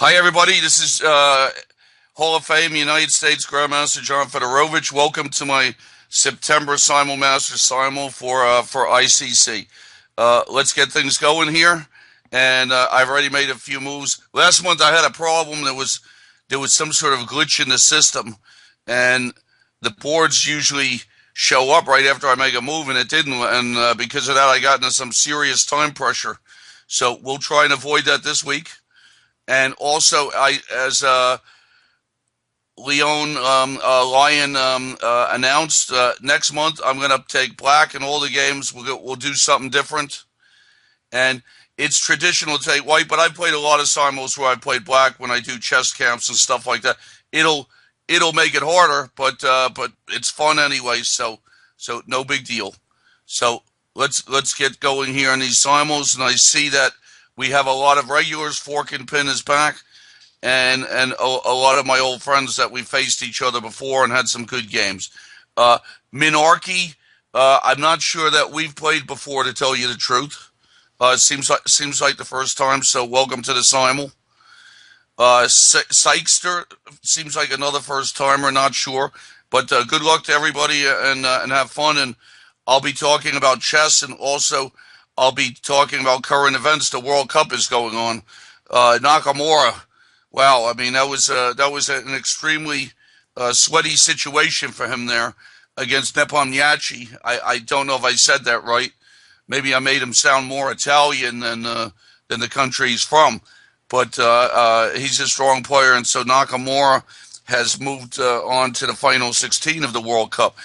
Hi, everybody. This is Hall of Fame United States Grandmaster John Fedorowicz. Welcome to my September Simul Master Simul for ICC. Let's get things going here. And I've already made a few moves. Last month I had a problem. There was some sort of glitch in the system, and the boards usually show up right after I make a move, and it didn't. And because of that, I got into some serious time pressure. So we'll try and avoid that this week. And also, as Lion announced, next month I'm going to take black in all the games. We'll do something different. And it's traditional to take white, but I've played a lot of simuls where I played black when I do chess camps and stuff like that. It'll make it harder, but it's fun anyway. So no big deal. So let's get going here on these simuls, and I see that we have a lot of regulars. Fork and Pin is back, and a lot of my old friends that we faced each other before and had some good games. Minarchy, I'm not sure that we've played before, to tell you the truth. It seems like the first time, so welcome to the Simul. Sykester seems like another first timer, not sure, but good luck to everybody, and have fun. And I'll be talking about chess, and also I'll be talking about current events. The World Cup is going on. Nakamura, wow! I mean, that was an extremely sweaty situation for him there against Nepomniachtchi. I don't know if I said that right. Maybe I made him sound more Italian than the country he's from. But he's a strong player, and so Nakamura has moved on to the final 16 of the World Cup.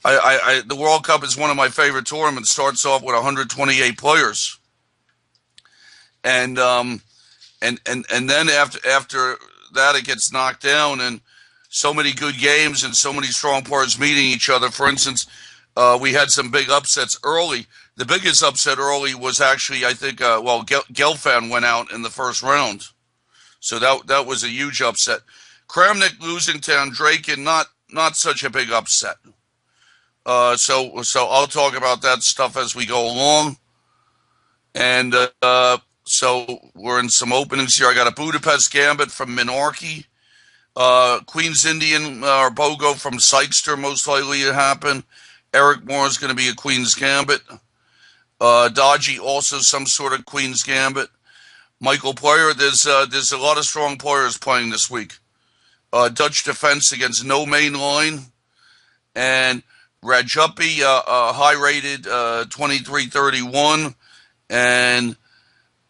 The World Cup is one of my favorite tournaments. Starts off with 128 players, and then after that it gets knocked down, and so many good games and so many strong players meeting each other. For instance, we had some big upsets early. The biggest upset early was actually, I think, Gelfand went out in the first round, so that was a huge upset. Kramnik losing to Andrakin, not such a big upset. So I'll talk about that stuff as we go along. And so we're in some openings here. I got a Budapest Gambit from Minarchy. Queen's Indian or Bogo from Sykester, most likely to happen. Eric Moore is going to be a Queen's Gambit. Dodgy, also some sort of Queen's Gambit. Michael Player, there's a lot of strong players playing this week. Dutch Defense against No Main Line. And Rajupi, high-rated 2331, and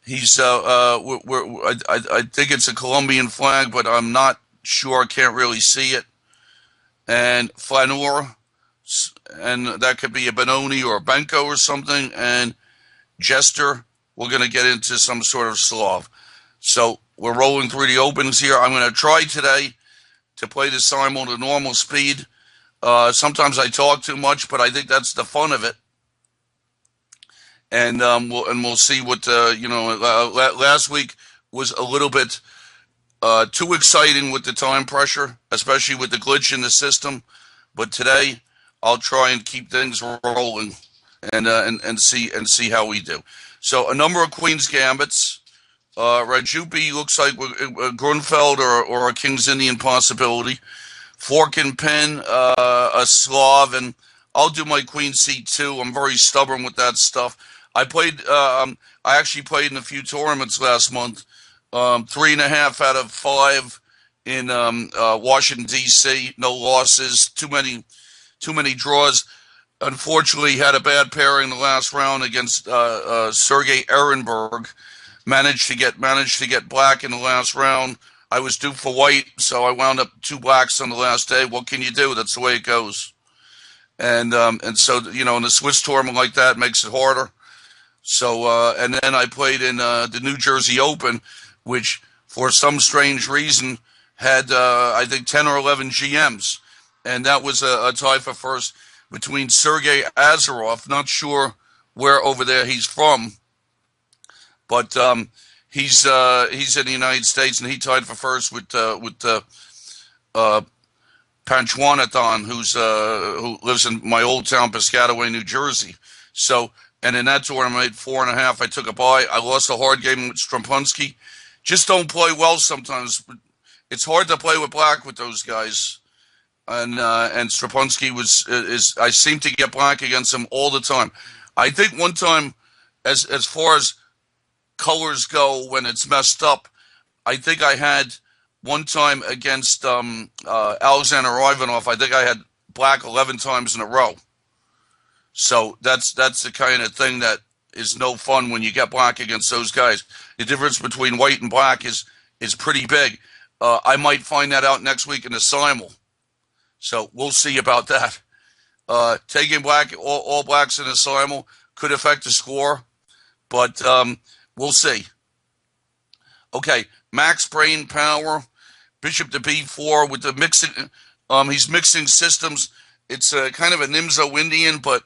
he's I think it's a Colombian flag, but I'm not sure. I can't really see it. And Flanor, and that could be a Benoni or a Benko or something. And Jester, we're going to get into some sort of Slav. So we're rolling through the opens here. I'm going to try today to play the Simul at normal speed. Sometimes I talk too much, but I think that's the fun of it. And we'll see what last week was a little bit too exciting with the time pressure, especially with the glitch in the system. But today I'll try and keep things rolling and see how we do. So a number of Queen's Gambits. Rajupi looks like Grunfeld or a King's Indian possibility. Fork and Pin, a Slav, and I'll do my Queen C2. I'm very stubborn with that stuff. I actually played in a few tournaments last month. 3.5 out of 5 in Washington D.C. No losses. Too many draws. Unfortunately, had a bad pairing in the last round against Sergei Ehrenberg. Managed to get black in the last round. I was due for white, so I wound up 2 blacks on the last day. What can you do? That's the way it goes. And so, in a Swiss tournament like that, makes it harder. So, and then I played in the New Jersey Open, which for some strange reason had, I think, 10 or 11 GMs. And that was a tie for first between Sergei Azarov, not sure where over there he's from, but he's in the United States, and he tied for first with Panchwanathan, who lives in my old town, Piscataway, New Jersey. So, and in that tournament, I made 4.5. I took a bye. I lost a hard game with Strumpunsky. just don't play well sometimes. It's hard to play with black with those guys. And Strapunski is I seem to get black against him all the time. I think one time, as far as colors go, when it's messed up, I think I had one time against Alexander Ivanov. I think I had black 11 times in a row. So that's the kind of thing that is no fun when you get black against those guys. The difference between white and black is pretty big. I might find that out next week in the Simul. So we'll see about that. Taking black, all blacks in the Simul could affect the score, but we'll see. Okay, max brain power, bishop to b4 with the mixing. He's mixing systems. It's kind of a Nimzo-Indian, but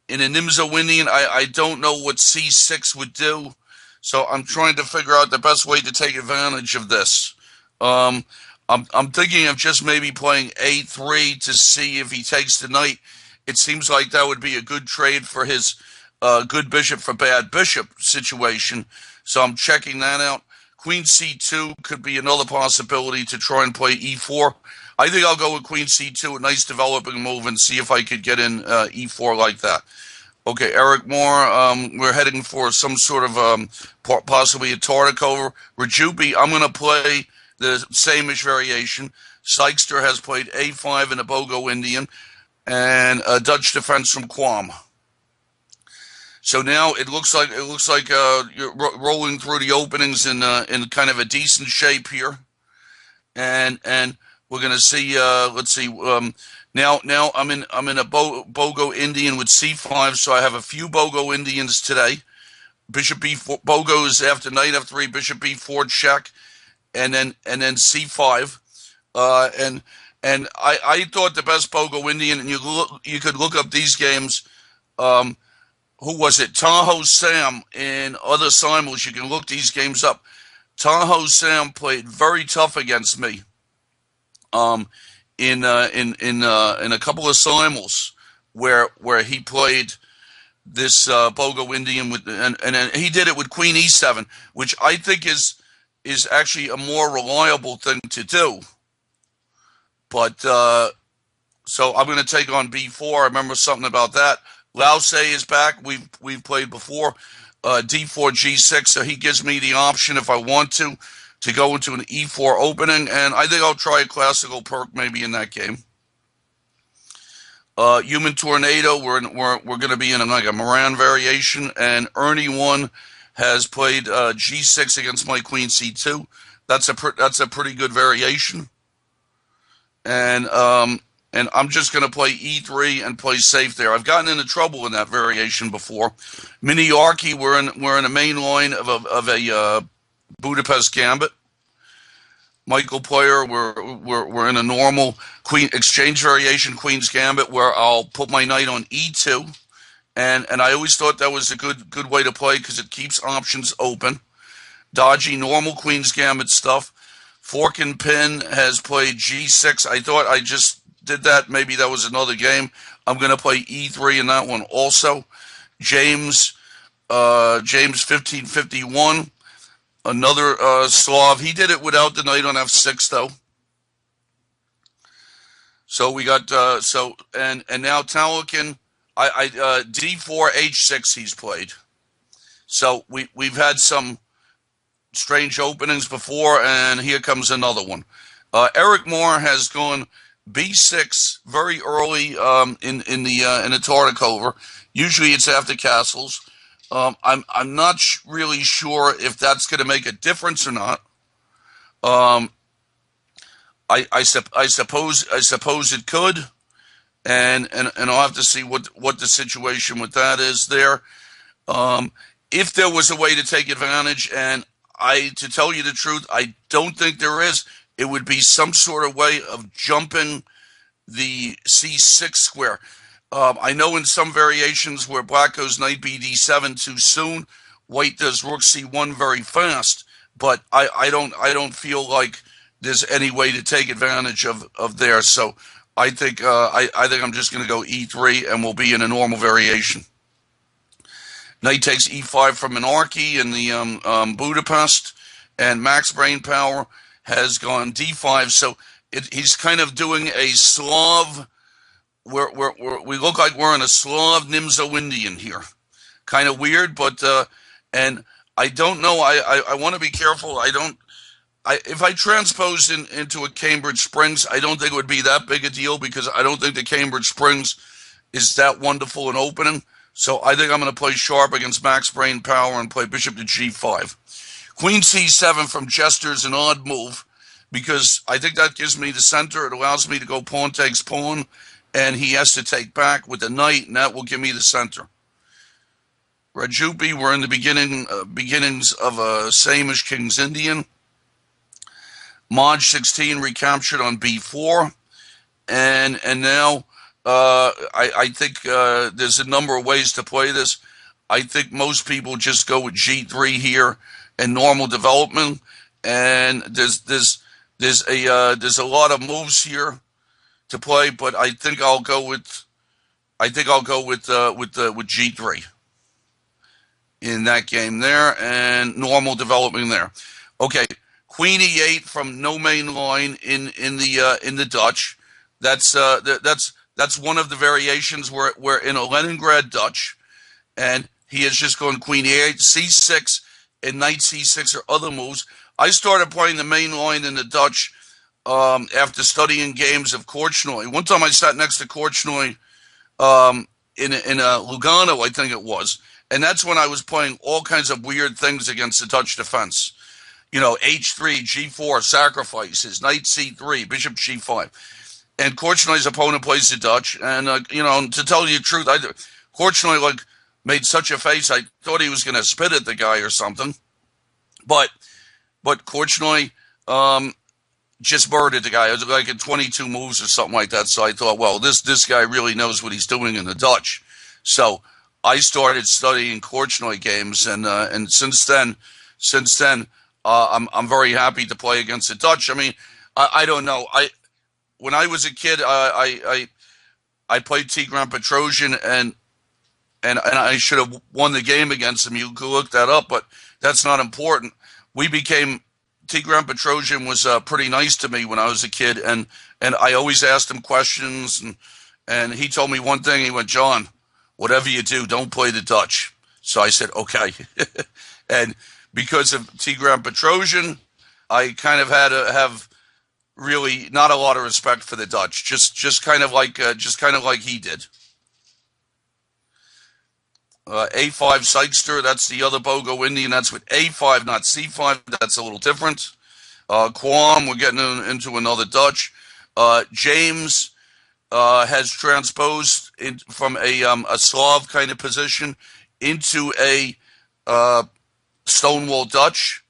in a Nimzo-Indian, I don't know what c6 would do. So I'm trying to figure out the best way to take advantage of this. I'm thinking of just maybe playing a3 to see if he takes the knight. It seems like that would be a good trade for his good bishop for bad bishop situation. So I'm checking that out. Queen c2 could be another possibility to try and play e4. I think I'll go with queen c2, a nice developing move, and see if I could get in e4 like that. Okay, Eric Moore, we're heading for some sort of possibly a Tartikover. Rajupi, I'm going to play the same-ish variation. Sykster has played a5 in a Bogo Indian, and a Dutch defense from Quam. So now it looks like you're rolling through the openings in kind of a decent shape here, and we're going to see. Let's see. Now I'm in a Bogo Indian with c5, so I have a few Bogo Indians today. Bishop b4 Bogos after knight f3, bishop b4 check, and then c5, and I thought the best Bogo Indian, and you could look up these games. Who was it? Tahoe Sam in other simuls. You can look these games up. Tahoe Sam played very tough against me. In a couple of simuls where he played this Bogo Indian with and he did it with Queen E7, which I think is actually a more reliable thing to do. But so I'm going to take on B4. I remember something about that. Lause is back. We've played before. D4 G6, so he gives me the option if I want to go into an E4 opening, and I think I'll try a classical perk maybe in that game. Human Tornado, we're going to be in like a Moran variation, and Ernie 1 has played G6 against my Queen C2. That's a pretty good variation, and I'm just going to play E3 and play safe there. I've gotten into trouble in that variation before. Miniarchy, we're in a main line of a Budapest Gambit. Michael Player, we're in a normal Queen exchange variation Queen's Gambit where I'll put my knight on E2, and I always thought that was a good way to play because it keeps options open. Dodgy normal Queen's Gambit stuff. Fork and Pin has played G6. I thought I just did that. Maybe that was another game. I'm going to play E3 in that one also. James 1551. Another Slav. He did it without the knight on f6 though. So we got and now Talikin. I d4 h6 he's played. So we've had some strange openings before, and here comes another one. Eric Moore has gone b6 very early in the Tartikover. Usually it's after castles. I'm not really sure if that's going to make a difference or not. I suppose it could, and I'll have to see what the situation with that is there. If there was a way to take advantage, and to tell you the truth, I don't think there is. It would be some sort of way of jumping the c6 square. I know in some variations where black goes knight bd7 too soon, white does rook c1 very fast, but I don't feel like there's any way to take advantage of there. So I think I'm just going to go e3 and we'll be in a normal variation. Knight takes e5 from Minarchy in the Budapest, and max brain power has gone d5. So he's kind of doing a Slav. We look like we're in a Slav Nimzo-Indian here. Kind of weird, but and I don't know. I want to be careful. If I transpose into a Cambridge Springs, I don't think it would be that big a deal because I don't think the Cambridge Springs is that wonderful an opening. So I think I'm going to play sharp against max brain power and play bishop to g5. Queen c7 from Jester is an odd move because I think that gives me the center. It allows me to go pawn takes pawn, and he has to take back with the knight, and that will give me the center. Rajupi, we're in the beginnings of a same-ish King's Indian. Mod 16 recaptured on b4, and now I think there's a number of ways to play this. I think most people just go with g3 here and normal development, and there's a lot of moves here to play, but I think I'll go with g3 in that game there, and normal development there. Okay, Queen e8 from no main line in the Dutch. That's one of the variations where in a Leningrad Dutch, and he has just gone Queen e8, c6, and knight c6 or other moves. I started playing the main line in the Dutch after studying games of Korchnoi. One time I sat next to Korchnoi in Lugano, I think it was, and that's when I was playing all kinds of weird things against the Dutch defense. You know, h3, g4, sacrifices, knight c3, bishop g5. And Korchnoi's opponent plays the Dutch, and to tell you the truth, Korchnoi made such a face, I thought he was going to spit at the guy or something. But Korchnoi just murdered the guy. It was like in 22 moves or something like that. So I thought, well, this guy really knows what he's doing in the Dutch. So I started studying Korchnoi games, and since then, I'm very happy to play against the Dutch. I mean, I don't know. When I was a kid, I played Tigran Petrosian, and I should have won the game against him. You could look that up, but that's not important. Tigran Petrosian was pretty nice to me when I was a kid, and I always asked him questions, and he told me one thing. He went, "John, whatever you do, don't play the Dutch." So I said, okay. And because of Tigran Petrosian, I kind of had to have really not a lot of respect for the Dutch, just kind of like he did. A5 Sykster, that's the other Bogo Indian. That's with A5, not C5. That's a little different. Quam, we're getting into another Dutch. James has transposed from a Slav kind of position into a Stonewall Dutch.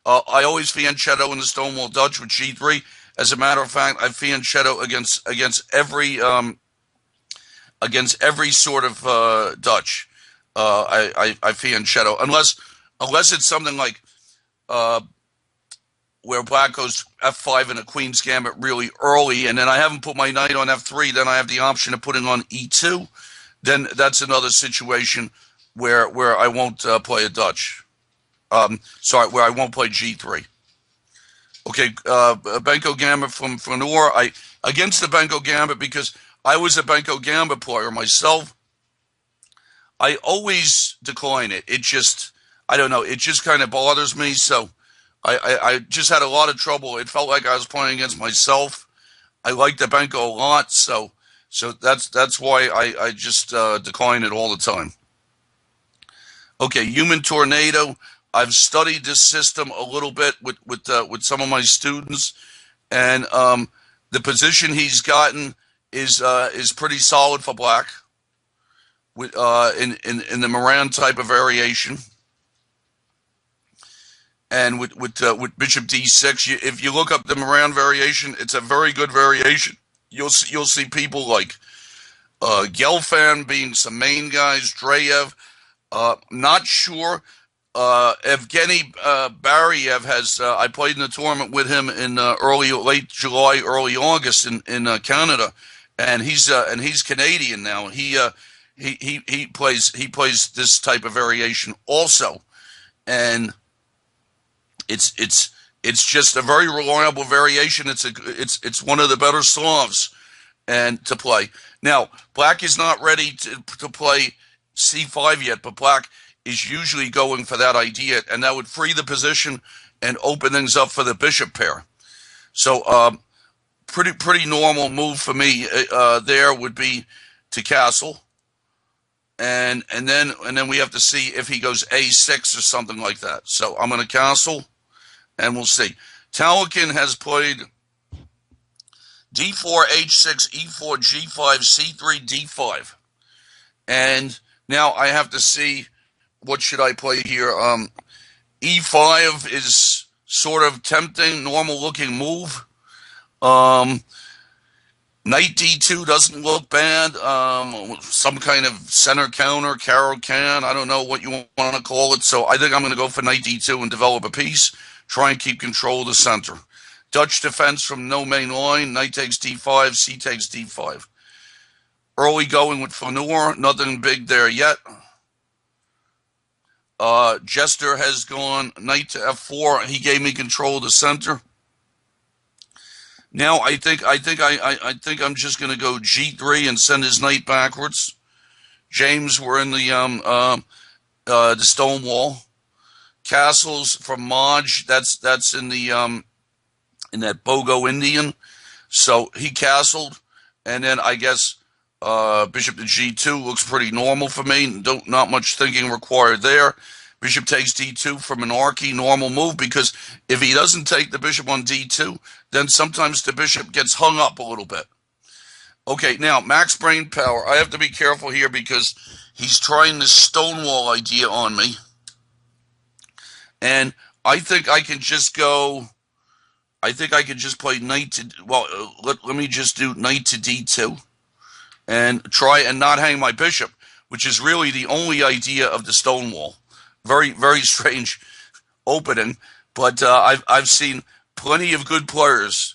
I always fianchetto in the Stonewall Dutch with G3. As a matter of fact, I fianchetto against every sort of Dutch. I fianchetto unless it's something like where black goes f5 in a queen's gambit really early, and then I haven't put my knight on f3. Then I have the option of putting on e2. Then that's another situation where I won't play a Dutch. Where I won't play g3. Okay, Benko Gambit from Fenor. Against the Benko Gambit, because I was a Benko Gambit player myself, I always decline it. It just, I don't know, it just kind of bothers me. So I just had a lot of trouble. It felt like I was playing against myself. I like the Benko a lot, so that's why I just decline it all the time. Okay, Human Tornado. I've studied this system a little bit with some of my students, and the position he's gotten is pretty solid for black. With in the Moran type of variation, and with Bishop D6, if you look up the Moran variation, it's a very good variation. You'll see people like Gelfand being some main guys, Dreyev. Not sure. Evgeny Baryev has. I played in the tournament with him in late July, early August in Canada, and he's Canadian now. He plays this type of variation also, and It's just a very reliable variation. It's one of the better solves and to play. Now, black is not ready to play c5 yet, but black is usually going for that idea, and that would free the position and open things up for the bishop pair. So pretty normal move for me there would be to castle, and then we have to see if he goes a6 or something like that. So I'm going to castle, and we'll see. Talakin has played d4, h6, e4, g5, c3, d5. And now I have to see what should I play here. E5 is sort of tempting, normal looking move. Knight d2 doesn't look bad. Some kind of center counter, Caro-Can, I don't know what you want to call it. So I think I'm going to go for knight d2 and develop a piece. Try and keep control of the center. Dutch defense from no main line. Knight takes d5, c takes d5. Early going with Flaneur. Nothing big there yet. Jester has gone knight to f4. He gave me control of the center. Now I think I'm just going to go g3 and send his knight backwards. James, we're in the stone wall. Castles from Maj. That's in the in that Bogo Indian. So he castled, and then I guess bishop to g2 looks pretty normal for me. Not much thinking required there. Bishop takes d2 for monarchy, normal move, because if he doesn't take the bishop on d2, then sometimes the bishop gets hung up a little bit. Okay, now, max brain power. I have to be careful here because he's trying this stonewall idea on me. And I think I can just go, I think I could just play knight to, well, let me just do knight to d2 and try and not hang my bishop, which is really the only idea of the stonewall. Very, very strange opening, but I've seen plenty of good players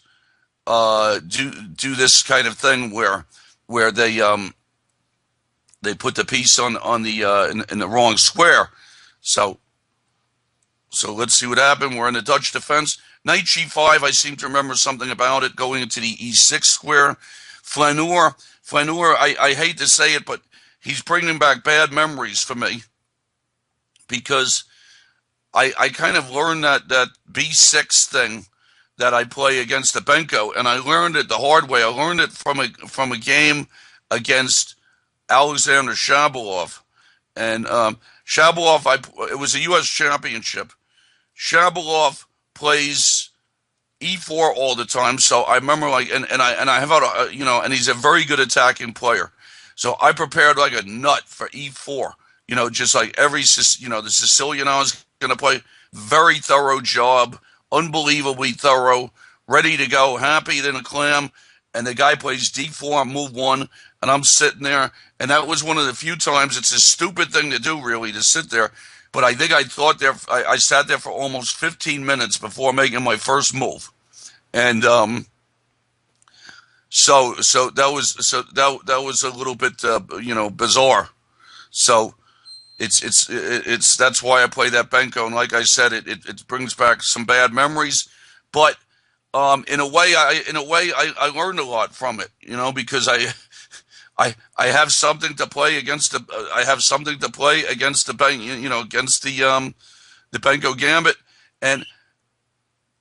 do this kind of thing where they put the piece on the in the wrong square. So let's see what happened. We're in the Dutch defense. Knight g5. I seem to remember something about it going into the e6 square. Flaneur. I hate to say it, but he's bringing back bad memories for me. Because I kind of learned that b6 thing that I play against the Benko, and I learned it the hard way. I learned it from a game against Alexander Shabalov, and Shabalov. It was a U.S. championship. Shabalov plays e4 all the time, so I remember and I have and he's a very good attacking player. So I prepared like a nut for e4. Just like the Sicilian I was going to play, very thorough job, unbelievably thorough, ready to go, happy than a clam, and the guy plays d4, move 1, and I'm sitting there, and that was one of the few times, it's a stupid thing to do, really, to sit there, but I think I sat there for almost 15 minutes before making my first move, and so that was a little bit, bizarre, so It's that's why I play that Benko, and like I said, it brings back some bad memories, but in a way I learned a lot from it, because I have something to play against the Benko Gambit, and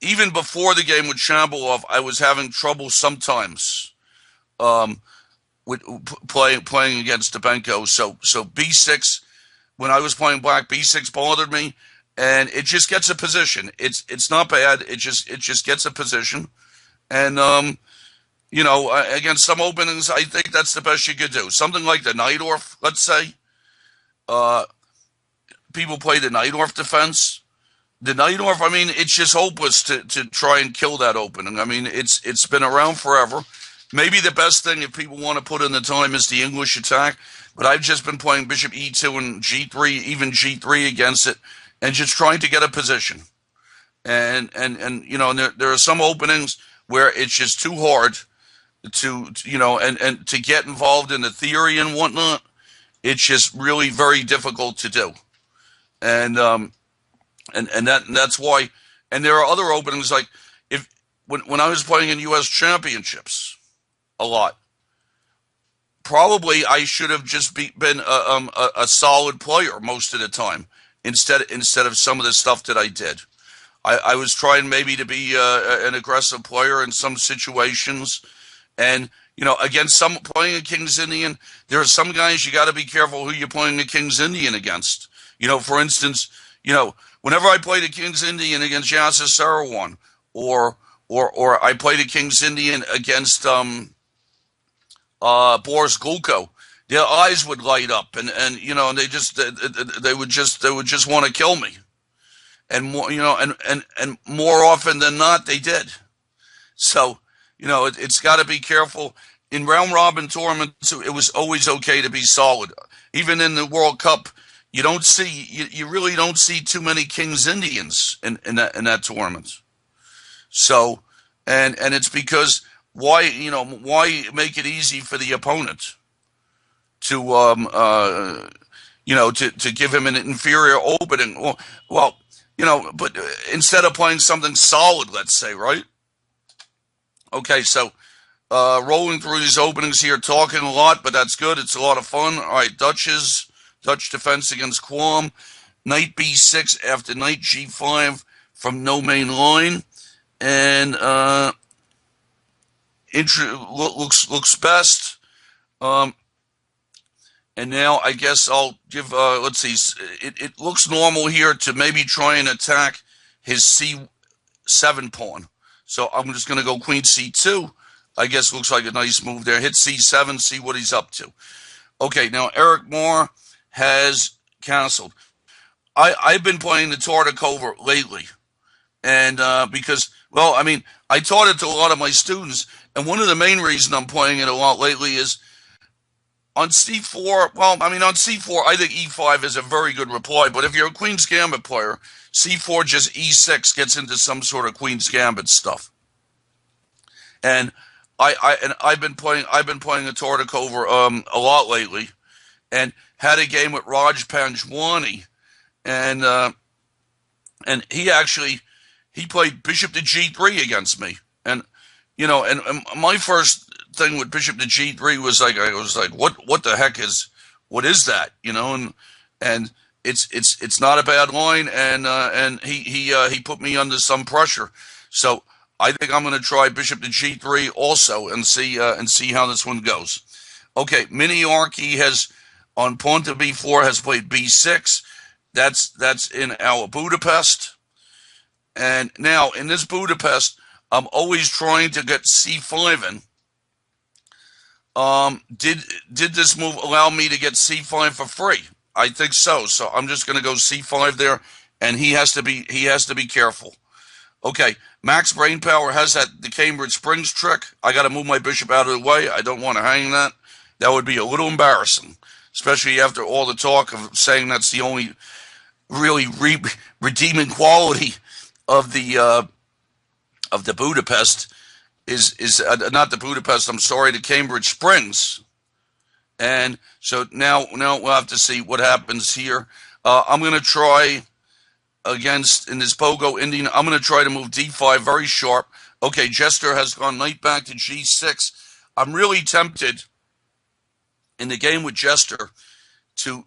even before the game with Shabalov, I was having trouble sometimes with playing against the Benko. So b6. When I was playing black, b6 bothered me, and it just gets a position. It's not bad. It just gets a position, and against some openings, I think that's the best you could do. Something like the Najdorf, let's say. People play the Najdorf defense. The Najdorf, I mean, it's just hopeless to try and kill that opening. I mean, it's been around forever. Maybe the best thing, if people want to put in the time, is the English attack. But I've just been playing bishop e2 and g3, even g3 against it, and just trying to get a position. And there are some openings where it's just too hard to to get involved in the theory and whatnot. It's just really very difficult to do. And that's why And there are other openings like if when I was playing in U.S. championships a lot, probably I should have just been a solid player most of the time instead of some of the stuff that I did. I was trying maybe to be an aggressive player in some situations, and against some playing a King's Indian, there are some guys you got to be careful who you're playing a King's Indian against. For instance, whenever I played a King's Indian against Yasser Seirawan, or I played a King's Indian against Boris Gulko, their eyes would light up, and they would just want to kill me, and more and more often than not they did. So it's got to be careful in round robin tournaments. It was always okay to be solid, even in the World Cup. You really don't see too many King's Indians in that tournament. So, and it's because why make it easy for the opponent to to give him an inferior opening? Well, but instead of playing something solid, let's say, right? Okay, so rolling through these openings here, talking a lot, but that's good. It's a lot of fun. All right, Dutch defense against Quam. Knight b6 after knight g5 from no main line, and looks best. And now I guess I'll give. Let's see. It looks normal here to maybe try and attack his c7 pawn. So I'm just going to go queen c2. I guess looks like a nice move there. Hit c7, see what he's up to. Okay, now Eric Moore has castled. I've been playing the Tartakover lately, and because, well, I mean, I taught it to a lot of my students, and one of the main reasons I'm playing it a lot lately is on c4. Well, I mean, on c4, I think e5 is a very good reply, but if you're a Queen's Gambit player, c4 just e6 gets into some sort of Queen's Gambit stuff. And I've been playing a Tartakover a lot lately, and had a game with Raj Panjwani, and he played bishop to g3 against me, and and my first thing with bishop to g3 was like, I was like, what the heck what is that, and it's not a bad line, and he put me under some pressure, so I think I'm going to try bishop to g3 also and see how this one goes. Okay, Miniarchy has on pawn to b4 has played b6. That's in our Budapest. And now in this Budapest, I'm always trying to get c5 in. Did this move allow me to get c5 for free? I think so. So I'm just going to go c5 there, and he has to be careful. Okay, Max Brainpower has the Cambridge Springs trick. I got to move my bishop out of the way. I don't want to hang that. That would be a little embarrassing, especially after all the talk of saying that's the only really redeeming quality of the Budapest is not the Budapest. I'm sorry, the Cambridge Springs. And so now we'll have to see what happens here. I'm going to try in this Pogo Indian. I'm going to try to move d5 very sharp. Okay, Jester has gone knight back to g6. I'm really tempted in the game with Jester to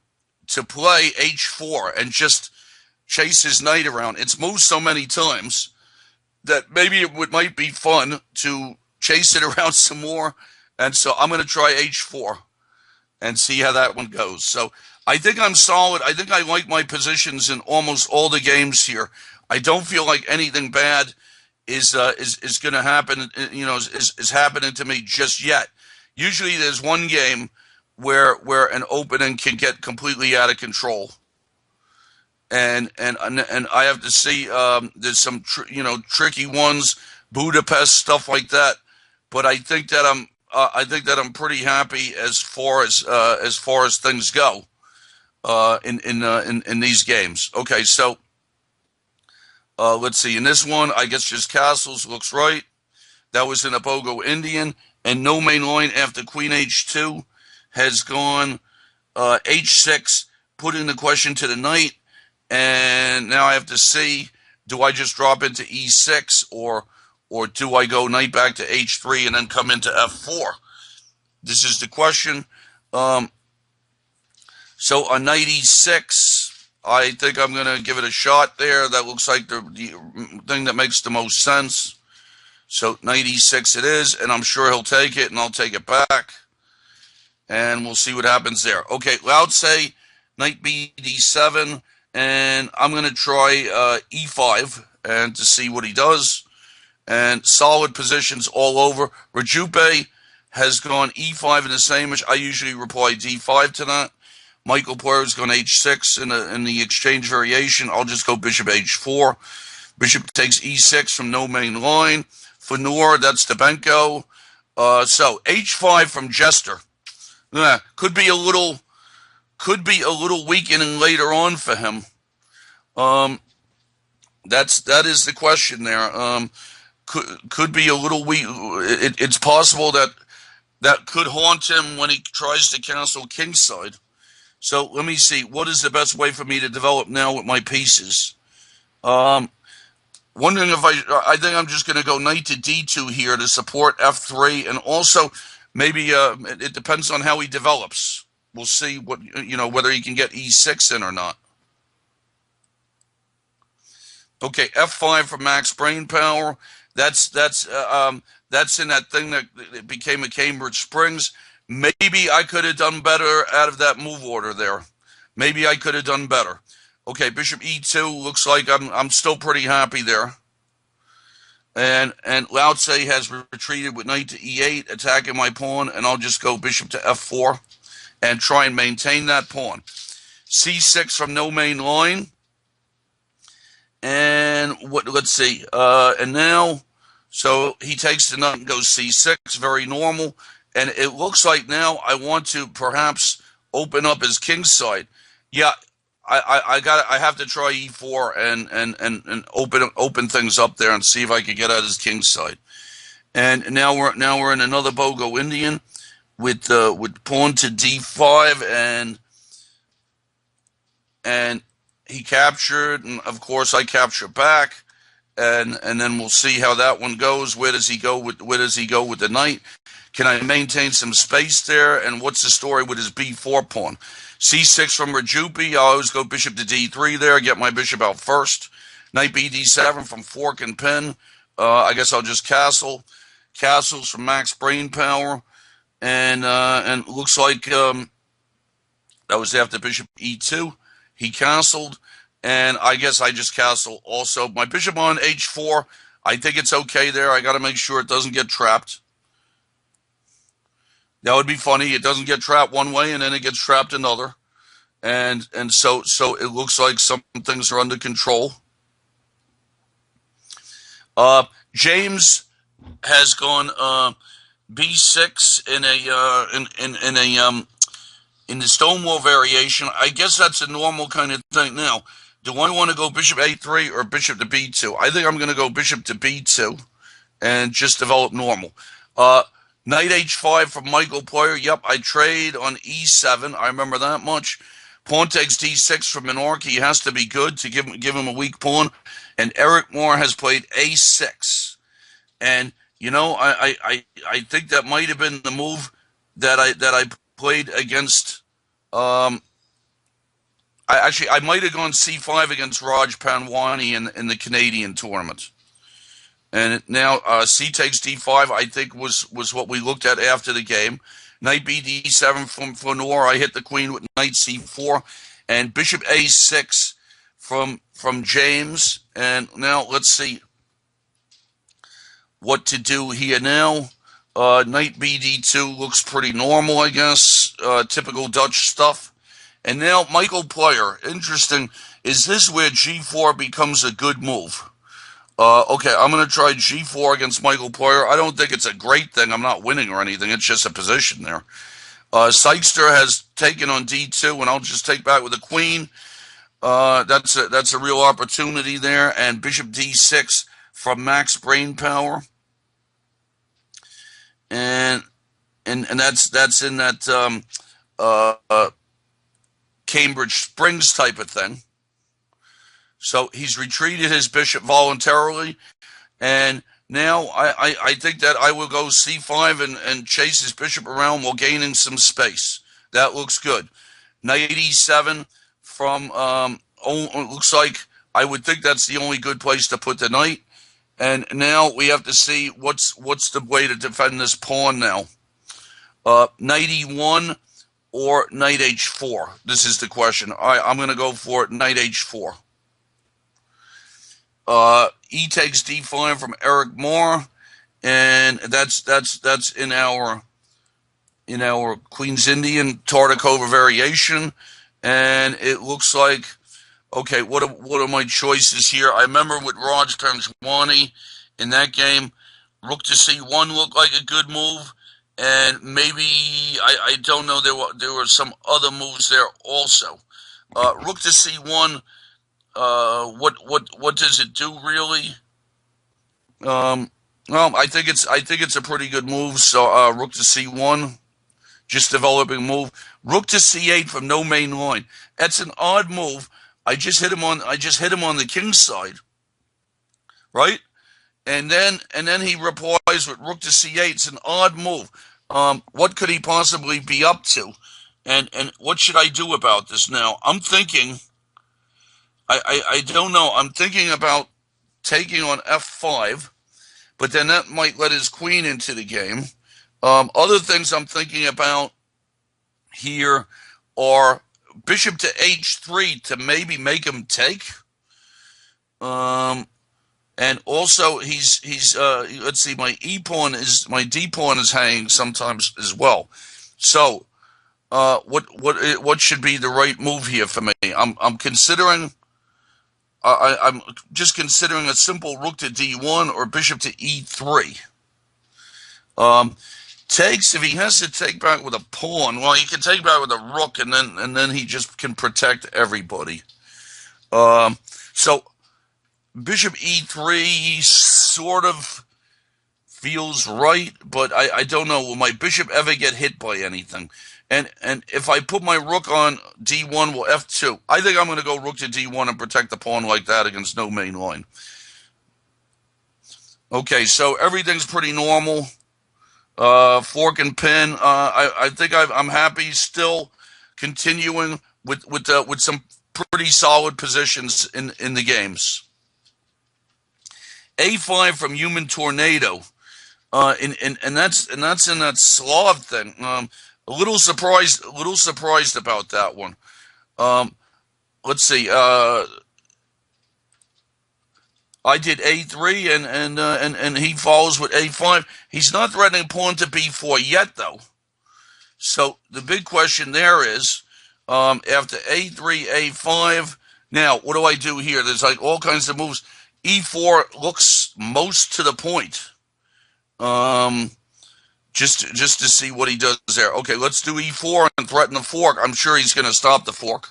play h4 and just chase his knight around. It's moved so many times that maybe it might be fun to chase it around some more. And so I'm going to try h4 and see how that one goes. So I think I'm solid. I think I like my positions in almost all the games here. I don't feel like anything bad is going to happen, is happening to me just yet. Usually there's one game where an opening can get completely out of control. And I have to see, there's some tricky ones, Budapest, stuff like that. But I think that I'm pretty happy as far as things go in these games. Okay, so let's see. In this one, I guess just castles looks right. That was in a Pogo Indian, and no main line after Queen h2 has gone h6, putting the question to the knight. And now I have to see Do I just drop into e6, or do I go knight back to h3 and then come into f4? This is the question. So on knight e6, I think I'm going to give it a shot there. That looks like the thing that makes the most sense. So knight e6 it is, and I'm sure he'll take it, and I'll take it back. And we'll see what happens there. Okay, let's say knight b d7, and I'm going to try e5 and to see what he does. And solid positions all over. Rajupe has gone e5 in the same, which I usually reply d5 to that. Michael Poirot's gone h6 in the exchange variation. I'll just go bishop h4. Bishop takes e6 from no main line. Fedor, that's Stebenko. So h5 from Jester. Could be a little weakening later on for him. That is the question there. Could be a little weak. It's possible that could haunt him when he tries to castle kingside. So let me see. What is the best way for me to develop now with my pieces? Wondering if I think I'm just going to go knight to d2 here to support f3, and also maybe it depends on how he develops. We'll see whether he can get e6 in or not. Okay, f5 for max brain power. That's in that thing that became a Cambridge Springs. Maybe I could have done better out of that move order there. Maybe I could have done better. Okay, bishop e2 looks like I'm still pretty happy there. And Lao Tse has retreated with knight to e8, attacking my pawn, and I'll just go bishop to f4 and try and maintain that pawn. c6 from no main line. And let's see. And now, so he takes the knight and goes c6, very normal. And it looks like now I want to perhaps open up his king side. Yeah, I have to try e4 and open things up there and see if I can get out his king side. And now we're in another Bogo Indian with pawn to d5, and he captured, and of course I capture back, and then we'll see how that one goes. Where does he go with the knight? Can I maintain some space there? And what's the story with his b4 pawn? c6 from Rajupe. I always go bishop to d3 there, get my bishop out first. Knight b d7 from fork and pin. I guess I'll just castle. Castles from max brain power, and looks like that was after bishop e2. He castled, and I guess I just castle also. My bishop on h4, I think it's okay there. I got to make sure it doesn't get trapped. That would be funny. It doesn't get trapped one way, and then it gets trapped another. And so it looks like some things are under control. James has gone b6 in the Stonewall variation. I guess that's a normal kind of thing. Now, do I want to go bishop a3 or bishop to b2? I think I'm going to go bishop to b2 and just develop normal. Knight h5 from Michael Poirier. Yep, I trade on e7. I remember that much. Pawn takes d6 from Minorca. He has to be good to give him a weak pawn. And Eric Moore has played a6. And I think that might have been the move that I played against. I might have gone c5 against Raj Panwani in the Canadian tournament. And now c takes d5, I think, was what we looked at after the game. Knight b d7 from Fedor. I hit the queen with knight c4, and bishop a6 from James. And now let's see what to do here now. Knight b d2 looks pretty normal, I guess. Typical Dutch stuff. And now Michael Poirier. Interesting. Is this where g4 becomes a good move? Okay, I'm going to try g4 against Michael Poirier. I don't think it's a great thing. I'm not winning or anything. It's just a position there. Sykster has taken on d2, and I'll just take back with a queen. That's a real opportunity there. And bishop d6 from max brain power. And that's in that Cambridge Springs type of thing. So he's retreated his bishop voluntarily, and now I think that I will go c5 and chase his bishop around while gaining some space. That looks good. Knight e7 from, looks like I would think that's the only good place to put the knight. And now we have to see what's the way to defend this pawn now. Knight e1 or knight h4? This is the question. All right, I'm going to go for knight h4. E takes d5 from Eric Moore, and that's in our Queen's Indian Tartakova variation, and it looks like, okay, what are my choices here? I remember with Raj Panjwani in that game, rook to c1 looked like a good move, and maybe I don't know, there were some other moves there also. Rook to c1. What does it do really? Well, I think it's a pretty good move. So rook to c1, just developing move. Rook to c8 from no main line. That's an odd move. I just hit him on the king's side, right? And then he replies with rook to c8. It's an odd move. What could he possibly be up to? And what should I do about this now? I'm thinking. I don't know. I'm thinking about taking on f5, but then that might let his queen into the game. Other things I'm thinking about here are bishop to h3 to maybe make him take. And also he's let's see, my d pawn is hanging sometimes as well. So what should be the right move here for me? I'm considering. I'm just considering a simple rook to d1 or bishop to e3. Takes, if he has to take back with a pawn, well, he can take back with a rook, and then he just can protect everybody. So bishop e3 sort of feels right, but I don't know. Will my bishop ever get hit by anything? And if I put my rook on d1, well, f2. I think I'm going to go rook to d1 and protect the pawn like that against no main line. Okay, so everything's pretty normal. Fork and pin. I think I'm happy still continuing with some pretty solid positions in the games. A5 from Human Tornado. And that's in that Slav thing. A little surprised about that one. Let's see. I did a3, and he follows with a5. He's not threatening pawn to b4 yet, though. So the big question there is, after a3, a5. Now, what do I do here? There's like all kinds of moves. e4 looks most to the point. Just to see what he does there. Okay, let's do e4 and threaten the fork. I'm sure he's going to stop the fork.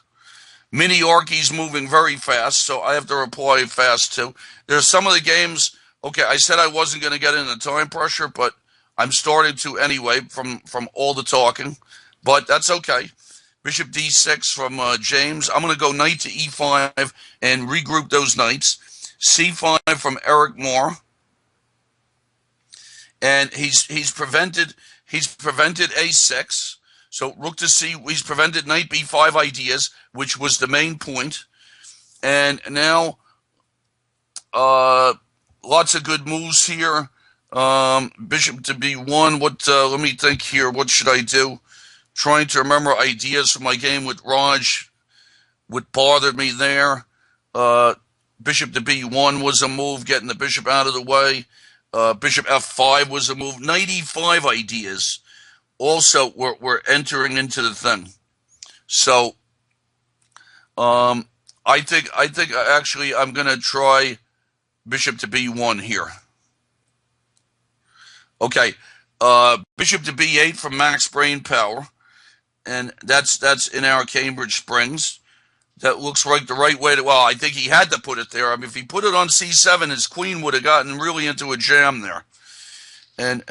Mini-Arky's moving very fast, so I have to reply fast too. There's some of the games, okay, I said I wasn't going to get into time pressure, but I'm starting to anyway from all the talking. But that's okay. Bishop d6 from James. I'm going to go knight to e5 and regroup those knights. c5 from Eric Moore. And he's prevented a6. So rook to c, he's prevented knight b5 ideas, which was the main point. And now lots of good moves here. Bishop to b1. Let me think here. What should I do? Trying to remember ideas from my game with Raj. What bothered me there? Bishop to b1 was a move, getting the bishop out of the way. Bishop f5 was a move. Knight e5 ideas also were entering into the thing. So I think actually I'm going to try bishop to b1 here. Okay, bishop to b8 from Max Brain Power, and that's in our Cambridge Springs. That looks like the right way to, well, I think he had to put it there. I mean, if he put it on c7, his queen would have gotten really into a jam there. And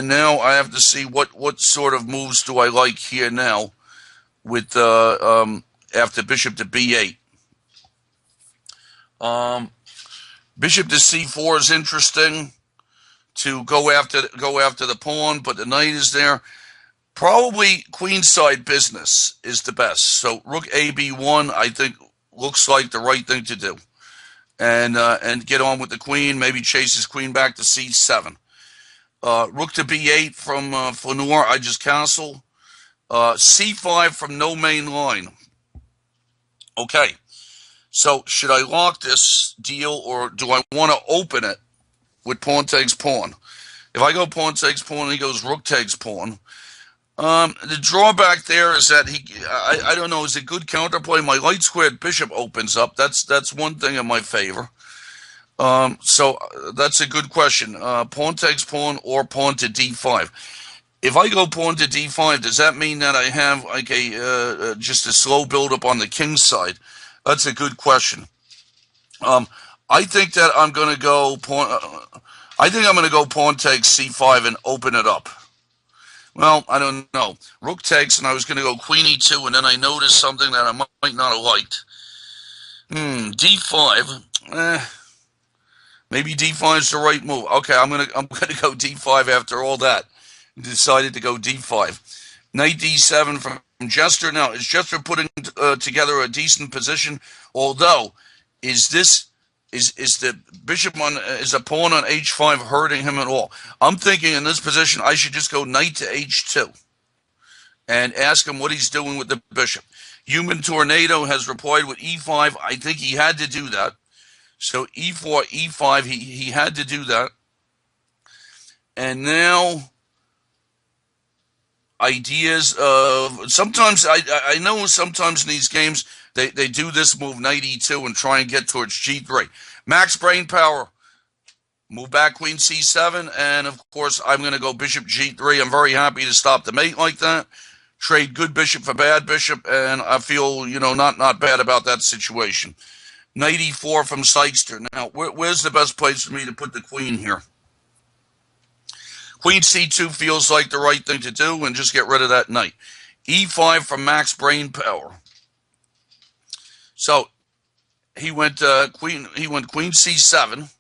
now I have to see what sort of moves do I like here now with after bishop to b8. Um, Bishop to c4 is interesting to go after the pawn, but the knight is there. Probably queenside business is the best. So rook ab1, I think, looks like the right thing to do, and get on with the queen. Maybe chase his queen back to c7. Rook to b8 from Flaneur, I just castle. c5 from no main line. Okay, so should I lock this deal, or do I want to open it with pawn takes pawn? If I go pawn takes pawn and he goes rook takes pawn, the drawback there is that I don't know, is it good counterplay? My light squared bishop opens up. That's one thing in my favor. So that's a good question. Pawn takes pawn or pawn to d5. If I go pawn to d5, does that mean that I have like a just a slow build up on the king's side? That's a good question. I think that I'm going to go pawn. I think I'm going to go pawn takes c5 and open it up. Well, I don't know. Rook takes, and I was going to go queen e2, and then I noticed something that I might not have liked. d5. Maybe d5 is the right move. Okay, I'm gonna go d5 after all that. Decided to go d5. Knight d7 from Jester. Now, is Jester putting together a decent position? Although, is the bishop is a pawn on h5 hurting him at all? I'm thinking in this position I should just go knight to h2 and ask him what he's doing with the bishop. Human Tornado has replied with e5. I think he had to do that. So e4, e5, he had to do that. And now ideas of sometimes I know sometimes in these games they do this move knight e2 and try and get towards g3. Max brain power. Move back queen c7, and of course I'm going to go bishop g3. I'm very happy to stop the mate like that. Trade good bishop for bad bishop, and I feel, not bad about that situation. Knight e4 from Sykester. Now, where's the best place for me to put the queen here? Queen c2 feels like the right thing to do, and just get rid of that knight. e5 from Max Brain Power. So he went queen c7,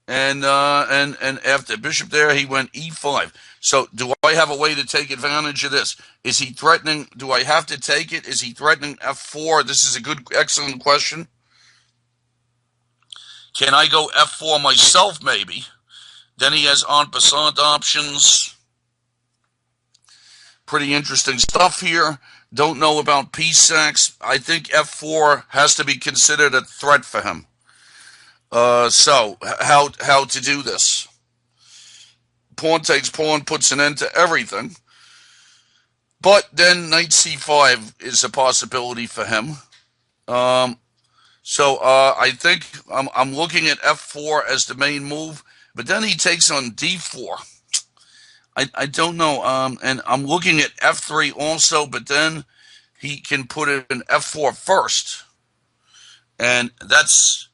and after bishop there he went e5. So do I have a way to take advantage of this? Is he threatening? Do I have to take it? Is he threatening f4? This is a excellent question. Can I go f4 myself, maybe? Then he has en passant options. Pretty interesting stuff here. Don't know about p6. I think f4 has to be considered a threat for him. So how to do this? Pawn takes pawn puts an end to everything. But then knight c5 is a possibility for him. So I think I'm looking at f4 as the main move. But then he takes on d4. I don't know. And I'm looking at f3 also, but then he can put it in f4 first. And that's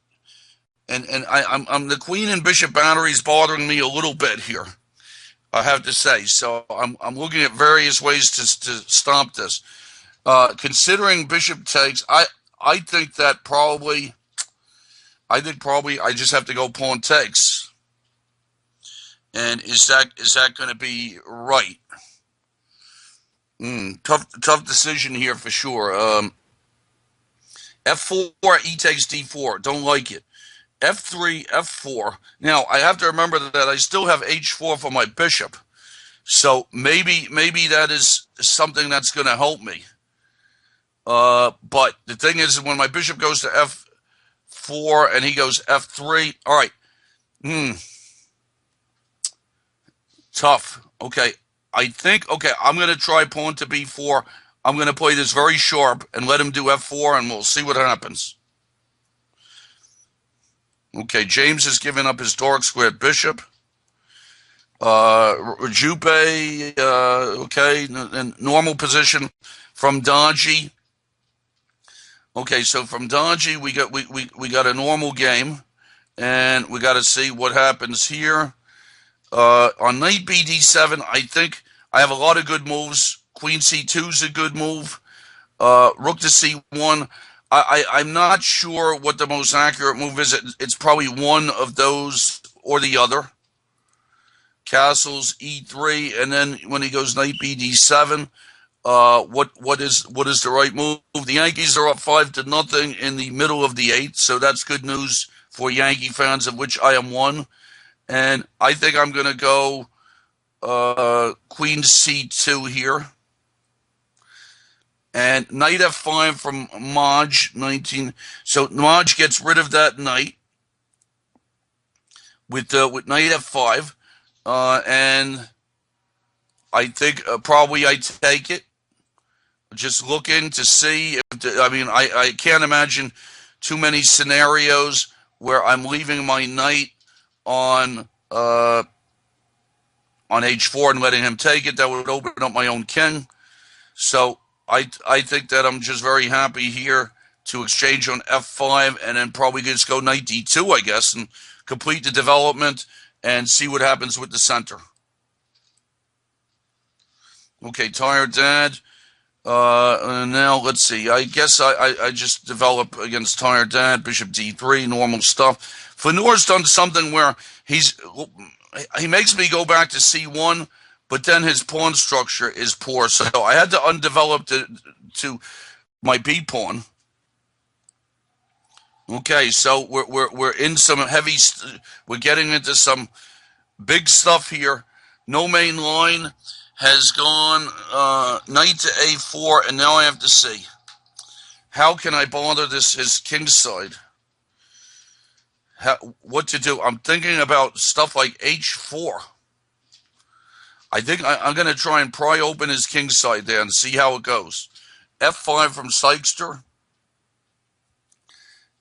I'm the queen and bishop battery is bothering me a little bit here, I have to say. So I'm looking at various ways to stop this. Considering bishop takes, I think probably I just have to go pawn takes. And is that going to be right? Tough decision here for sure. f4, e takes d4. Don't like it. f3, f4. Now, I have to remember that I still have h4 for my bishop. So maybe that is something that's going to help me. But the thing is, when my bishop goes to f4 and he goes f3, all right. Tough. Okay. I think, I'm going to try pawn to b4. I'm going to play this very sharp and let him do f4, and we'll see what happens. Okay, James has given up his dark squared bishop. Jupe, okay, in normal position from Dodgy. Okay, so from Dodgy, we got a normal game, and we got to see what happens here. On knight bd7, I think I have a lot of good moves. Queen c2 is a good move. Rook to c1. I'm not sure what the most accurate move is. It's probably one of those or the other. Castles E3, and then when he goes knight BD7, what is the right move? The Yankees are up 5-0 in the middle of the eighth, so that's good news for Yankee fans, of which I am one. And I think I'm going to go Queen C2 here. And knight F5 from Maj 19. So Maj gets rid of that knight with knight F5. And I think probably I take it. Just looking to see if I can't imagine too many scenarios where I'm leaving my knight on H4 and letting him take it. That would open up my own king. So I think that I'm just very happy here to exchange on F5 and then probably just go knight D2, I guess, and complete the development and see what happens with the center. Okay, tired dad. Now let's see. I guess I just develop against tired dad. Bishop D3, normal stuff. Fleur's done something where he makes me go back to C1, but then his pawn structure is poor. So I had to undevelop to my B pawn. Okay, so we're in some heavy. We're getting into some big stuff here. No main line has gone knight to A4, and now I have to see how can I bother his king side. What to do? I'm thinking about stuff like H4. I think I'm going to try and pry open his king side there and see how it goes. F5 from Sykster.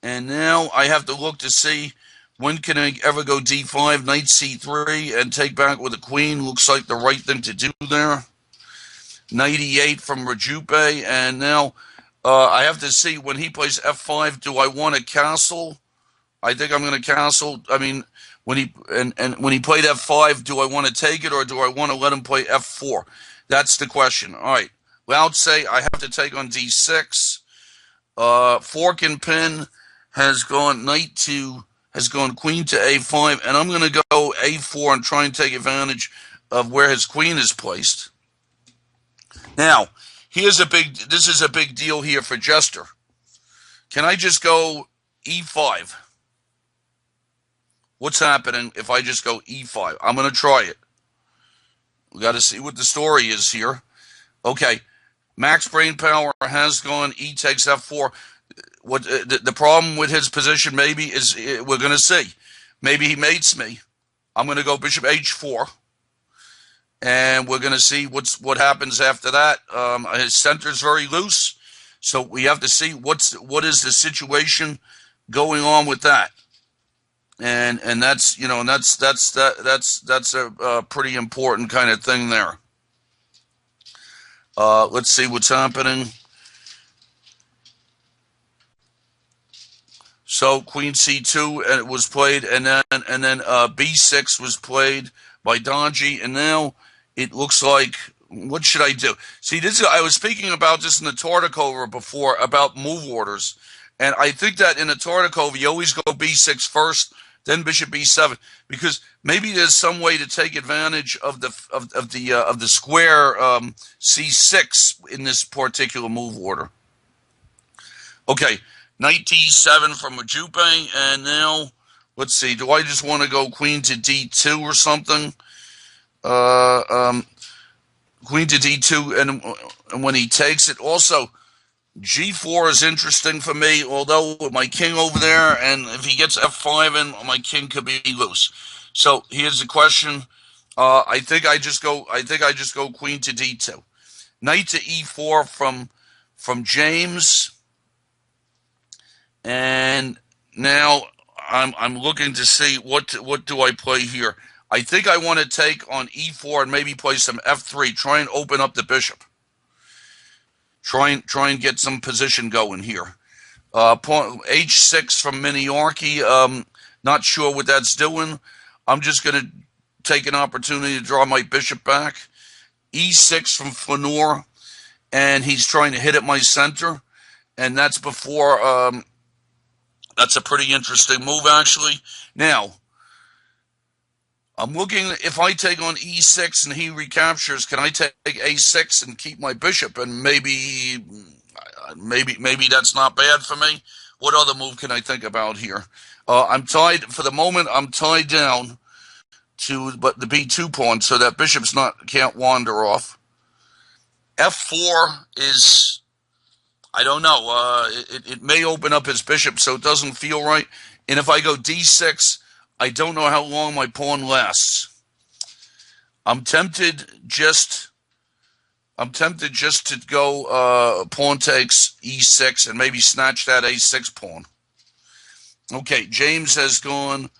And now I have to look to see when can I ever go D5, knight C3, and take back with a queen. Looks like the right thing to do there. Knight E8 from Rajupe. And now I have to see when he plays F5, do I want a castle? I think I'm going to castle. I mean, when he played F5, do I want to take it or do I want to let him play F4? That's the question. All right. Loud say I have to take on D6. Fork and pin has gone queen to A5, and I'm going to go A4 and try and take advantage of where his queen is placed. Now, this is a big deal here for Jester. Can I just go E5? What's happening if I just go E5? I'm going to try it. We got to see what the story is here. Okay, max brain power has gone E takes F4. What the problem with his position maybe is we're going to see. Maybe he mates me. I'm going to go bishop H4, and we're going to see what happens after that. His center is very loose, so we have to see what is the situation going on with that. And that's that's a pretty important kind of thing there. Let's see what's happening. So Queen C2 and it was played, and then B6 was played by Donji, and now it looks like what should I do? See, I was speaking about this in the Tartakover before about move orders, and I think that in the Tartakover you always go B6 first, then bishop B7, because maybe there's some way to take advantage of the square C6 in this particular move order. Okay. Knight D7 from Rajupe, and now, let's see, do I just want to go queen to D2 or something? Queen to D2, and when he takes it, also, G4 is interesting for me, although with my king over there, and if he gets F5 in, my king could be loose. So here's the question. I think I just go queen to D2. Knight to E4 from James. And now I'm looking to see what do I play here. I think I want to take on E4 and maybe play some F3. Try and open up the bishop. Try and get some position going here. H6 from Miniarchy. Not sure what that's doing. I'm just going to take an opportunity to draw my bishop back. E6 from Flanor, and he's trying to hit at my center. and that's before. That's a pretty interesting move, actually. Now, I'm looking, if I take on e6 and he recaptures, can I take a6 and keep my bishop? And maybe that's not bad for me. What other move can I think about here? I'm tied, for the moment, I'm tied down to the b2 pawn, so that bishop's can't wander off. f4 is, I don't know, it may open up his bishop, so it doesn't feel right. And if I go d6, I don't know how long my pawn lasts. I'm tempted just to go pawn takes e6 and maybe snatch that a6 pawn. Okay, James has gone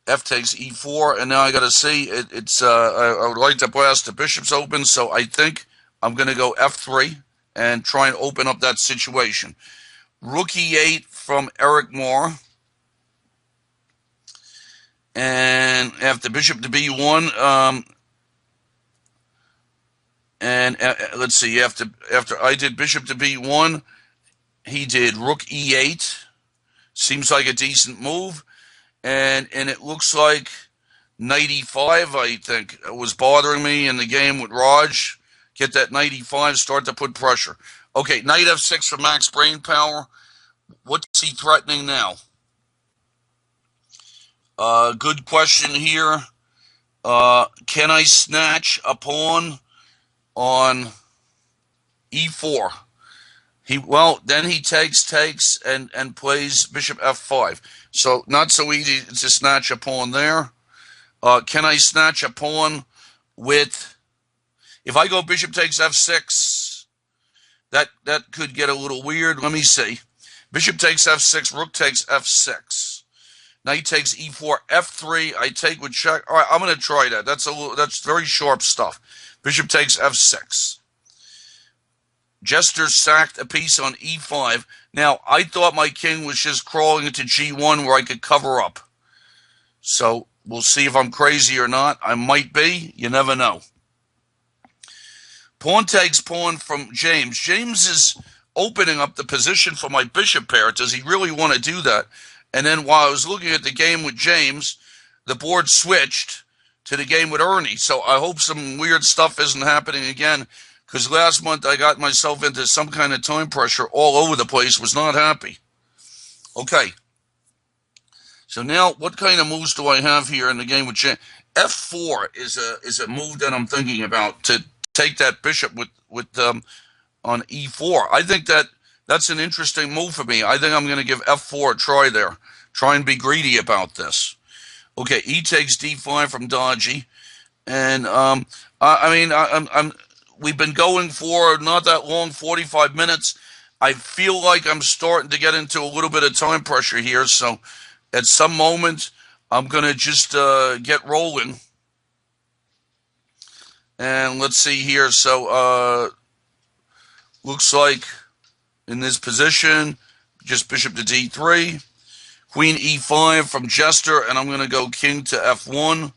f takes e4, and now I got to see. I would like to blast the bishops open, so I think I'm going to go f3 and try and open up that situation. Rook e8 from Eric Moore. And after bishop to b1, let's see, after I did bishop to b1, he did rook e8. Seems like a decent move. And it looks like knight e5, I think, was bothering me in the game with Raj. Get that knight e5, start to put pressure. Okay, knight f6 for max brain power. What's he threatening now? Good question here. Can I snatch a pawn on e4? Then he takes and plays bishop f5. So not so easy to snatch a pawn there. Can I snatch a pawn with, if I go bishop takes f6, that could get a little weird. Let me see. Bishop takes f6, rook takes f6. Knight takes e4, f3. I take with check. All right, I'm going to try that. That's very sharp stuff. Bishop takes f6. Jester sacked a piece on e5. Now, I thought my king was just crawling into g1 where I could cover up. So we'll see if I'm crazy or not. I might be. You never know. Pawn takes pawn from James. James is opening up the position for my bishop pair. Does he really want to do that? And then while I was looking at the game with James, the board switched to the game with Ernie. So I hope some weird stuff isn't happening again, because last month I got myself into some kind of time pressure all over the place, was not happy. Okay. So now what kind of moves do I have here in the game with James? F4 is a move that I'm thinking about, to take that bishop with on e4. I think that's an interesting move for me. I think I'm going to give f4 a try there. Try and be greedy about this. Okay, e takes d5 from Dodgy. And, we've been going for not that long, 45 minutes. I feel like I'm starting to get into a little bit of time pressure here. So at some moment, I'm going to just get rolling. And let's see here. So looks like in this position, just bishop to d3, queen e5 from Jester, and I'm going to go king to f1.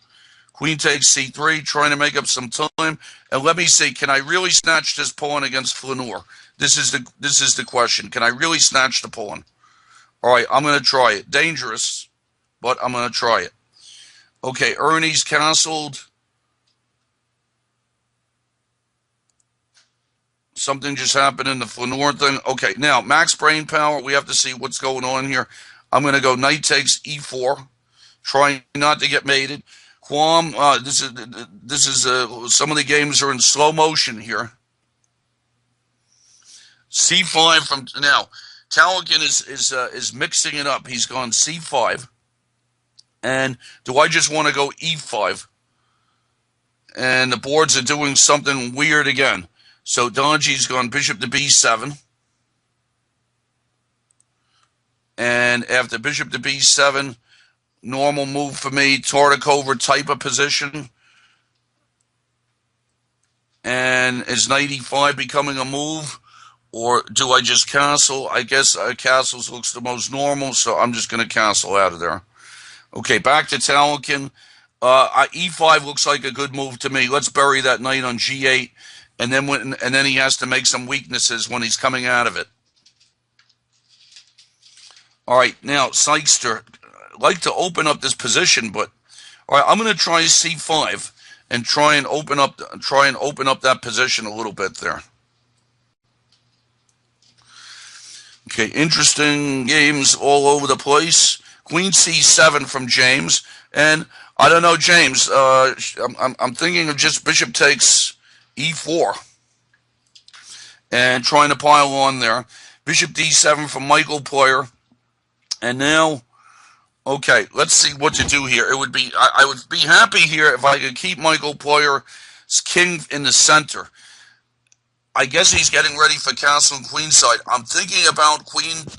Queen takes c3, trying to make up some time. And let me see, can I really snatch this pawn against Flaneur? This is the question. Can I really snatch the pawn? All right, I'm going to try it. Dangerous, but I'm going to try it. Okay, Ernie's castled. Something just happened in the Flaneur thing. Okay, now, max brain power. We have to see what's going on here. I'm going to go knight takes e4, trying not to get mated. Quam, this is some of the games are in slow motion here. c5 from, now, Talikin is mixing it up. He's gone c5. And do I just want to go e5? And the boards are doing something weird again. So Donji's gone bishop to b7. And after bishop to b7, normal move for me, Tartakover type of position. And is knight e5 becoming a move? Or do I just castle? I guess castles looks the most normal, so I'm just going to castle out of there. Okay, back to Talikin. E5 looks like a good move to me. Let's bury that knight on g8. and then he has to make some weaknesses when he's coming out of it. All right, now Sykester, I'd like to open up this position, but all right, I'm going to try C5 and try and open up that position a little bit there. Okay, interesting games all over the place. Queen C7 from James, and I don't know, James. I'm thinking of just bishop takes E4 and trying to pile on there. Bishop D7 from Michael Player, and now, okay, let's see what to do here. It would be I would be happy here if I could keep Michael Player's king in the center. I guess he's getting ready for castle and queen side. I'm thinking about queen to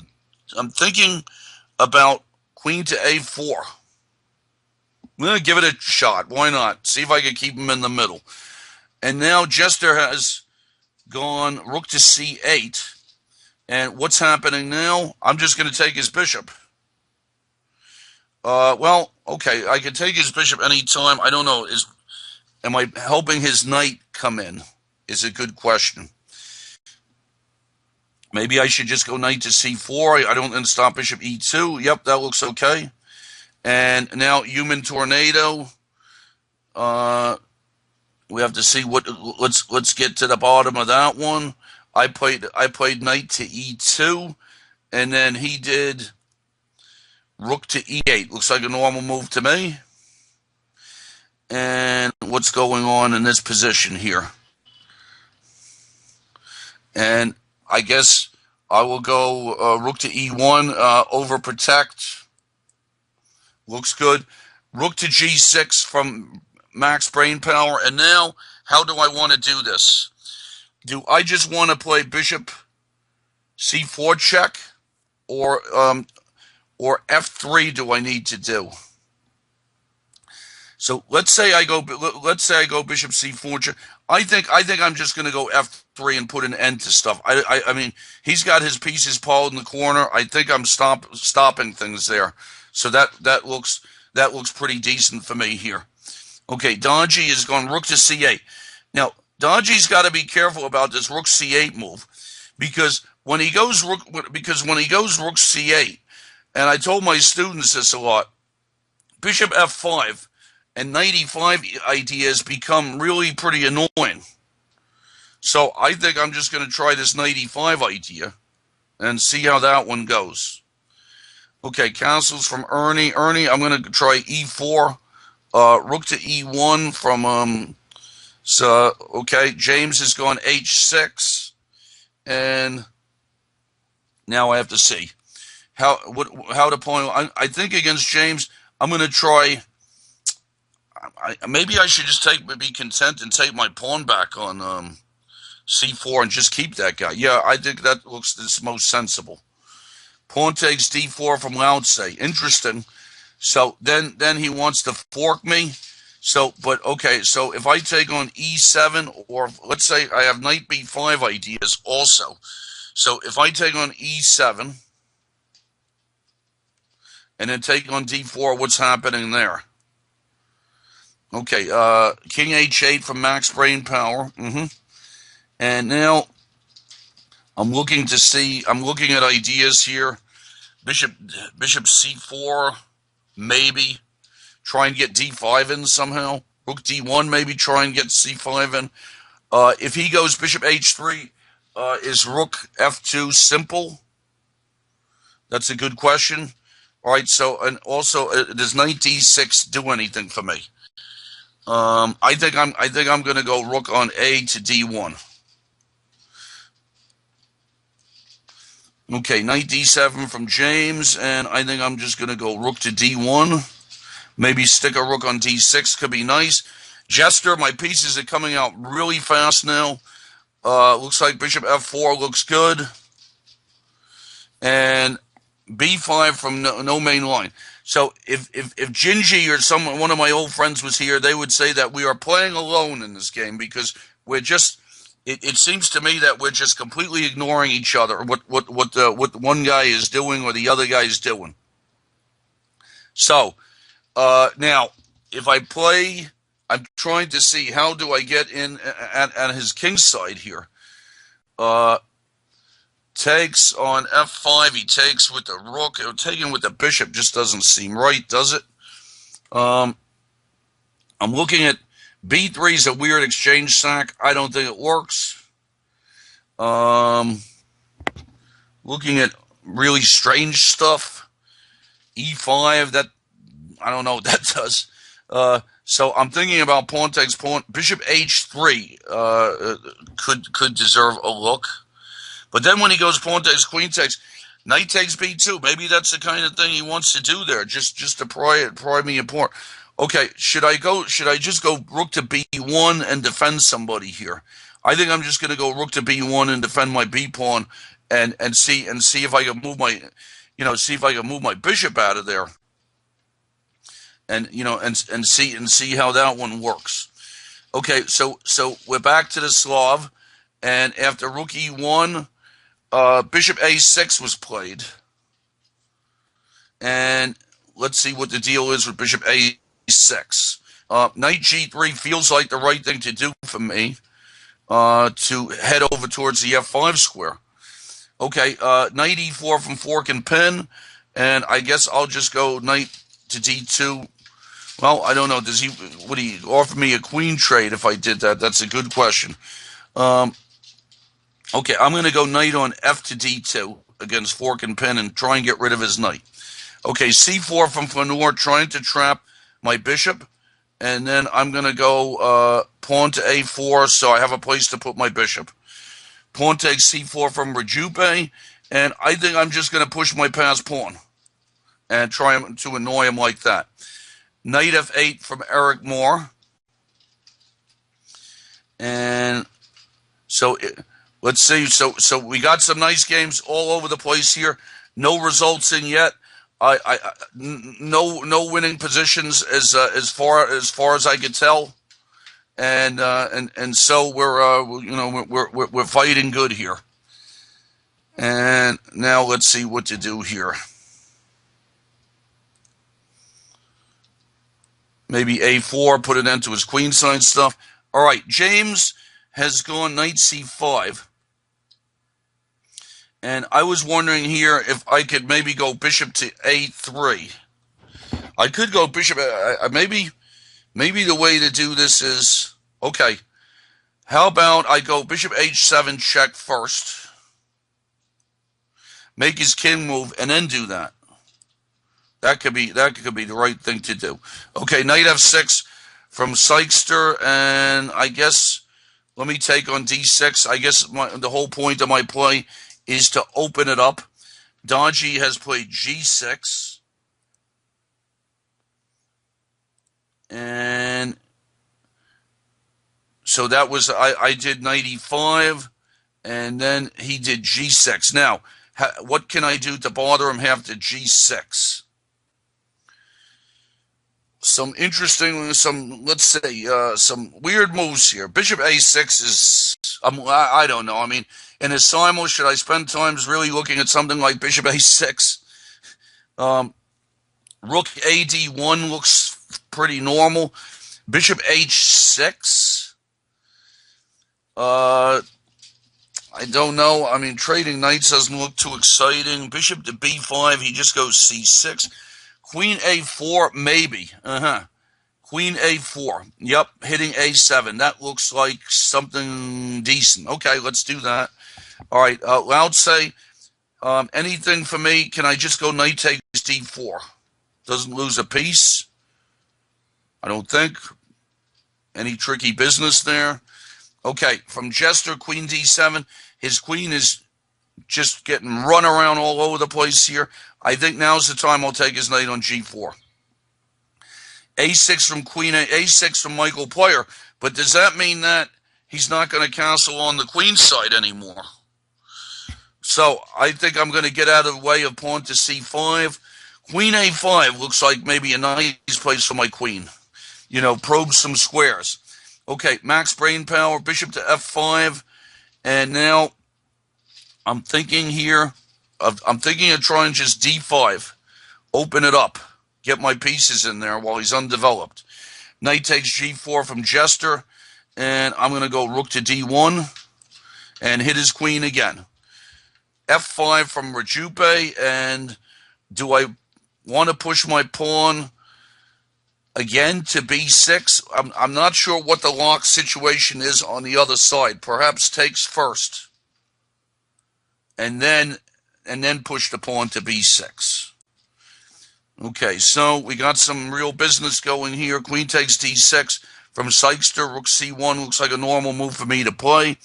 A4. I'm going to give it a shot. Why not? See if I can keep him in the middle. And now Jester has gone rook to C8. And what's happening now? I'm just going to take his bishop. Well, okay, I can take his bishop anytime. I don't know. Am I helping his knight come in? Is a good question. Maybe I should just go knight to C4. I don't then stop bishop E2. Yep, that looks okay. And now human tornado. We have to see what. Let's get to the bottom of that one. I played knight to E2, and then he did rook to E8. Looks like a normal move to me. And what's going on in this position here? And I guess I will go rook to E1, overprotect. Looks good. Rook to G6 from Max Brainpower. And now, how do I want to do this? Do I just want to play bishop C4 check, or F3 do I need to do? So let's say I go bishop C4 check. I think I'm just going to go F3 and put an end to stuff. I mean, he's got his pieces piled in the corner. I think I'm stopping things there. So that looks pretty decent for me here. Okay, Dodgy is going rook to C8. Now, Dodgy's got to be careful about this rook C8 move, because when he goes rook C8, and I told my students this a lot, bishop F5 and knight E5 ideas become really pretty annoying. So I think I'm just going to try this knight E5 idea and see how that one goes. Okay, castles from Ernie. Ernie, I'm going to try E4, rook to E1 from so okay. James has gone H6, and now I have to see how to play. I think against James, I'm going to try. Maybe I should just be content and take my pawn back on C4 and just keep that guy. Yeah, I think that looks the most sensible. Pawn takes D4 from Laozi. Interesting. So then he wants to fork me. So, but okay, so if I take on E7, or let's say I have knight B5 ideas also. So if I take on E7 and then take on D4, what's happening there? Okay, King H8 from Max Brainpower. And now I'm looking at ideas here. Bishop C4, maybe. Try and get D5 in somehow. Rook D1, maybe try and get C5 in. If he goes bishop H3, is rook F2 simple? That's a good question. All right, so, and also, does knight D6 do anything for me? I think I'm going to go rook on A to D1. Okay, knight D7 from James, and I think I'm just going to go rook to D1. Maybe stick a rook on D6 could be nice. Jester, my pieces are coming out really fast now. Looks like bishop F4 looks good. And B5 from no main line. So if Gingy or one of my old friends was here, they would say that we are playing alone in this game, because we're just, it seems to me that we're just completely ignoring each other, what one guy is doing or the other guy is doing. So now if I play I'm trying to see how do I get in at his king side here. Takes on f5. He takes with the rook. Taking with the bishop just doesn't seem right, does it? I'm looking at b3 is a weird exchange sack. I don't think it works. Looking at really strange stuff. e5, that I don't know what that does. So I'm thinking about pawn takes pawn. Bishop h3 could deserve a look. But then when he goes pawn takes, queen takes, knight takes b2. Maybe that's the kind of thing he wants to do there, just to pry me apart. Okay, should I just go rook to b1 and defend somebody here? I think I'm just going to go rook to b1 and defend my b pawn, and see if I can move my, see if I can move my bishop out of there, and see how that one works. Okay, so we're back to the Slav, and after rook e1, bishop a6 was played, and let's see what the deal is with bishop a6. Knight g3 feels like the right thing to do for me, to head over towards the f5 square. Okay, knight e4 from fork and pin, and I guess I'll just go knight to d2. Well, I don't know. Would he offer me a queen trade if I did that? That's a good question. Okay, I'm going to go knight on f to d2 against fork and pin and try and get rid of his knight. Okay, c4 from Fenor, trying to trap my bishop. And then I'm going to go pawn to a4, so I have a place to put my bishop. Pawn takes c4 from Rajupe, and I think I'm just going to push my passed pawn and try to annoy him like that. Knight f8 from Eric Moore. And so let's see. So we got some nice games all over the place here. No results in yet. No winning positions as far as I could tell, and so we're fighting good here. And now let's see what to do here. Maybe a4, put an end to his queenside stuff. All right, James has gone knight c5. And I was wondering here if I could maybe go bishop to a3. I could go bishop. Maybe the way to do this is, okay, how about I go bishop h7 check first, make his king move, and then do that. That could be the right thing to do. Okay, knight f6 from Sykester, and I guess let me take on d6. I guess the whole point of my play is to open it up. Dodgy has played g6. And so that was, I did knight e5, and then he did g6. Now, what can I do to bother him after g6? Some interesting, let's say, some weird moves here. Bishop a6 is, I don't know. I mean, in his Simul, should I spend time really looking at something like bishop a6? Rook ad1 looks pretty normal. Bishop h6. I don't know. I mean, trading knights doesn't look too exciting. Bishop to b5, he just goes c6. Queen a4, maybe. Queen a4. Yep, hitting a7. That looks like something decent. Okay, let's do that. All right, Loud say, anything for me? Can I just go knight takes d4? Doesn't lose a piece, I don't think. Any tricky business there? Okay, from Jester, queen d7. His queen is just getting run around all over the place here. I think now's the time I'll take his knight on g4. a6 from queen, a6 from Michael Player. But does that mean that he's not going to castle on the queen side anymore? So I think I'm going to get out of the way of pawn to c5. Queen a5 looks like maybe a nice place for my queen. Probe some squares. Okay, max brain power, bishop to f5. And now I'm thinking here, of trying just d5. Open it up. Get my pieces in there while he's undeveloped. Knight takes g4 from Jester, and I'm going to go rook to d1 and hit his queen again. f5 from Rajupe, and do I want to push my pawn again to b6? I'm not sure what the lock situation is on the other side. Perhaps takes first, and then push the pawn to b6. Okay, so we got some real business going here. Queen takes d6 from Sykster. Rook c1 looks like a normal move for me to play.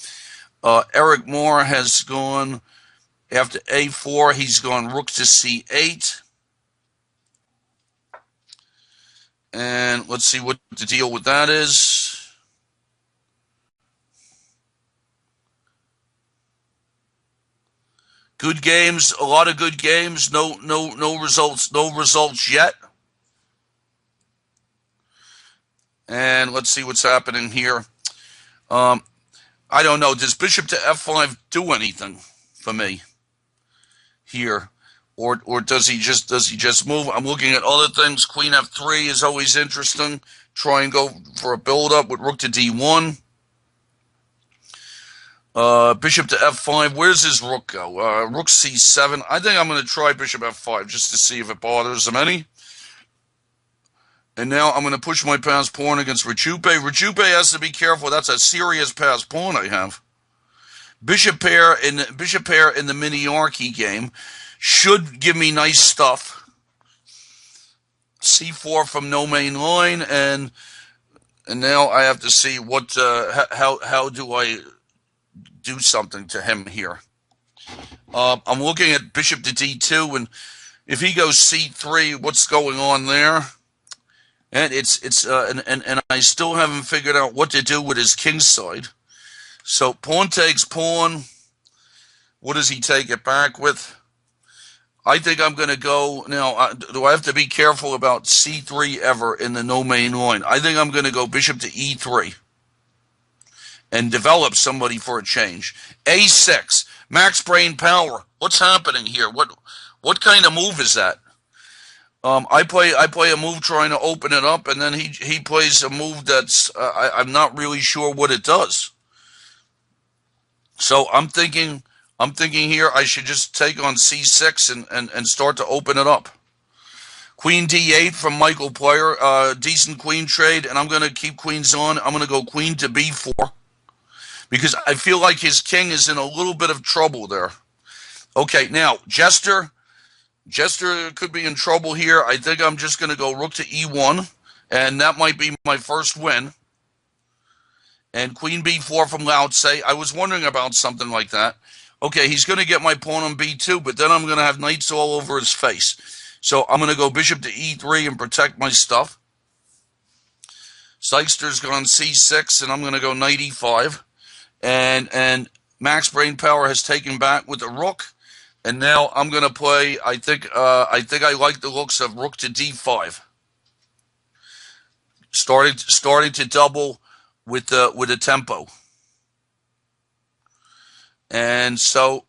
Eric Moore has gone after a4. He's gone rook to c8. And let's see what the deal with that is. Good games, a lot of good games. No results yet. And let's see what's happening here. I don't know. Does bishop to f5 do anything for me here, or does he just move? I'm looking at other things. Queen f3 is always interesting. Try and go for a build-up with rook to d1. Bishop to f5. Where's his rook go? Rook c7. I think I'm going to try bishop f5 just to see if it bothers him any. And now I'm going to push my pass pawn against Rajupe. Rajupe has to be careful. That's a serious pass pawn I have. Bishop pair in the mini-archy game should give me nice stuff. c4 from no main line, and now I have to see what how do I do something to him here. I'm looking at bishop to d2, and if he goes c3, what's going on there? And and I still haven't figured out what to do with his king side. So pawn takes pawn. What does he take it back with? I think I'm going to go now. Do I have to be careful about c3 ever in the no main line? I think I'm going to go bishop to e3 and develop somebody for a change. a6, max brain power. What's happening here? What kind of move is that? I play a move trying to open it up, and then he plays a move that's I'm not really sure what it does. So I'm thinking here I should just take on c6 and start to open it up. Queen d8 from Michael Player, decent queen trade, and I'm going to keep queens on. I'm going to go queen to b4 because I feel like his king is in a little bit of trouble there. Okay, now Jester could be in trouble here. I think I'm just going to go rook to e1, and that might be my first win. And queen b4 from Lautse. I was wondering about something like that. Okay, he's going to get my pawn on b2, but then I'm going to have knights all over his face. So I'm going to go bishop to e3 and protect my stuff. Sykster's gone c6, and I'm going to go knight e5. And Max Brain Power has taken back with the rook. And now I'm going to play, I think I like the looks of rook to d5. Starting to double with the tempo. And so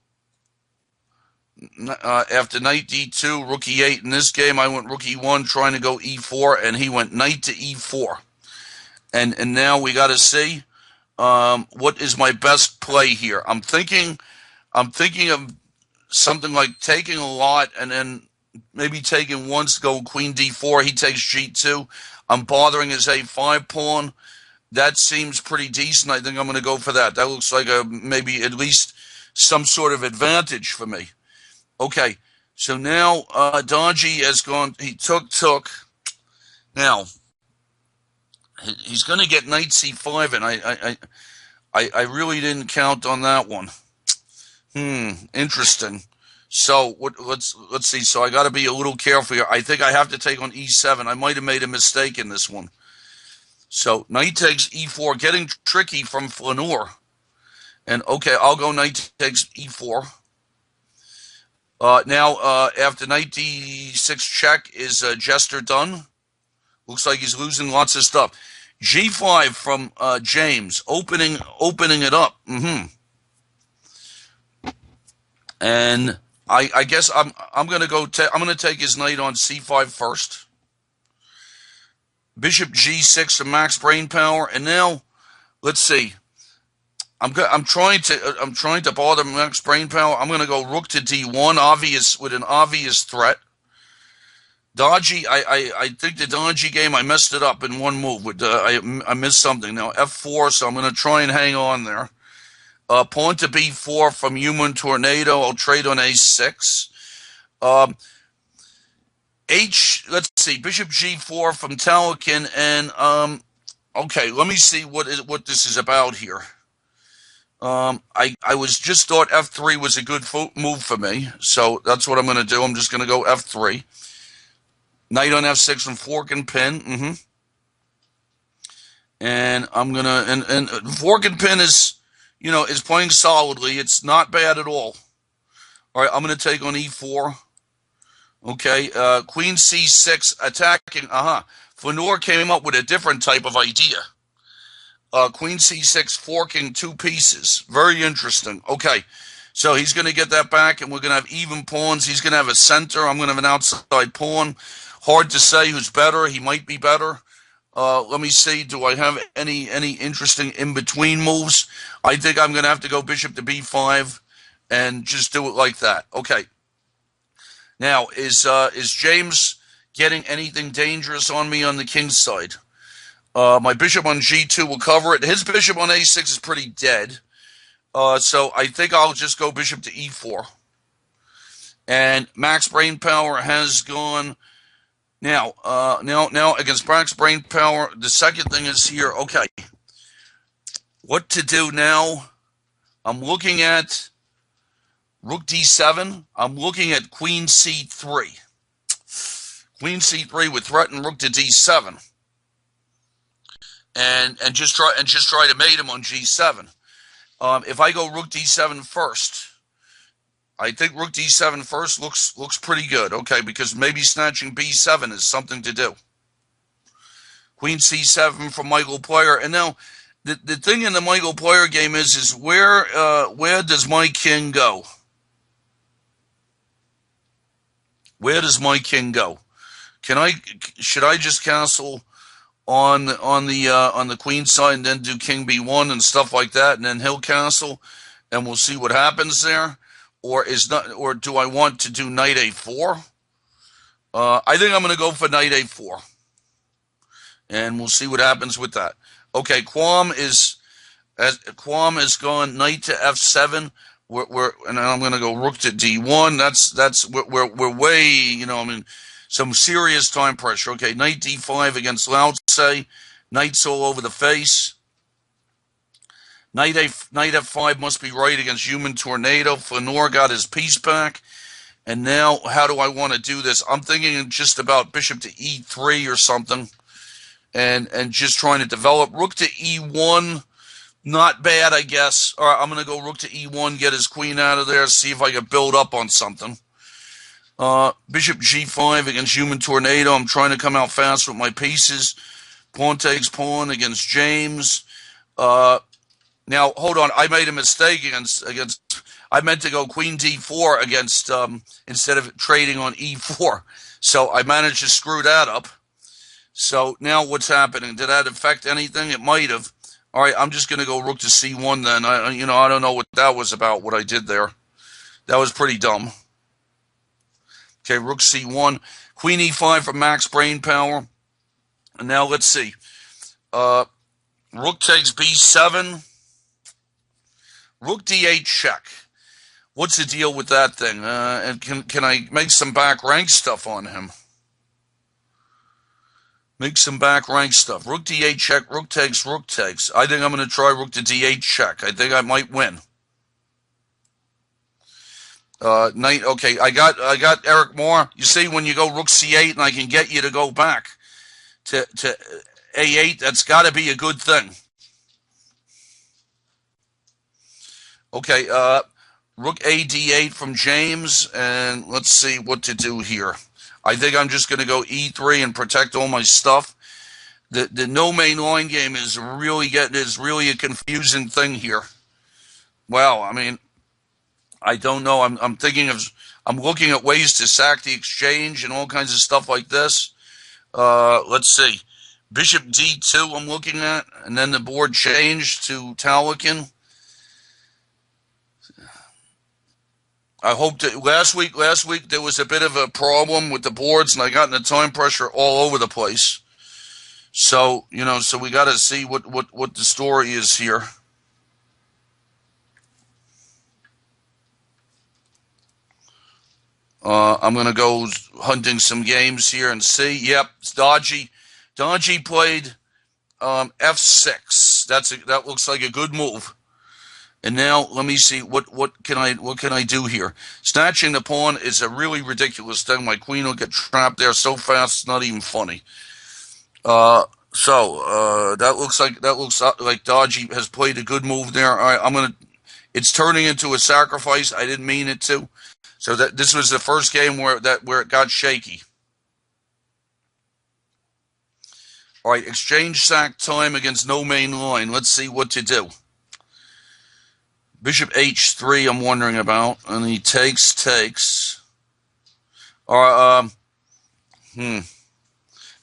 after knight d2, rook e8 in this game, I went rook e1 trying to go e4, and he went knight to e4. And now we got to see what is my best play here. I'm thinking of something like taking a lot and then maybe taking once, go queen d4. He takes g2. I'm bothering his a5 pawn. That seems pretty decent. I think I'm going to go for that. That looks like maybe at least some sort of advantage for me. Okay, so now Dodgy has gone. He took. Now he's going to get knight c5, and I really didn't count on that one. Interesting. So let's see. So I got to be a little careful here. I think I have to take on e7. I might have made a mistake in this one. So knight takes e4, getting tricky from Flaneur. And okay, I'll go knight takes e4. Now after knight d6 check, is Jester done? Looks like he's losing lots of stuff. g5 from James, opening it up. And I guess I'm going to go. I'm going to take his knight on c5 first. Bishop G6 for max brain power, and now let's see. I'm trying to bother max brain power. I'm going to go rook to D1, obvious with an obvious threat. Dodgy. I think the dodgy game I messed it up in one move. With I missed something. Now F4, so I'm going to try and hang on there. Pawn to B4 from Human Tornado. I'll trade on A6. Let's see, Bishop G4 from Talakin, and okay, let me see what this is about here. I was just thought F3 was a good move for me, so that's what I'm going to do. I'm just going to go F3. Knight on F6 and fork and pin. And I'm going to, and fork and pin is, is playing solidly. It's not bad at all. All right, I'm going to take on E4. Okay, Queen C6 attacking. Fedor came up with a different type of idea. Queen C6 forking two pieces. Very interesting. Okay, so he's going to get that back, and we're going to have even pawns. He's going to have a center. I'm going to have an outside pawn. Hard to say who's better. He might be better. Let me see. Do I have any interesting in-between moves? I think I'm going to have to go bishop to B5 and just do it like that. Okay. Now, is James getting anything dangerous on me on the king's side? My bishop on G2 will cover it. His bishop on A6 is pretty dead. So I think I'll just go bishop to E4. And max brain power has gone. Now against max brain power, the second thing is here. Okay, what to do now? I'm looking at Rook D7. I'm looking at Queen C3. Queen C3 with threatened Rook to D7, and just try to mate him on G7. If I go Rook D7 first, I think Rook D7 first looks pretty good. Okay, because maybe snatching B7 is something to do. Queen C7 from Michael Player, and now the thing in the Michael Player game is where does my king go? Where does my king go? Should I just castle on the queen side and then do king b1 and stuff like that, and then he'll castle, and we'll see what happens there? Or do I want to do knight a4? I think I'm going to go for knight a4, and we'll see what happens with that. Okay, Quam is gone knight to f7. And I'm going to go rook to d1. We're way, some serious time pressure. Okay, knight d5 against Lao Tse. Knights all over the face. Knight f5 must be right against Human Tornado. Fedor got his piece back. And now, how do I want to do this? I'm thinking just about bishop to e3 or something. And just trying to develop. Rook to e1. Not bad, I guess. All right, I'm going to go rook to e1, get his queen out of there, see if I can build up on something. Bishop g5 against Human Tornado. I'm trying to come out fast with my pieces. Pawn takes pawn against James. Now, hold on. I made a mistake against. I meant to go queen d4 against instead of trading on e4. So I managed to screw that up. So now what's happening? Did that affect anything? It might have. All right, I'm just going to go rook to c1 then. I don't know what that was about, what I did there. That was pretty dumb. Okay, rook c1. Queen e5 for max brain power. And now let's see. Rook takes b7. Rook d8 check. What's the deal with that thing? And can I make some back rank stuff on him? Make some back rank stuff. Rook d8 check, rook takes, rook takes. I think I'm going to try rook to d8 check. I think I might win. Knight, okay, I got Eric Moore. You see, when you go rook c8 and I can get you to go back to a8, that's got to be a good thing. Okay, rook a d8 from James, and let's see what to do here. I think I'm just going to go e3 and protect all my stuff. The no main line game is really a confusing thing here. Well, I mean, I don't know. I'm looking at ways to sack the exchange and all kinds of stuff like this. Let's see. Bishop D2 I'm looking at, and then the board changed to Talakin. I hope that last week there was a bit of a problem with the boards, and I got in the time pressure all over the place. So so we got to see what the story is here. I'm gonna go hunting some games here and see. Yep, it's dodgy. Dodgy played F6. That looks like a good move. And now let me see what can I do here. Snatching the pawn is a really ridiculous thing. My queen will get trapped there so fast it's not even funny. That looks like Dodgy has played a good move there. All right, it's turning into a sacrifice. I didn't mean it to. So this was the first game where it got shaky. All right, exchange sack time against no main line. Let's see what to do. Bishop H3 I'm wondering about, and he takes. All right,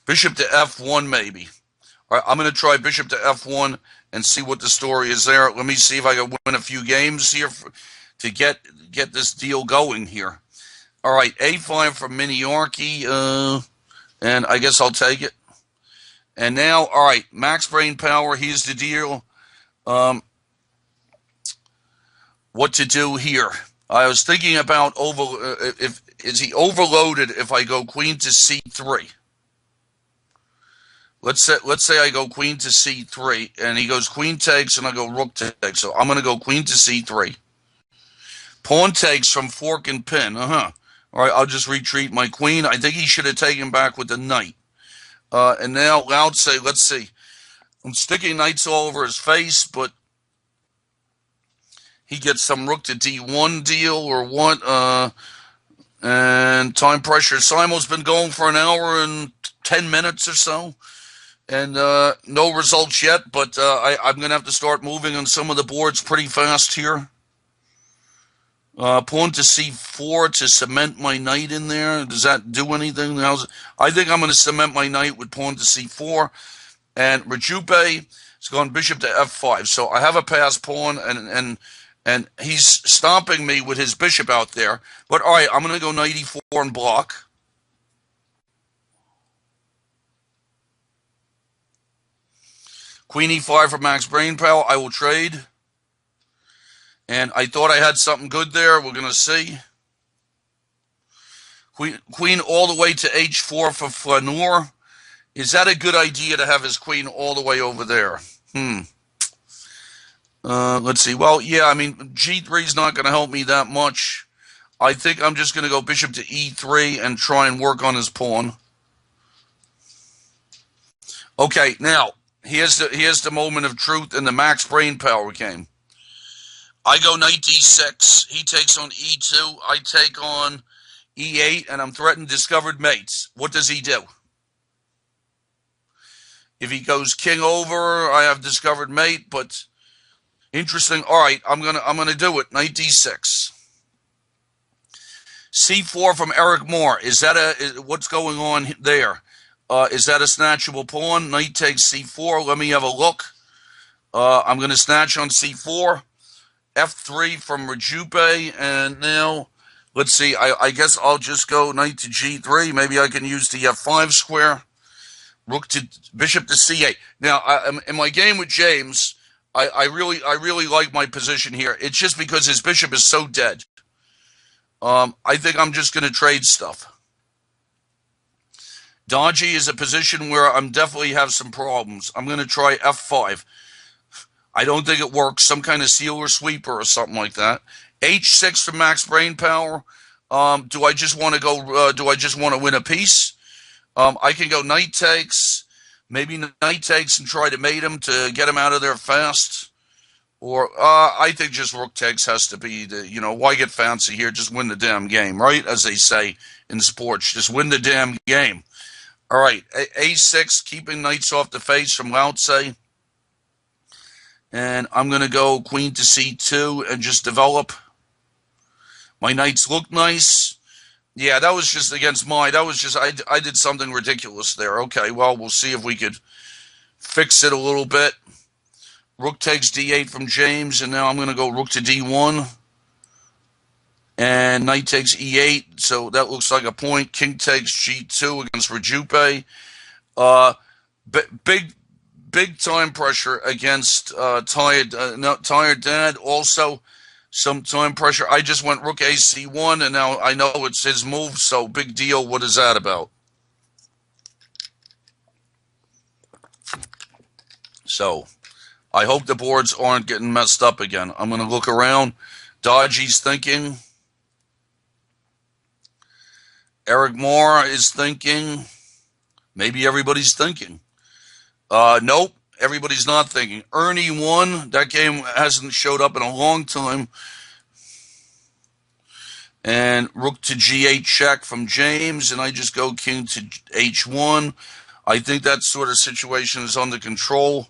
Bishop to F1 maybe. All right, I'm going to try Bishop to F1 and see what the story is there. Let me see if I can win a few games here to get this deal going here. All right, A5 from Miniarchy, and I guess I'll take it. And now, all right, max brain power. Here's the deal. What to do here? I was thinking about is he overloaded if I go queen to C3? Let's say I go queen to C3, and he goes queen takes, and I go rook takes. So I'm going to go queen to C3. Pawn takes from fork and pin. All right, I'll just retreat my queen. I think he should have taken back with the knight. And now Lao-Tse, let's see. I'm sticking knights all over his face, but he gets some rook to D1 deal or what? And time pressure. Simul's been going for an hour and 10 minutes or so. And no results yet, but I'm going to have to start moving on some of the boards pretty fast here. Pawn to C4 to cement my knight in there. Does that do anything? I think I'm going to cement my knight with pawn to C4. And Rajupe has gone bishop to F5. So I have a passed pawn, and he's stomping me with his bishop out there. But all right, I'm going to go knight E4 and block. Queen E5 for max brain power. I will trade. And I thought I had something good there. We're going to see. Queen all the way to H4 for Flaneur. Is that a good idea to have his queen all the way over there? Let's see. Well, yeah, I mean, G3 is not going to help me that much. I think I'm just going to go bishop to E3 and try and work on his pawn. Okay, now, here's the moment of truth in the max brain power game. I go knight D6. He takes on E2. I take on E8, and I'm threatened discovered mates. What does he do? If he goes king over, I have discovered mate, but interesting. All right, I'm gonna do it. Knight D6. C4 from Eric Moore. Is that what's going on there? Is that a snatchable pawn? Knight takes C4. Let me have a look. I'm going to snatch on C4. F3 from Rajupe, and now, let's see, I guess I'll just go knight to G3. Maybe I can use the F5 square. Rook to bishop to C8. Now, in my game with James, I really like my position here. It's just because his bishop is so dead. I think I'm just going to trade stuff. Dodgy is a position where I'm definitely have some problems. I'm going to try F5. I don't think it works. Some kind of sealer sweeper or something like that. H6 for max brain power. Do I just want to go? Do I just want to win a piece? I can go knight takes. Maybe knight takes and try to mate him to get him out of there fast. Or I think just rook takes has to be the, why get fancy here? Just win the damn game, right? As they say in sports, just win the damn game. All right, A6, keeping knights off the face from Lao-Tse. And I'm going to go queen to C2 and just develop. My knights look nice. Yeah, that was just against mine. That was just I did something ridiculous there. Okay, well we'll see if we could fix it a little bit. Rook takes d8 from James, and now I'm going to go rook to d1. And knight takes e8, so that looks like a point. King takes g2 against Rajupe. Uh, big time pressure against tired dad. Also, some time pressure. I just went rook ac1, and now I know it's his move, so big deal. What is that about? So I hope the boards aren't getting messed up again. I'm going to look around. Dodgy's thinking. Eric Moore is thinking. Maybe everybody's thinking. Nope, everybody's not thinking. Ernie won. That game hasn't showed up in a long time. And rook to g8 check from James, and I just go king to h1. I think that sort of situation is under control.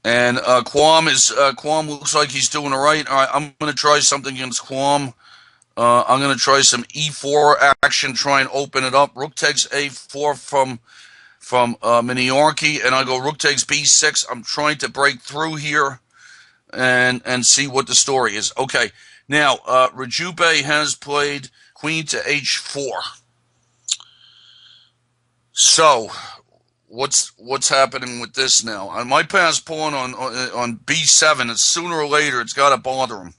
And Quam looks like he's doing all right. All right, I'm going to try something against Quam. I'm going to try some e4 action, try and open it up. Rook takes a4 from Miniarchy, and I go rook takes b6. I'm trying to break through here and see what the story is. Okay, now Rajupe has played queen to h4. So what's happening with this now? On my pass pawn on b7, and sooner or later it's got to bother him.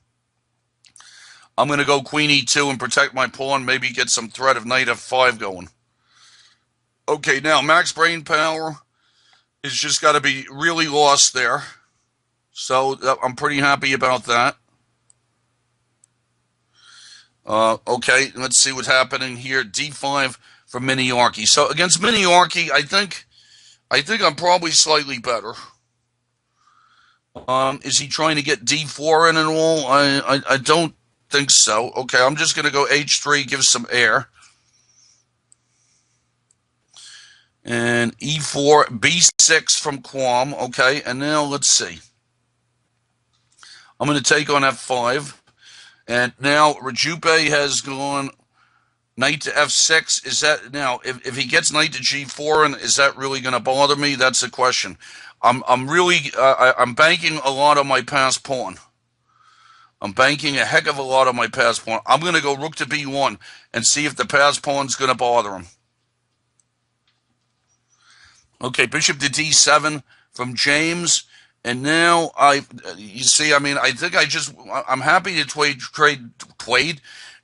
I'm going to go queen e2 and protect my pawn, maybe get some threat of knight f5 going. Okay, now max brain power is just got to be really lost there. So I'm pretty happy about that. Okay, let's see what's happening here. d5 for Miniarchy. So against Miniarchy, I think I'm probably slightly better. Is he trying to get d4 in and all? I don't think so. Okay, I'm just going to go h3, give some air. And e4, b6 from Quam. Okay, and now let's see. I'm going to take on f5. And now Rajupe has gone knight to f6. Is that now, if he gets knight to g4, and is that really going to bother me? That's the question. I'm banking a lot on my pass pawn. I'm banking a heck of a lot on my pass pawn. I'm going to go rook to b1 and see if the pass pawn's going to bother him. Okay, bishop to d7 from James. And now you see, I mean, I think I'm happy to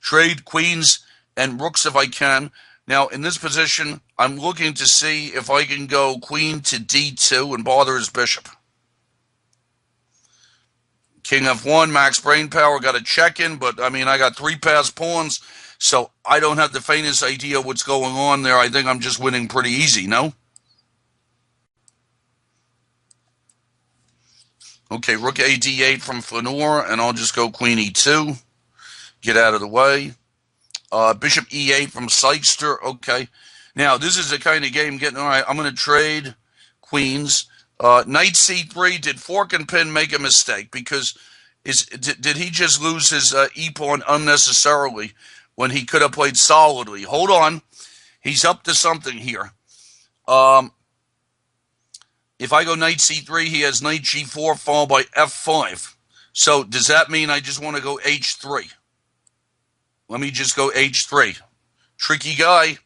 trade queens and rooks if I can. Now, in this position, I'm looking to see if I can go queen to d2 and bother his bishop. King f1, max brain power, got a check in, but I mean, I got 3 pass pawns, so I don't have the faintest idea what's going on there. I think I'm just winning pretty easy, no? Okay, rook a d8 from Flanor, and I'll just go queen e2. Get out of the way. Bishop e8 from Sykester. Okay. Now, this is the kind of game getting, all right, I'm going to trade queens. Knight c3, did Fork and Pin make a mistake? Because did he just lose his e-pawn unnecessarily when he could have played solidly? Hold on. He's up to something here. If I go knight c3, he has knight g4 followed by f5. So does that mean I just want to go h3? Let me just go h3. Tricky guy.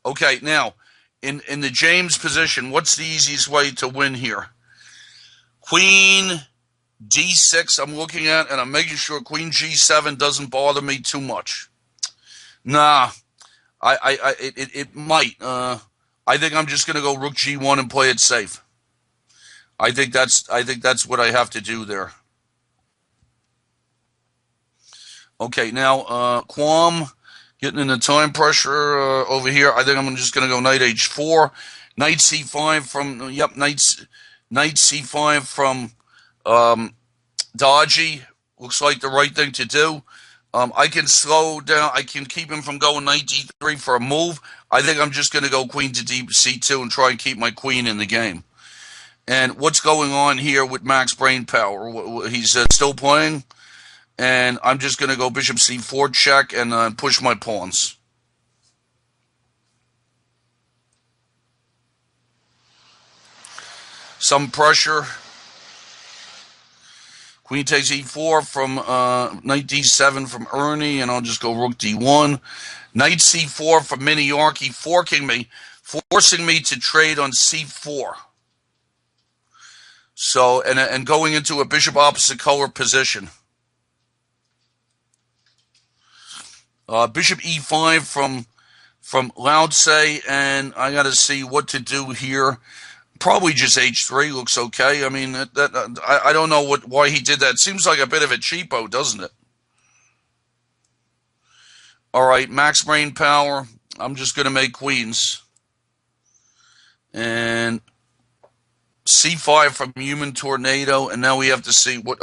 Okay, now, in the James position, what's the easiest way to win here? Queen d6 I'm looking at, and I'm making sure queen g7 doesn't bother me too much. Nah, it might. I think I'm just going to go rook g1 and play it safe. I think that's what I have to do there. Okay, now Quam getting into time pressure over here. I think I'm just going to go knight h4, knight c5 from knight c5 from Dodgy. Looks like the right thing to do. I can slow down. I can keep him from going knight d3 for a move. I think I'm just going to go queen to c2 and try and keep my queen in the game. And what's going on here with Max Brain Power? He's still playing, And I'm just going to go bishop c4 check and push my pawns. Some pressure. Queen takes e4 from knight d7 from Ernie, and I'll just go rook d1. Knight c4 from Miniarchy, forking me, forcing me to trade on c4. So, and going into a bishop opposite color position. Bishop e5 from Lautse, and I got to see what to do here. Probably just h3 looks okay. I mean, I don't know why he did that. It seems like a bit of a cheapo, doesn't it? All right, max brain power. I'm just going to make queens. And c5 from Human Tornado, and now we have to see what.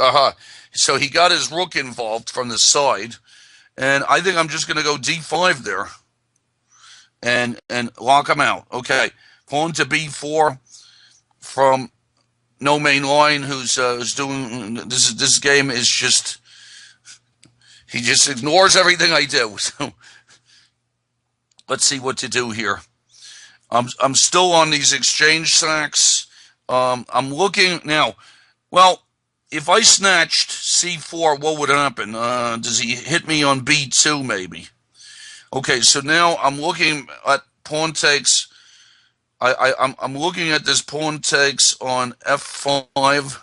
So he got his rook involved from the side, and I think I'm just going to go d5 there, and lock him out. Okay, pawn to b4 from No Main Line, who's doing this game is just, he just ignores everything I do. So let's see what to do here. I'm still on these exchange sacks. I'm looking now. Well, if I snatched c4, what would happen? Does he hit me on b2 maybe? Okay, so now I'm looking at pawn takes. I'm looking at this pawn takes on f5.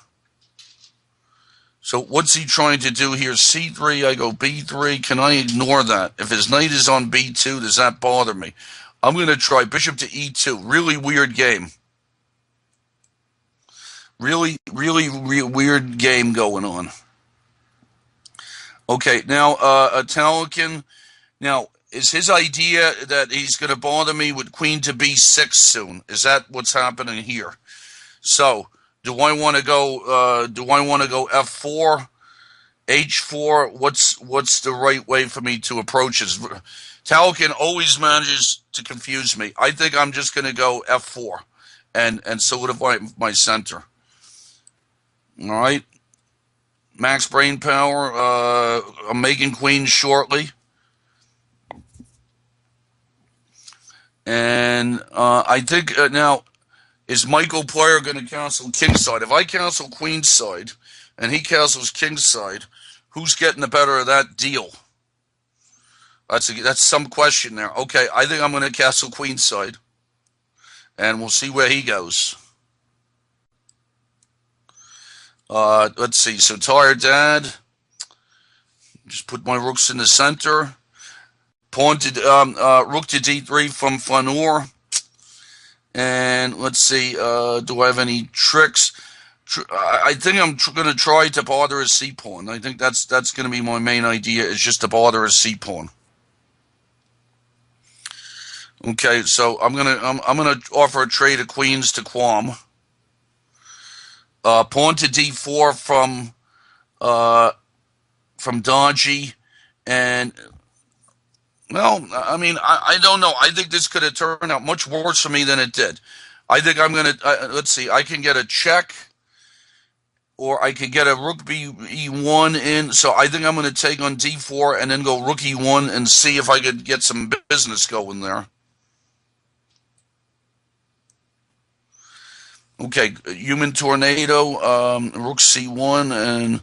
So what's he trying to do here? c3, I go b3. Can I ignore that? If his knight is on b2, does that bother me? I'm going to try bishop to e2. Really weird game. Really weird game going on. Okay, now Italian. Now, is his idea that he's going to bother me with queen to b6 soon? Is that what's happening here? So, do I want to go? f4, h4? What's the right way for me to approach this? Italian always manages to confuse me. I think I'm just going to go f4 and solidify my center. All right, max brain power. I'm making queens shortly. And I think now, is Michael Player going to cancel kingside? If I cancel queenside and he cancels kingside, who's getting the better of that deal? That's some question there. Okay, I think I'm going to cancel queenside, and we'll see where he goes. Let's see. So tired dad. Just put my rooks in the center. Pawn to rook to d3 from Fanor. And let's see, do I have any tricks? I think I'm going to try to bother his c-pawn. I think that's going to be my main idea, is just to bother his c-pawn. Okay, so I'm gonna offer a trade of queens to Quam. Pawn to d4 from Dodgy, and well, I mean, I don't know. I think this could have turned out much worse for me than it did. I think I'm going to, let's see, I can get a check, or I could get a rook e1 in. So I think I'm going to take on d4 and then go rook e1 and see if I could get some business going there. Okay, Human Tornado, rook c1, and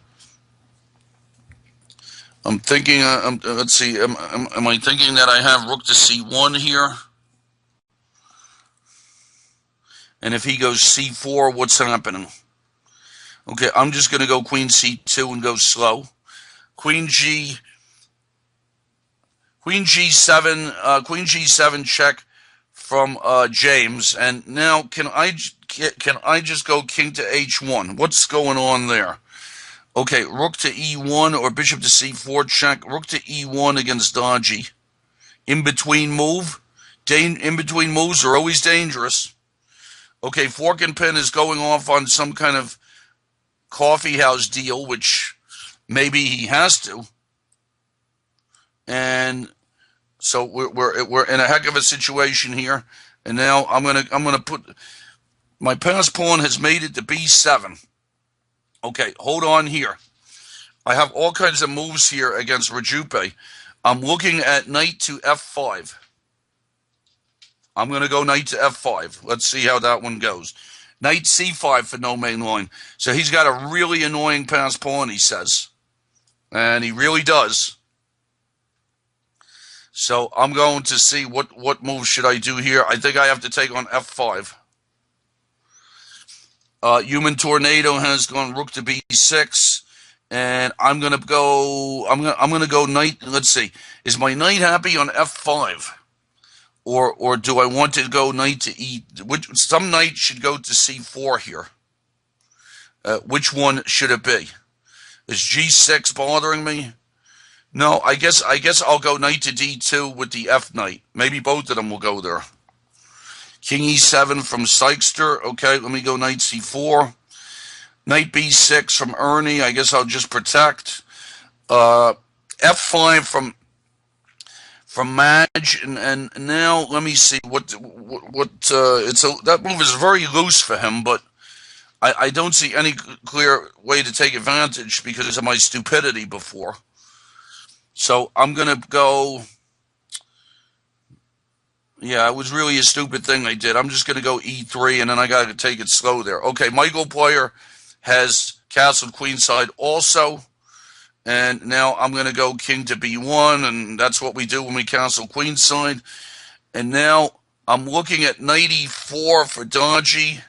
I'm thinking, let's see, am I thinking that I have rook to c1 here? And if he goes c4, what's happening? Okay, I'm just going to go queen c2 and go slow. Queen g7 check from James. And now can I just go king to h1? What's going on there? Okay, rook to e1 or bishop to c4 check. Rook to e1 against Dodgy. In-between move. In-between moves are always dangerous. Okay, Fork and Pin is going off on some kind of coffee house deal, which maybe he has to. And so we're in a heck of a situation here. And now I'm gonna put my pass pawn has made it to b7. Okay, hold on here. I have all kinds of moves here against Rajupe. I'm looking at knight to f5. I'm going to go knight to f5. Let's see how that one goes. Knight c5 for no main line. So he's got a really annoying pass pawn, he says. And he really does. So I'm going to see what move should I do here. I think I have to take on f5. Human Tornado has gone rook to b6, and I'm gonna go. I'm gonna go knight. Let's see. Is my knight happy on f5, or do I want to go knight to e? Some knight should go to c4 here. Which one should it be? Is g6 bothering me? No, I guess I'll go knight to d2 with the f knight. Maybe both of them will go there. King e7 from Sykester. Okay, let me go knight c4. Knight b6 from Ernie. I guess I'll just protect. F5 from Madge, and now let me see what that move is very loose for him, but I don't see any clear way to take advantage because of my stupidity before. So I'm gonna go. Yeah, it was really a stupid thing I did. I'm just going to go e3, and then I got to take it slow there. Okay, Michael Player has castled queenside also, and now I'm going to go king to b1, and that's what we do when we castle queenside. And now I'm looking at knight e4 for Dodgy.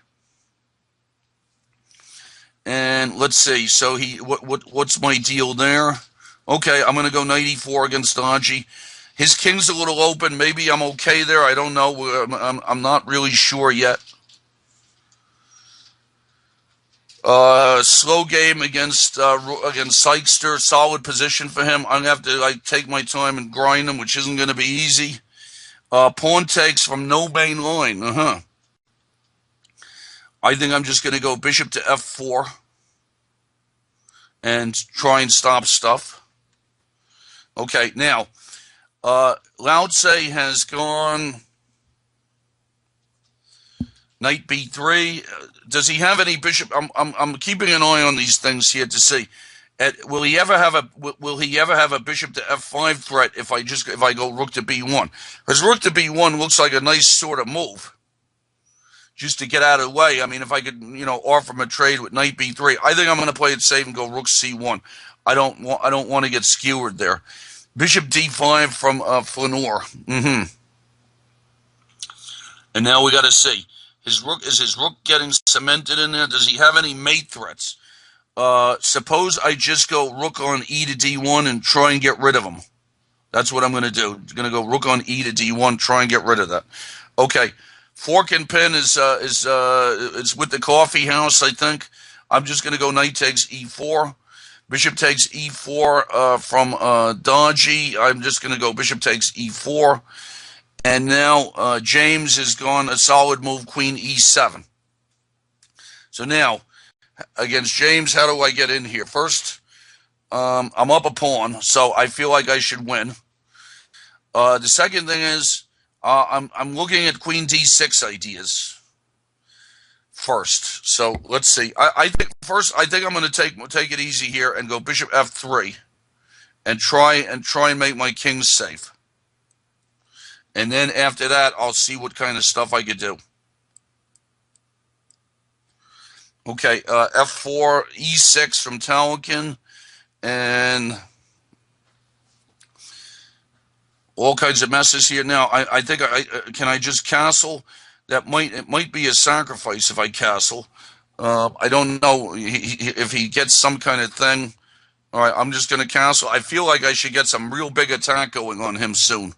And let's see. So what's my deal there? Okay, I'm going to go knight e4 against Dodgy. His king's a little open. Maybe I'm okay there. I don't know. I'm not really sure yet. Slow game against Sykester. Solid position for him. I'm going to have to take my time and grind him, which isn't going to be easy. Pawn takes from no main line. I think I'm just going to go bishop to f4 and try and stop stuff. Okay, now... Lao Tse has gone knight b3. Does he have any bishop? I'm keeping an eye on these things here to see. Will he ever have a bishop to f5 threat if I go rook to b1? Because rook to b1 looks like a nice sort of move, just to get out of the way. I mean, if I could offer him a trade with knight b3, I think I'm going to play it safe and go rook c1. I don't want to get skewered there. Bishop d5 from Flanor. And now we got to see. Is his rook getting cemented in there? Does he have any mate threats? Suppose I just go rook on e to d1 and try and get rid of him. That's what I'm going to do. I'm going to go rook on e to d1, try and get rid of that. Okay. Fork and pin is with the coffee house, I think. I'm just going to go knight takes e4. Bishop takes e4 from Dodgy. I'm just going to go bishop takes e4. And now James has gone a solid move, queen e7. So now, against James, how do I get in here? First, I'm up a pawn, so I feel like I should win. The second thing is I'm looking at queen d6 ideas first. So let's see. I think I'm going to take it easy here and go bishop f3 and try and make my king safe. And then after that, I'll see what kind of stuff I could do. Okay, f4, e6 from Talikin, and all kinds of messes here. Now, I think can I just castle? It might be a sacrifice if I castle. I don't know if he gets some kind of thing. All right, I'm just going to castle. I feel like I should get some real big attack going on him soon.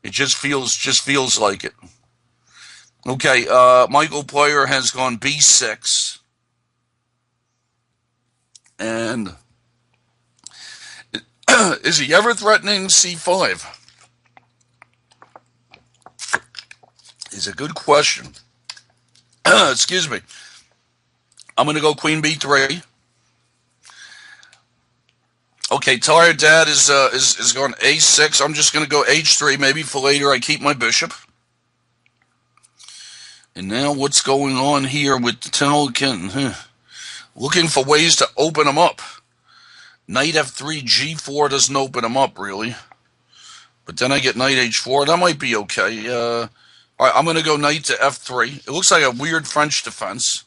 It just feels like it. Okay, Michael Player has gone b6, and is he ever threatening c5? Is a good question. Excuse me. I'm going to go queen b3. Okay, Tired Dad is going a6. I'm just going to go h3. Maybe for later I keep my bishop. And now what's going on here with Talikin? Looking for ways to open him up. Knight f3, g4 doesn't open him up, really. But then I get knight h4. That might be okay. All right, I'm going to go knight to f3. It looks like a weird French defense.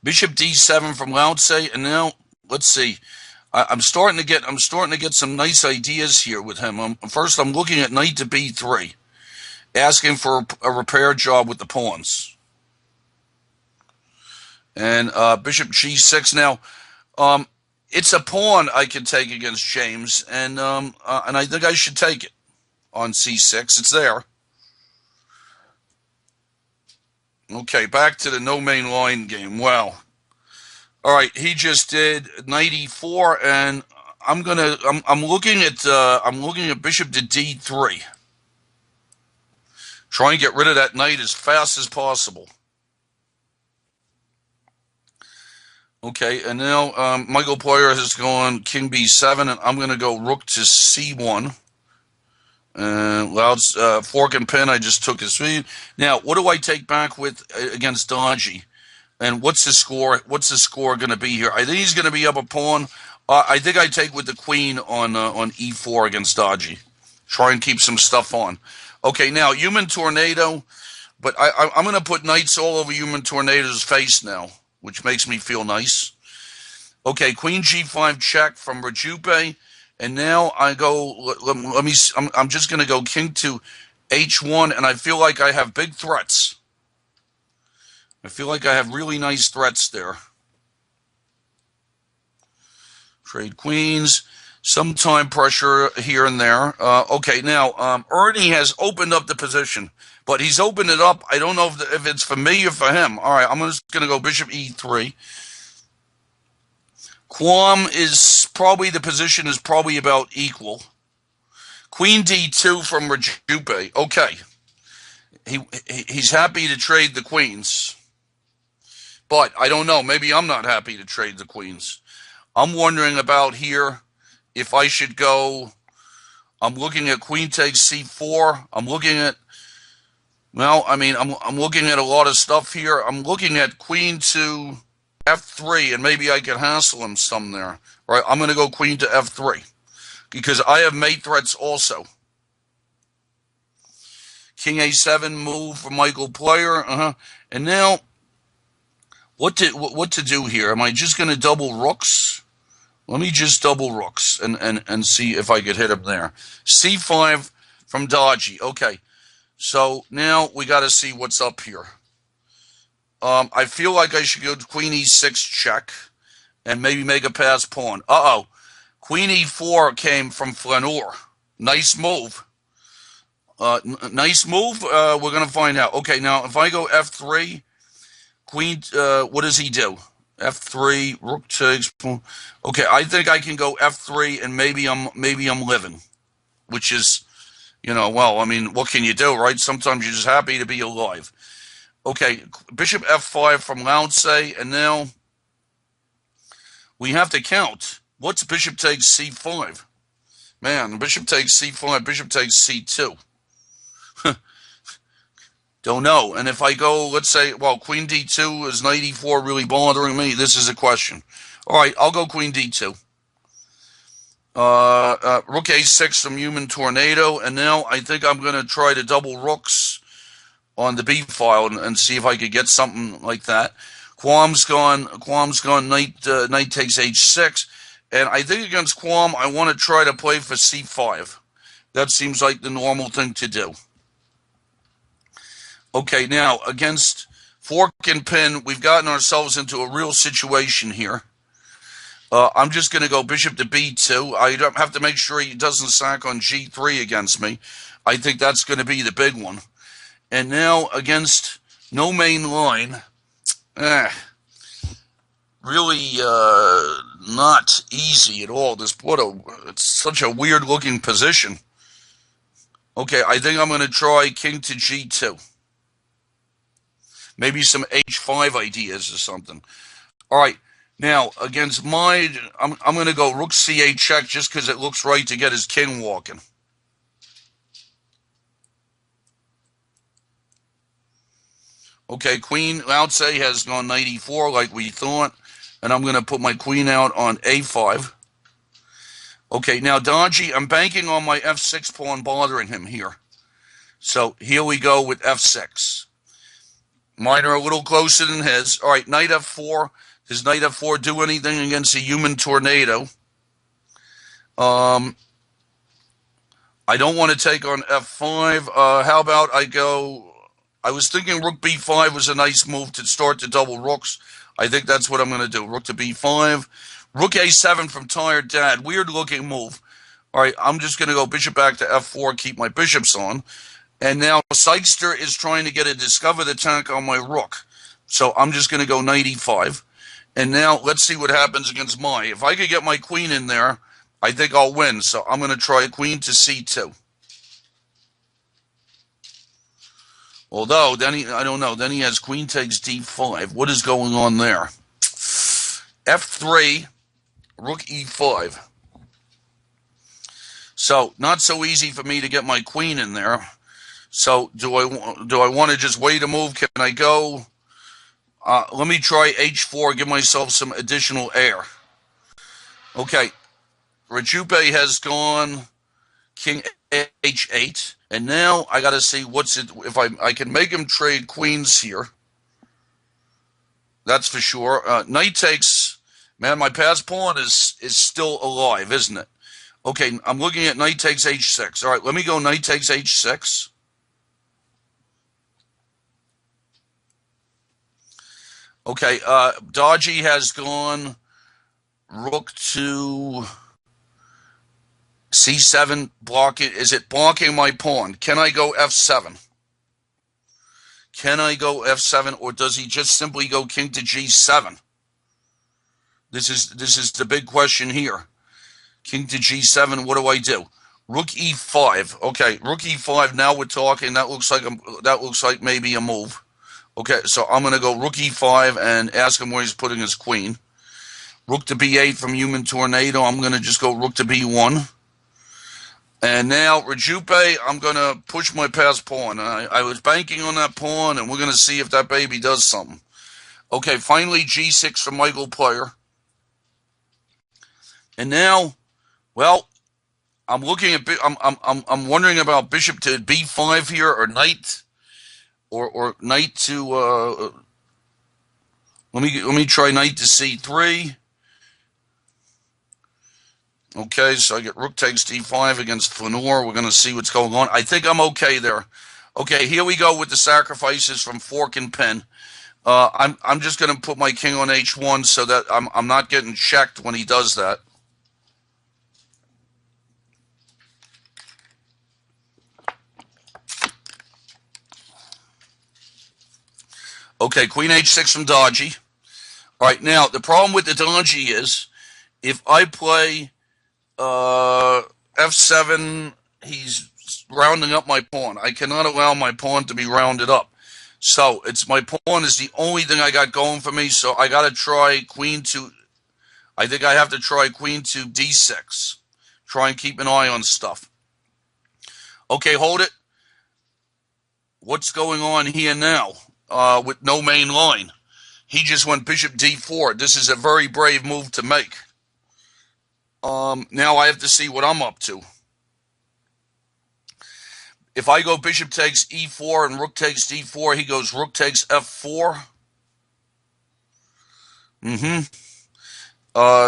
Bishop d7 from Lao-Tse, and now let's see. I'm starting to get some nice ideas here with him. First, I'm looking at knight to b3, asking for a repair job with the pawns, and bishop g6. Now, it's a pawn I can take against James, and I think I should take it on c6. It's there. Okay, back to the no main line game. Wow. All right, he just did knight e4, and I'm looking at bishop to d3. Try and get rid of that knight as fast as possible. Okay, and now Michael Player has gone king b7, and I'm going to go rook to c1. Fork and pin, I just took his speed. Now, what do I take back with against Dodgy? And what's the score? What's the score going to be here? I think he's going to be up a pawn. I think I take with the queen on e4 against Dodgy. Try and keep some stuff on. Okay, now human tornado, but I'm going to put knights all over human tornado's face now, which makes me feel nice. Okay, queen g5 check from Rajupe, and now I go. I'm just going to go king to h1, and I feel like I have big threats. I feel like I have really nice threats there. Trade queens, some time pressure here and there. Okay, now Ernie has opened up the position, but he's opened it up. I don't know if it's for me or for him. All right, I'm just going to go bishop e3. Quam is probably, the position is probably about equal. Queen d2 from Rajupe. Okay, he's happy to trade the queens. But I don't know. Maybe I'm not happy to trade the queens. I'm wondering about here if I should go. I'm looking at queen takes c4. I'm looking at, well, I mean, I'm looking at a lot of stuff here. I'm looking at queen to f3, and maybe I can hassle him some there. All right, I'm going to go queen to f3 because I have mate threats also. King a7 move from Michael Player. And now, what to do here? Am I just going to double rooks? Let me just double rooks and see if I could hit him there. c5 from Dodgy. Okay, so now we got to see what's up here. I feel like I should go to queen e6 check and maybe make a pass pawn. Queen e4 came from Flaneur. Nice move. Nice move. We're going to find out. Okay, now if I go f3, queen, what does he do? f3, rook takes. Okay, I think I can go f3, and maybe I'm living, which is, well, I mean, what can you do, right? Sometimes you're just happy to be alive. Okay, bishop f5 from Lao-Tse, and now we have to count. What's bishop takes c5? Man, bishop takes c5, bishop takes c2. Don't know. And if I go, let's say, well, queen d2, is knight e4 really bothering me? This is a question. All right, I'll go queen d2. Rook a6 from Human Tornado, and now I think I'm going to try to double rooks on the b file and see if I could get something like that. Quam's gone. Knight takes h6, and I think against Quam I want to try to play for c5. That seems like the normal thing to do. Okay, now against Fork and Pin, we've gotten ourselves into a real situation here. I'm just going to go bishop to b2. I don't have to make sure he doesn't sack on g3 against me. I think that's going to be the big one. And now against no main line, really not easy at all. It's such a weird looking position. Okay, I think I'm going to try king to g2. Maybe some h5 ideas or something. All right, now against mine, I'm going to go rook c8 check just because it looks right to get his king walking. Okay, Queen Lao-Tse has gone knight e4 like we thought. and I'm going to put my queen out on a5. Okay, now Dodgy, I'm banking on my f6 pawn bothering him here. So here we go with f6. Mine are a little closer than his. All right, knight f4. Does knight f4 do anything against a human tornado? I don't want to take on f5. How about I go... I was thinking rook b5 was a nice move to start the double rooks. I think that's what I'm going to do. Rook to b5. Rook a7 from Tired Dad. Weird looking move. All right, I'm just going to go bishop back to f4, keep my bishops on. And now Sykester is trying to get a discovered attack on my rook. So I'm just going to go knight e5. And now let's see what happens against my. If I could get my queen in there, I think I'll win. So I'm going to try queen to c2. Although, then I don't know. Then he has queen takes d5. What is going on there? f3, rook e5. So not so easy for me to get my queen in there. So do I want to just wait a move? Can I go? Let me try h4, give myself some additional air. Okay, Rajupe has gone king h8, and now I got to see what's it. If I can make him trade queens here, that's for sure. Knight takes. Man, my passed pawn is still alive, isn't it? Okay, I'm looking at knight takes h6. All right, let me go knight takes h6. Okay, Dodgy has gone rook to c7. Blocking. Is it blocking my pawn? Can I go f7? Can I go f7, or does he just simply go king to g7? This is the big question here. King to g7. What do I do? Rook e5. Okay, rook e5. Now we're talking. That looks like maybe a move. Okay, so I'm going to go rook e5 and ask him where he's putting his queen. Rook to b8 from Human Tornado. I'm going to just go rook to b1. And now, Rajupe, I'm going to push my passed pawn. I was banking on that pawn, and we're going to see if that baby does something. Okay, finally g6 from Michael Player. And now, well, I'm looking at... I'm wondering about bishop to b5 here, or knight... Or knight to let me try knight to c3. Okay, so I get rook takes d5 against Flanor. We're going to see what's going on. I think I'm okay there. Okay, here we go with the sacrifices from fork and pin. I'm just going to put my king on h1 so that I'm not getting checked when he does that. Okay, queen h6 from Dodgy. All right, now, the problem with the Dodgy is if I play f7, he's rounding up my pawn. I cannot allow my pawn to be rounded up. So it's my pawn is the only thing I got going for me, so I got to try queen to... I think I have to try queen to d6. Try and keep an eye on stuff. Okay, hold it. What's going on here now? With no main line. He just went bishop d4. This is a very brave move to make. Now I have to see what I'm up to. If I go bishop takes e4 and rook takes d4, he goes rook takes f4.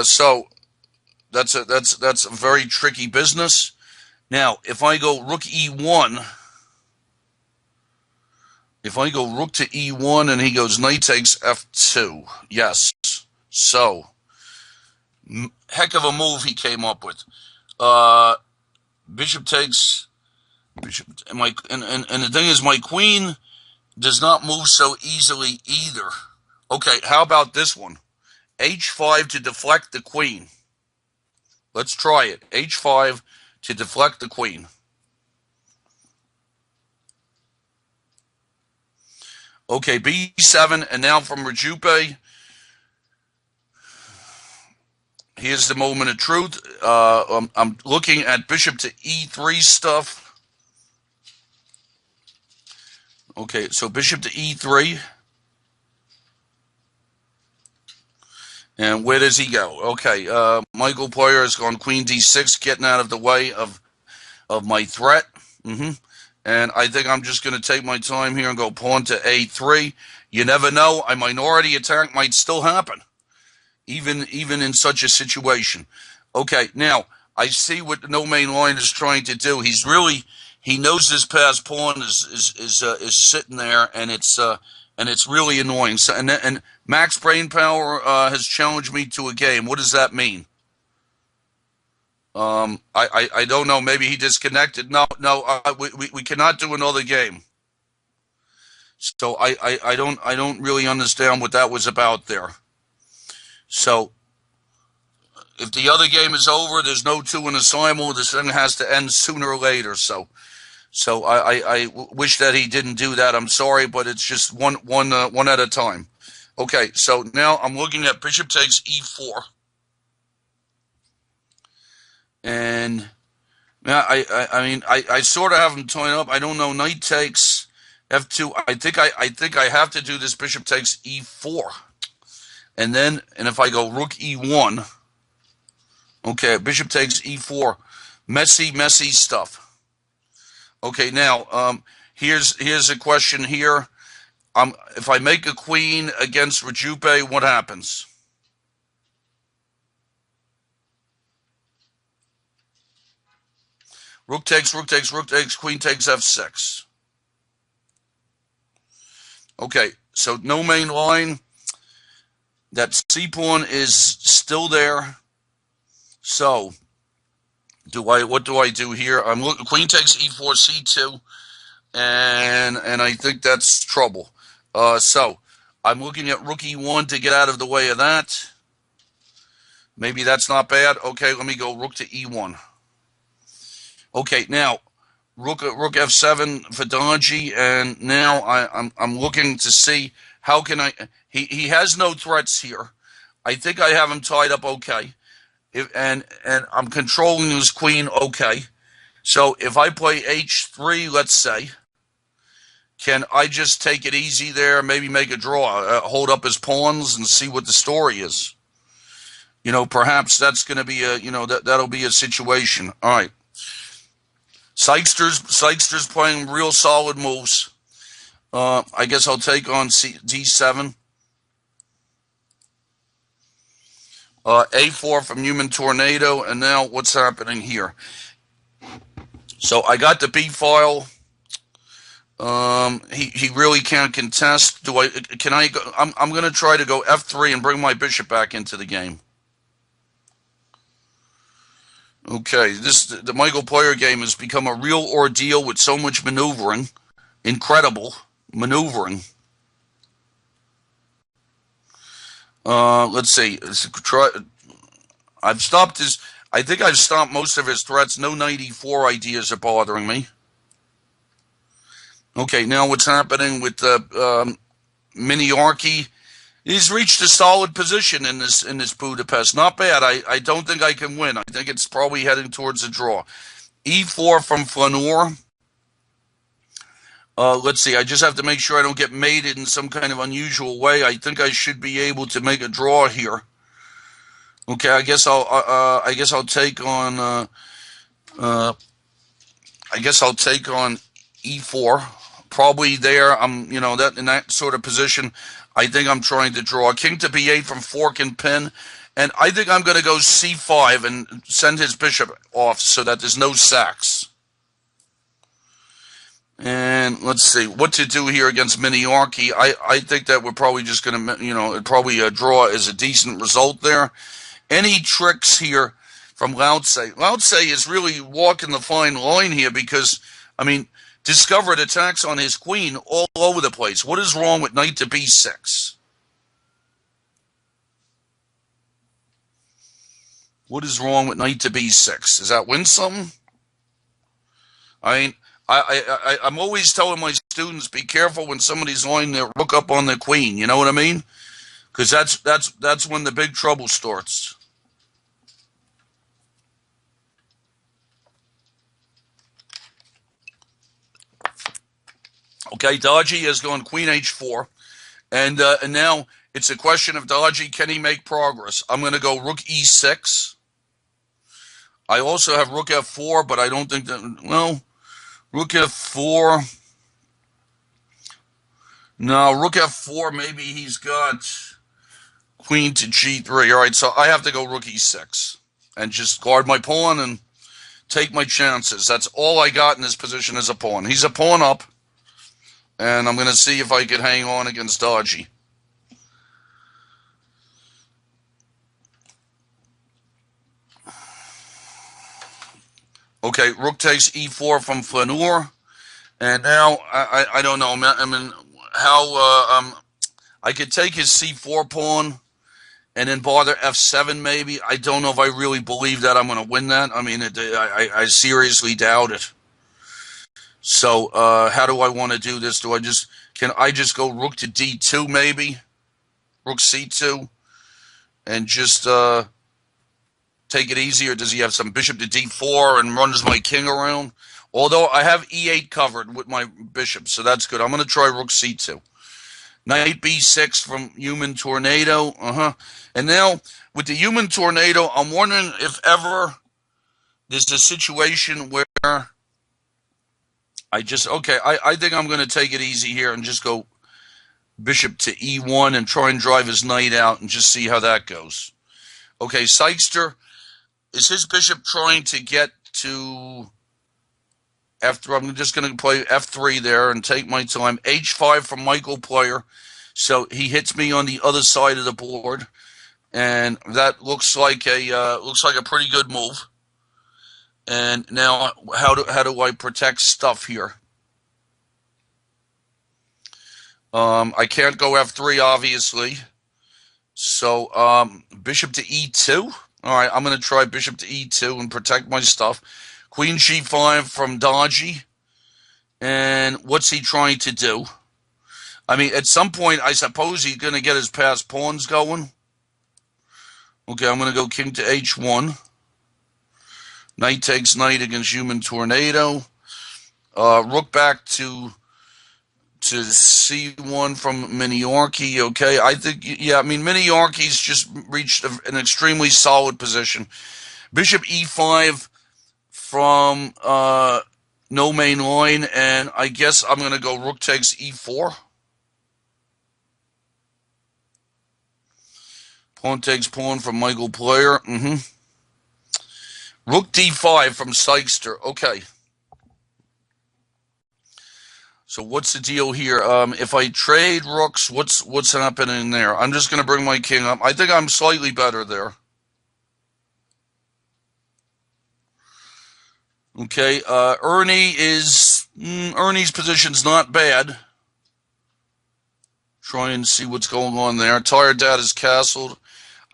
So that's a very tricky business. Now, if I go rook e1, if I go rook to e1 and he goes knight takes f2, yes. So, heck of a move he came up with. Bishop takes bishop, and the thing is, my queen does not move so easily either. Okay, how about this one? h5 to deflect the queen. Let's try it. h5 to deflect the queen. Okay, b7, and now from Rajupe, here's the moment of truth. I'm looking at bishop to e3 stuff. Okay, so bishop to e3. And where does he go? Okay, Michael Player has gone queen d6, getting out of the way of my threat. And I think I'm just going to take my time here and go pawn to a3. You never know. A minority attack might still happen, even in such a situation. Okay, now I see what the no main line is trying to do. He knows his passed pawn is sitting there, and it's really annoying. So and Max Brainpower has challenged me to a game. What does that mean? I don't know. Maybe he disconnected. No, we cannot do another game. So I don't really understand what that was about there. So if the other game is over, there's no two in a simul. This thing has to end sooner or later. So I wish that he didn't do that. I'm sorry, but it's just one at a time. Okay, so now I'm looking at bishop takes e4. And yeah, I sort of have him tied up. I don't know. Knight takes f2. I think I have to do this. Bishop takes e4, and if I go rook e1, okay, bishop takes e4, messy stuff. Okay, now here's a question here. If I make a queen against Rajupe, what happens? Rook takes, queen takes f6. Okay, so no main line. That c pawn is still there. So, what do I do here? I'm looking. Queen takes e4, c2, and I think that's trouble. So I'm looking at rook e1 to get out of the way of that. Maybe that's not bad. Okay, let me go rook to e1. Okay, now rook f7 for Donji, and now I'm looking to see how can I. He has no threats here. I think I have him tied up okay, and I'm controlling his queen okay. So if I play h3, let's say, can I just take it easy there? Maybe make a draw, hold up his pawns, and see what the story is. Perhaps that's going to be that'll be a situation. All right. Sykster's playing real solid moves. I guess I'll take on d7. A4 from Human Tornado, and now what's happening here? So I got the B file. He really can't contest. Can I go? I'm going to try to go f3 and bring my bishop back into the game. Okay, the Michael Player game has become a real ordeal with so much maneuvering, incredible maneuvering. Let's see. I've stopped his. I think I've stopped most of his threats. No 94 ideas are bothering me. Okay, now what's happening with Miniarchy? He's reached a solid position in this Budapest. Not bad. I don't think I can win. I think it's probably heading towards a draw. E4 from Flaneur. Let's see. I just have to make sure I don't get mated in some kind of unusual way. I think I should be able to make a draw here. Okay, I guess I'll take on. I guess I'll take on E4. Probably there. I'm that in that sort of position. I think I'm trying to draw king to b8 from fork and pin, and I think I'm going to go c5 and send his bishop off so that there's no sacks. And let's see what to do here against Miniarchy. I think that we're probably just going to, probably a draw is a decent result there. Any tricks here from Lautze? Lautze is really walking the fine line here because, discovered attacks on his queen all over the place. What is wrong with knight to b6? What is wrong with knight to b6? Does that win something? I'm always telling my students, be careful when somebody's lining their rook up on their queen. You know what I mean? Because that's when the big trouble starts. Okay, Daji has gone queen h4, and now It's a question of dodgy. Can he make progress? I'm going to go rook e6. I also have rook f4, but I don't think that, well, rook f4. No, rook f4, maybe he's got queen to g3. All right, so I have to go rook e6 and just guard my pawn and take my chances. That's all I got in this position as a pawn. He's a pawn up, and I'm going to see if I can hang on against dodgy. Okay, rook takes e4 from Flaneur, and now I don't know. I mean, how I could take his c4 pawn and then bother f7 maybe. I don't know if I really believe that I'm going to win that. I mean, I seriously doubt it. So how do I want to do this? Can I just go rook to d2 maybe? Rook c2 and just take it easy, or does he have some bishop to d4 and runs my king around? Although I have e8 covered with my bishop, so that's good. I'm going to try rook c2. Knight b6 from Human Tornado. And now, with the Human Tornado, I'm wondering if ever there's a situation where I think I'm going to take it easy here and just go bishop to e1 and try and drive his knight out and just see how that goes. Okay, Sykster, is his bishop trying to get to f3? I'm just going to play f3 there and take my time. h5 from Michael Player. So he hits me on the other side of the board, and that looks like a pretty good move. And now, how do I protect stuff here? I can't go f3, obviously. So bishop to e2. All right, I'm going to try bishop to e2 and protect my stuff. Queen g5 from Dodgy. And what's he trying to do? I mean, at some point, I suppose he's going to get his passed pawns going. Okay, I'm going to go king to h1. Knight takes knight against Human Tornado. Rook back to c1 from Miniarchy. Okay, I think, yeah, I mean, Miniarchy's just reached an extremely solid position. Bishop e5 from no main line, and I guess I'm going to go rook takes e4. Pawn takes pawn from Michael Player. Rook d5 from Sykster. Okay. So what's the deal here? If I trade rooks, what's happening there? I'm just going to bring my king up. I think I'm slightly better there. Okay, Ernie's position's not bad. Try and see what's going on there. Tired Dad is castled.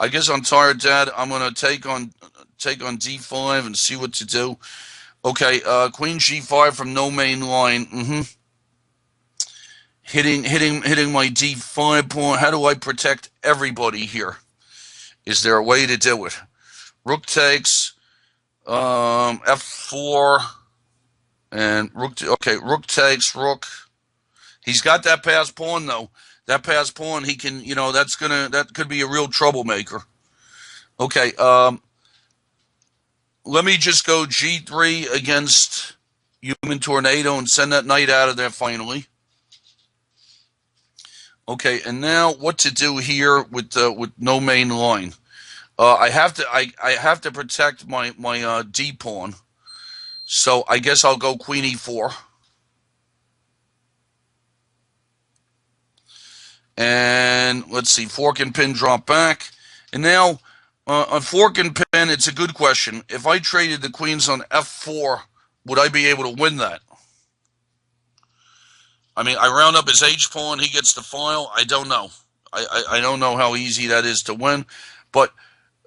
I guess on Tired Dad, I'm going to take on d5 and see what to do. Okay, Queen g5 from no main line. Hitting my d5 pawn. How do I protect everybody here? Is there a way to do it? Rook takes f4 and rook. Okay, rook takes rook. He's got that passed pawn though. That passed pawn, he can, that could be a real troublemaker. Okay, let me just go g3 against Human Tornado and send that knight out of there finally. Okay, and now what to do here with no main line? I have to protect my d pawn, so I guess I'll go queen e4. And let's see, fork and pin drop back. And now, on fork and pin, it's a good question. If I traded the queens on f4, would I be able to win that? I mean, I round up his h pawn, he gets the file. I don't know. I don't know how easy that is to win, but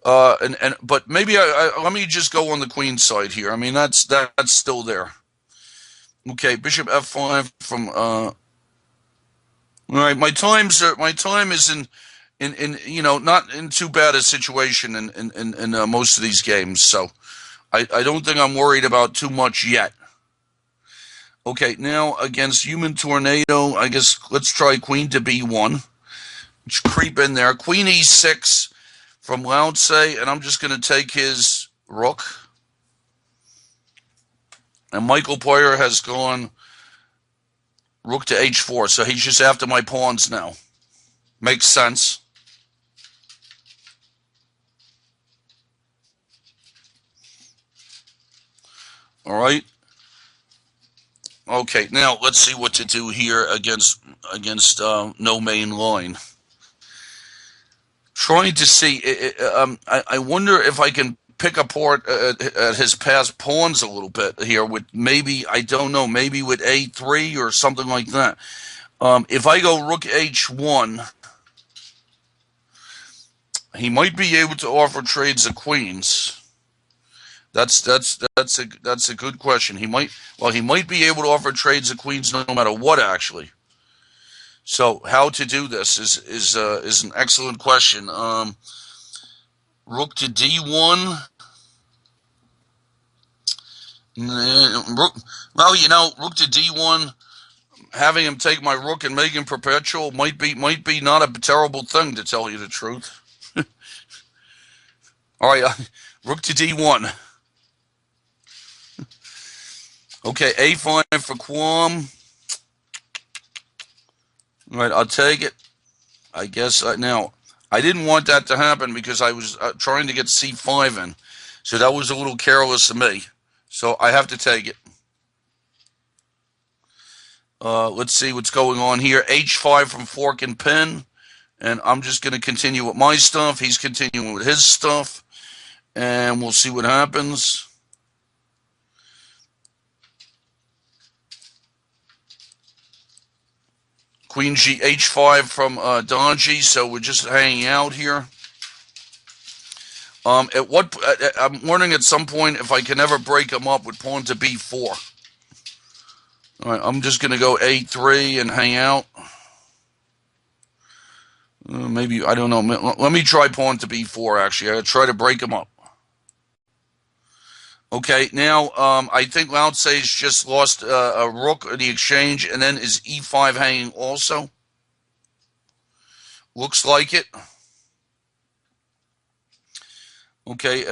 but maybe let me just go on the queen side here. I mean, that's still there. Okay, bishop f5 from all right, my time is in not in too bad a situation in most of these games, so I don't think I'm worried about too much yet. Okay, now against Human Tornado, I guess let's try queen to b1. creep in there. Queen e6 from Lao Tse, and I'm just going to take his rook. And Michael Poyer has gone rook to h4, so he's just after my pawns now. Makes sense. All right. Okay, now let's see what to do here against no main line. Trying to see. I wonder if I can pick apart at his past pawns a little bit here with maybe, I don't know, maybe with a3 or something like that. If I go rook h1, he might be able to offer trades of queens. That's a good question. He might be able to offer trades of queens no matter what, actually. So how to do this is an excellent question. Rook to d1. Well, you know, rook to d1. Having him take my rook and make him perpetual might be not a terrible thing, to tell you the truth. All right, rook to d1. Okay, a5 for Quam. All right, I'll take it. I guess now I didn't want that to happen because I was trying to get c5 in, so that was a little careless of me. So I have to take it. Let's see what's going on here. h5 from fork and pin, and I'm just going to continue with my stuff. He's continuing with his stuff, and we'll see what happens. Queen G, h5 from Donji, so we're just hanging out here. I'm wondering at some point if I can ever break him up with pawn to b4. All right, I'm just going to go a3 and hang out. Maybe, I don't know. Let me try pawn to b4, actually. I'll try to break him up. Okay, now I think Lao Tse's just lost a rook in the exchange, and then is e5 hanging also? Looks like it. Okay,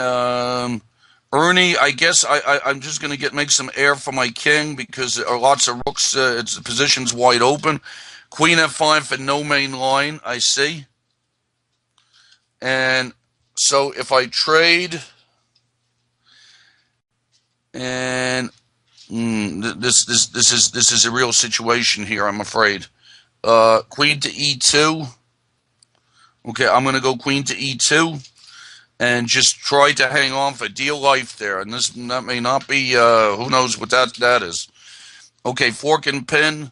Ernie, I guess I'm just going to make some air for my king because there are lots of rooks. The position's wide open. Queen f5 for no main line, I see. And so if I trade... And this is a real situation here, I'm afraid. Queen to e2. Okay, I'm going to go queen to e2 and just try to hang on for dear life there. And that may not be, who knows what that is. Okay, fork and pin.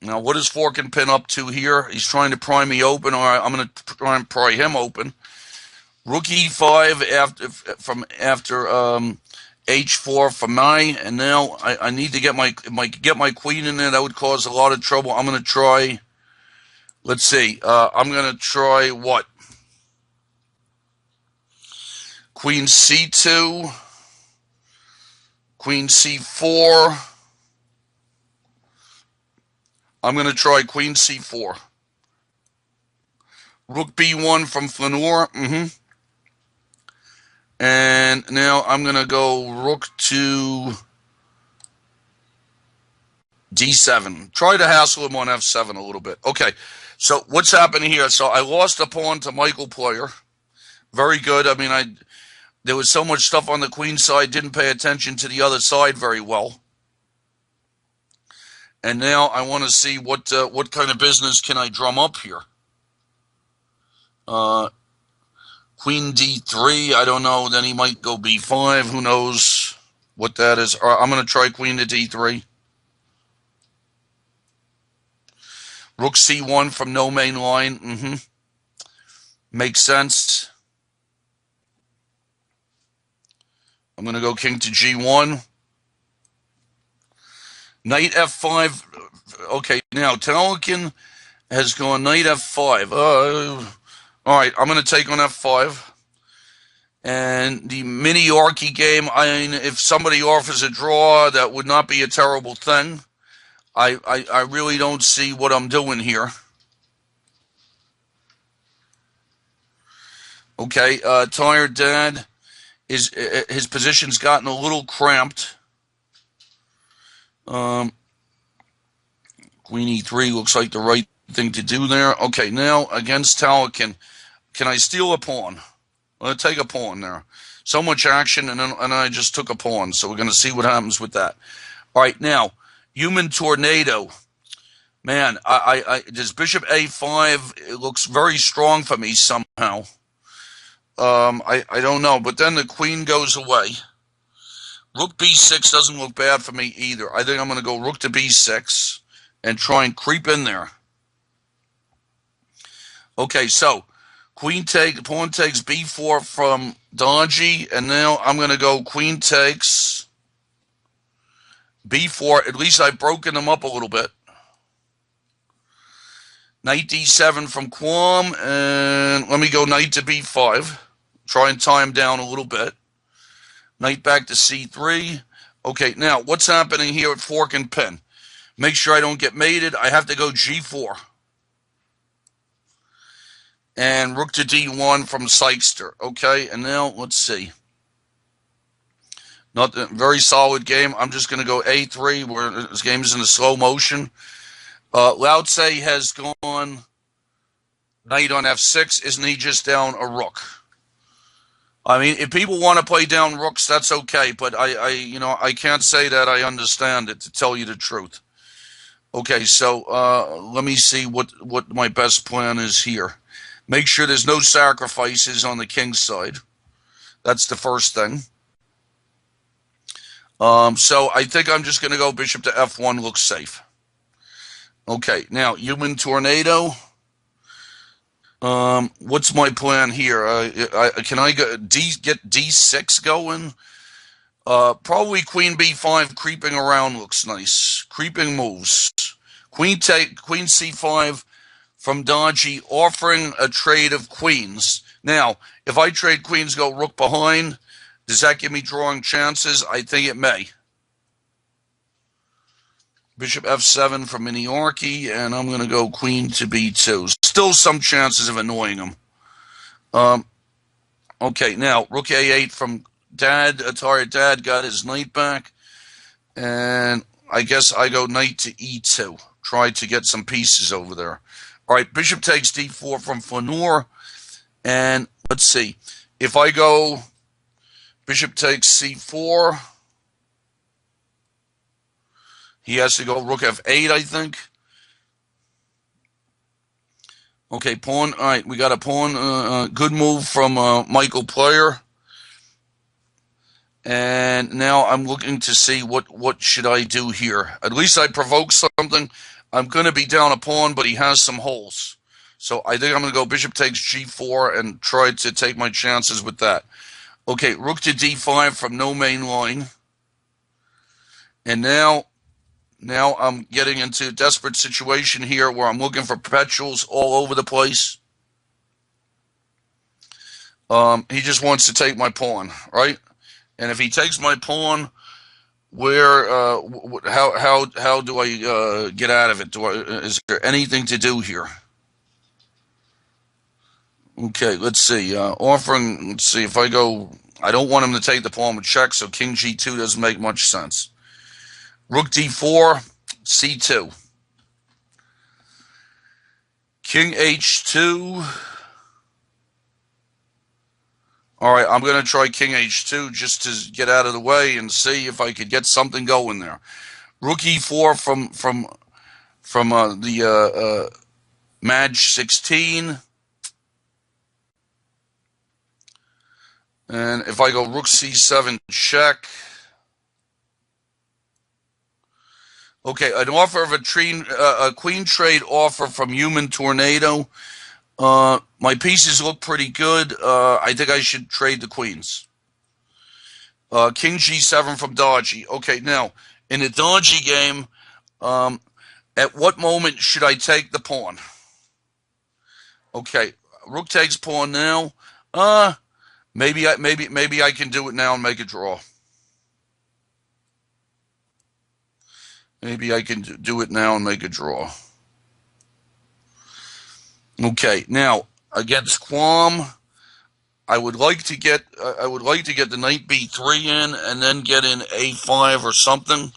Now, what is fork and pin up to here? He's trying to pry me open, or I'm going to try and pry him open. Rook e5 after h4 for my, and now I need to get my queen in there. That would cause a lot of trouble. I'm going to try. Let's see. I'm going to try what? Queen c2, queen c4. I'm going to try queen c4. Rook b1 from Flaneur. And now I'm going to go rook to d7. Try to hassle him on f7 a little bit. Okay, so what's happening here? So I lost a pawn to Michael Poyer. Very good. I mean, there was so much stuff on the queen side, didn't pay attention to the other side very well. And now I want to see what kind of business can I drum up here. Queen d3, I don't know. Then he might go b5. Who knows what that is? I'm going to try queen to d3. Rook c1 from no main line. Makes sense. I'm going to go king to g1. Knight f5. Okay, now Talikin has gone knight f5. All right, I'm going to take on f5. And the mini-Yorkie game, I mean, if somebody offers a draw, that would not be a terrible thing. I really don't see what I'm doing here. Okay, tired dad is his position's gotten a little cramped. Queen e3 looks like the right thing to do there. Okay, now against Talakin, can I steal a pawn? I'll take a pawn there. So much action, and I just took a pawn. So we're going to see what happens with that. All right, now human tornado. Man, this bishop a5, it looks very strong for me somehow. I don't know, but then the queen goes away. Rook b6 doesn't look bad for me either. I think I'm going to go rook to b6 and try and creep in there. Okay, so pawn takes b4 from Dodgy, and now I'm going to go queen takes b4. At least I've broken them up a little bit. Knight d7 from Quam, and let me go knight to b5. Try and tie him down a little bit. Knight back to c3. Okay, now what's happening here at fork and pin? Make sure I don't get mated. I have to go g4. And rook to d1 from Sykester. Okay, and now let's see. Not a very solid game. I'm just going to go a3, where this game is in a slow motion. Lao Tse has gone knight on f6. Isn't he just down a rook? I mean, if people want to play down rooks, that's okay. But I can't say that I understand it, to tell you the truth. Okay, so let me see what my best plan is here. Make sure there's no sacrifices on the king's side. That's the first thing. So I think I'm just going to go bishop to f1. Looks safe. Okay, now human tornado. What's my plan here? Can I get d6 going? Probably queen b5 creeping around looks nice. Creeping moves. Queen c5 from Dodgy, offering a trade of queens. Now, if I trade queens, go rook behind, does that give me drawing chances? I think it may. Bishop f7 from Miniarchy, and I'm going to go queen to b2. Still some chances of annoying him. Okay, now rook a8 from Dad. Atari Dad got his knight back, and I guess I go knight to e2. Try to get some pieces over there. All right, bishop takes d4 from Flaneur, and let's see. If I go bishop takes c4, he has to go rook f8, I think. Okay, pawn. All right, we got a pawn. Good move from Michael Player. And now I'm looking to see what should I do here. At least I provoke something. I'm going to be down a pawn, but he has some holes. So I think I'm going to go bishop takes g4 and try to take my chances with that. Okay, rook to d5 from no main line. And now I'm getting into a desperate situation here where I'm looking for perpetuals all over the place. He just wants to take my pawn, right? And if he takes my pawn, where how do I get out of it? Is there anything to do here? Okay, let's see. Offering. Let's see if I go. I don't want him to take the pawn with check, so king g2 doesn't make much sense. Rook d4, c2. King h2. All right, I'm going to try king h2 just to get out of the way and see if I could get something going there. Rook e4 from the Madge 16. And if I go rook c7 check. Okay, an offer of a queen trade offer from Human Tornado. My pieces look pretty good. I think I should trade the queens. King g7 from Dodgy. Okay, now, in the Dodgy game, at what moment should I take the pawn? Okay, rook takes pawn now. Maybe I can do it now and make a draw. Maybe I can do it now and make a draw. Okay, now, against Quam, I would like to get the knight b3 in, and then get in a5 or something.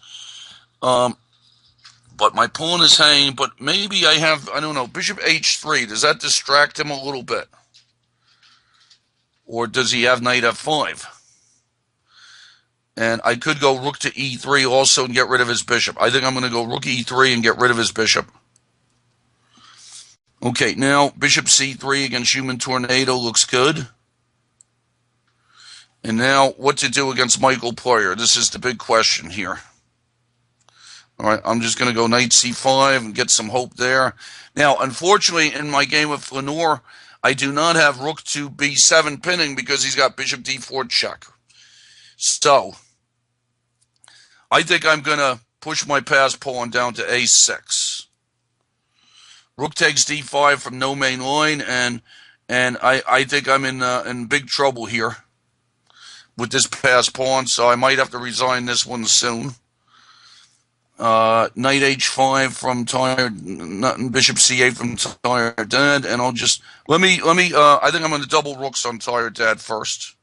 But my pawn is hanging. But maybe I don't know, bishop h3. Does that distract him a little bit, or does he have knight f5? And I could go rook to e3 also and get rid of his bishop. I think I'm going to go rook e3 and get rid of his bishop. Okay, now bishop c3 against human tornado looks good. And now what to do against Michael Player? This is the big question here. All right, I'm just going to go knight c5 and get some hope there. Now, unfortunately, in my game with Lenore, I do not have rook to b7 pinning because he's got bishop d4 check. So, I think I'm going to push my pass pawn down to a6. Rook takes d5 from no main line, and I think I'm in big trouble here with this pass pawn, so I might have to resign this one soon. Knight h5 from tired, bishop c8 from tired dad, and I'll just I think I'm going to double rooks on tired dad first.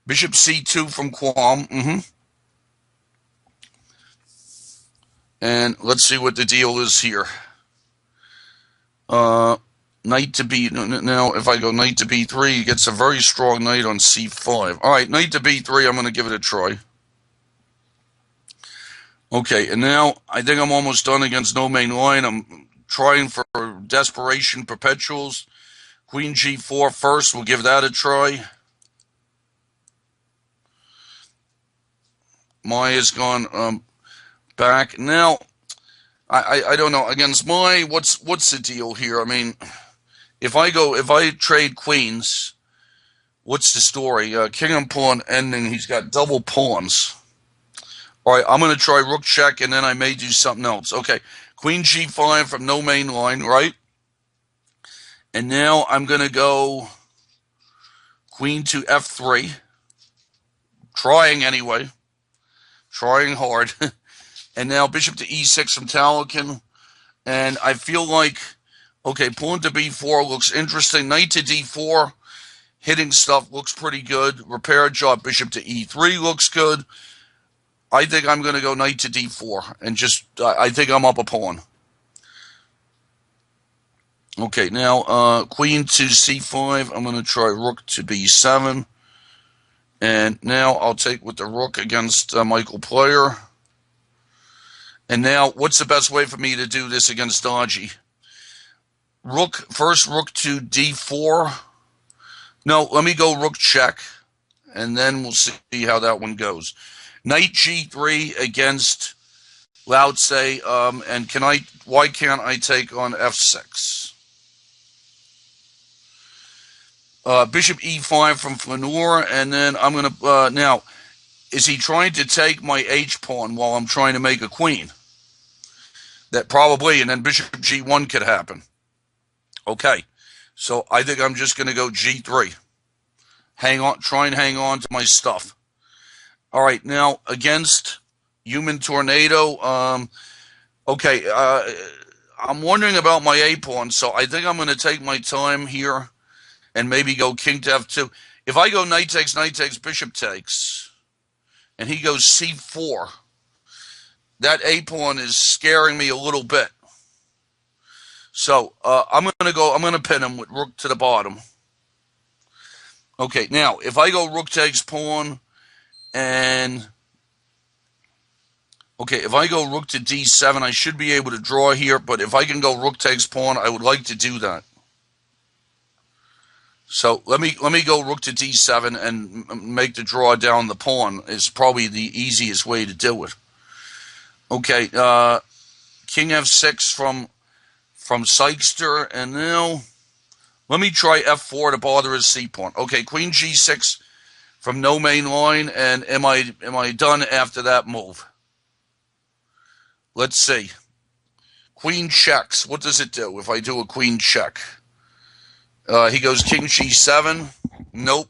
Bishop c2 from Quam. And let's see what the deal is here. Knight to b. Now, if I go knight to b3, he gets a very strong knight on c5. All right, knight to b3. I'm going to give it a try. Okay, and now I think I'm almost done against no main line. I'm trying for desperation perpetuals. Queen g4 first. We'll give that a try. Maya's gone back. Now, I don't know. Against Maya, what's the deal here? I mean, if I trade queens, what's the story? King and pawn ending. He's got double pawns. All right, I'm going to try rook check, and then I may do something else. Okay, queen g5 from no main line, right? And now I'm going to go queen to f3. Trying anyway. Trying hard. And now bishop to e6 from Talakin. And I feel like, okay, pawn to b4 looks interesting. Knight to d4, hitting stuff looks pretty good. Repair job, bishop to e3 looks good. I think I'm going to go knight to d4 and I think I'm up a pawn. Okay, now queen to c5. I'm going to try rook to b7. And now I'll take with the rook against Michael Player. And now, what's the best way for me to do this against Dodgy? First rook to d4. No, let me go rook check, and then we'll see how that one goes. Knight g3 against Lao Tse, and why can't I take on f6? Bishop e5 from Flaneur, and then I'm going to, now, is he trying to take my h-pawn while I'm trying to make a queen? That probably, and then bishop g1 could happen. Okay, so I think I'm just going to go g3. Try and hang on to my stuff. All right, now against Human Tornado, okay, I'm wondering about my a-pawn, so I think I'm going to take my time here and maybe go king to f2. If I go knight takes, bishop takes, and he goes c4, that a-pawn is scaring me a little bit. So I'm going to pin him with rook to the bottom. Okay, now if I go rook takes pawn, and okay, if I go rook to d7, I should be able to draw here, but if I can go rook takes pawn, I would like to do that. So let me go rook to d7 and make the draw down the pawn is probably the easiest way to do it. Okay, king f6 from Sykester, and now let me try f4 to bother his c-pawn. Okay, queen g6 from no main line, and am I done after that move? Let's see. Queen checks. What does it do if I do a queen check? He goes king g7. Nope.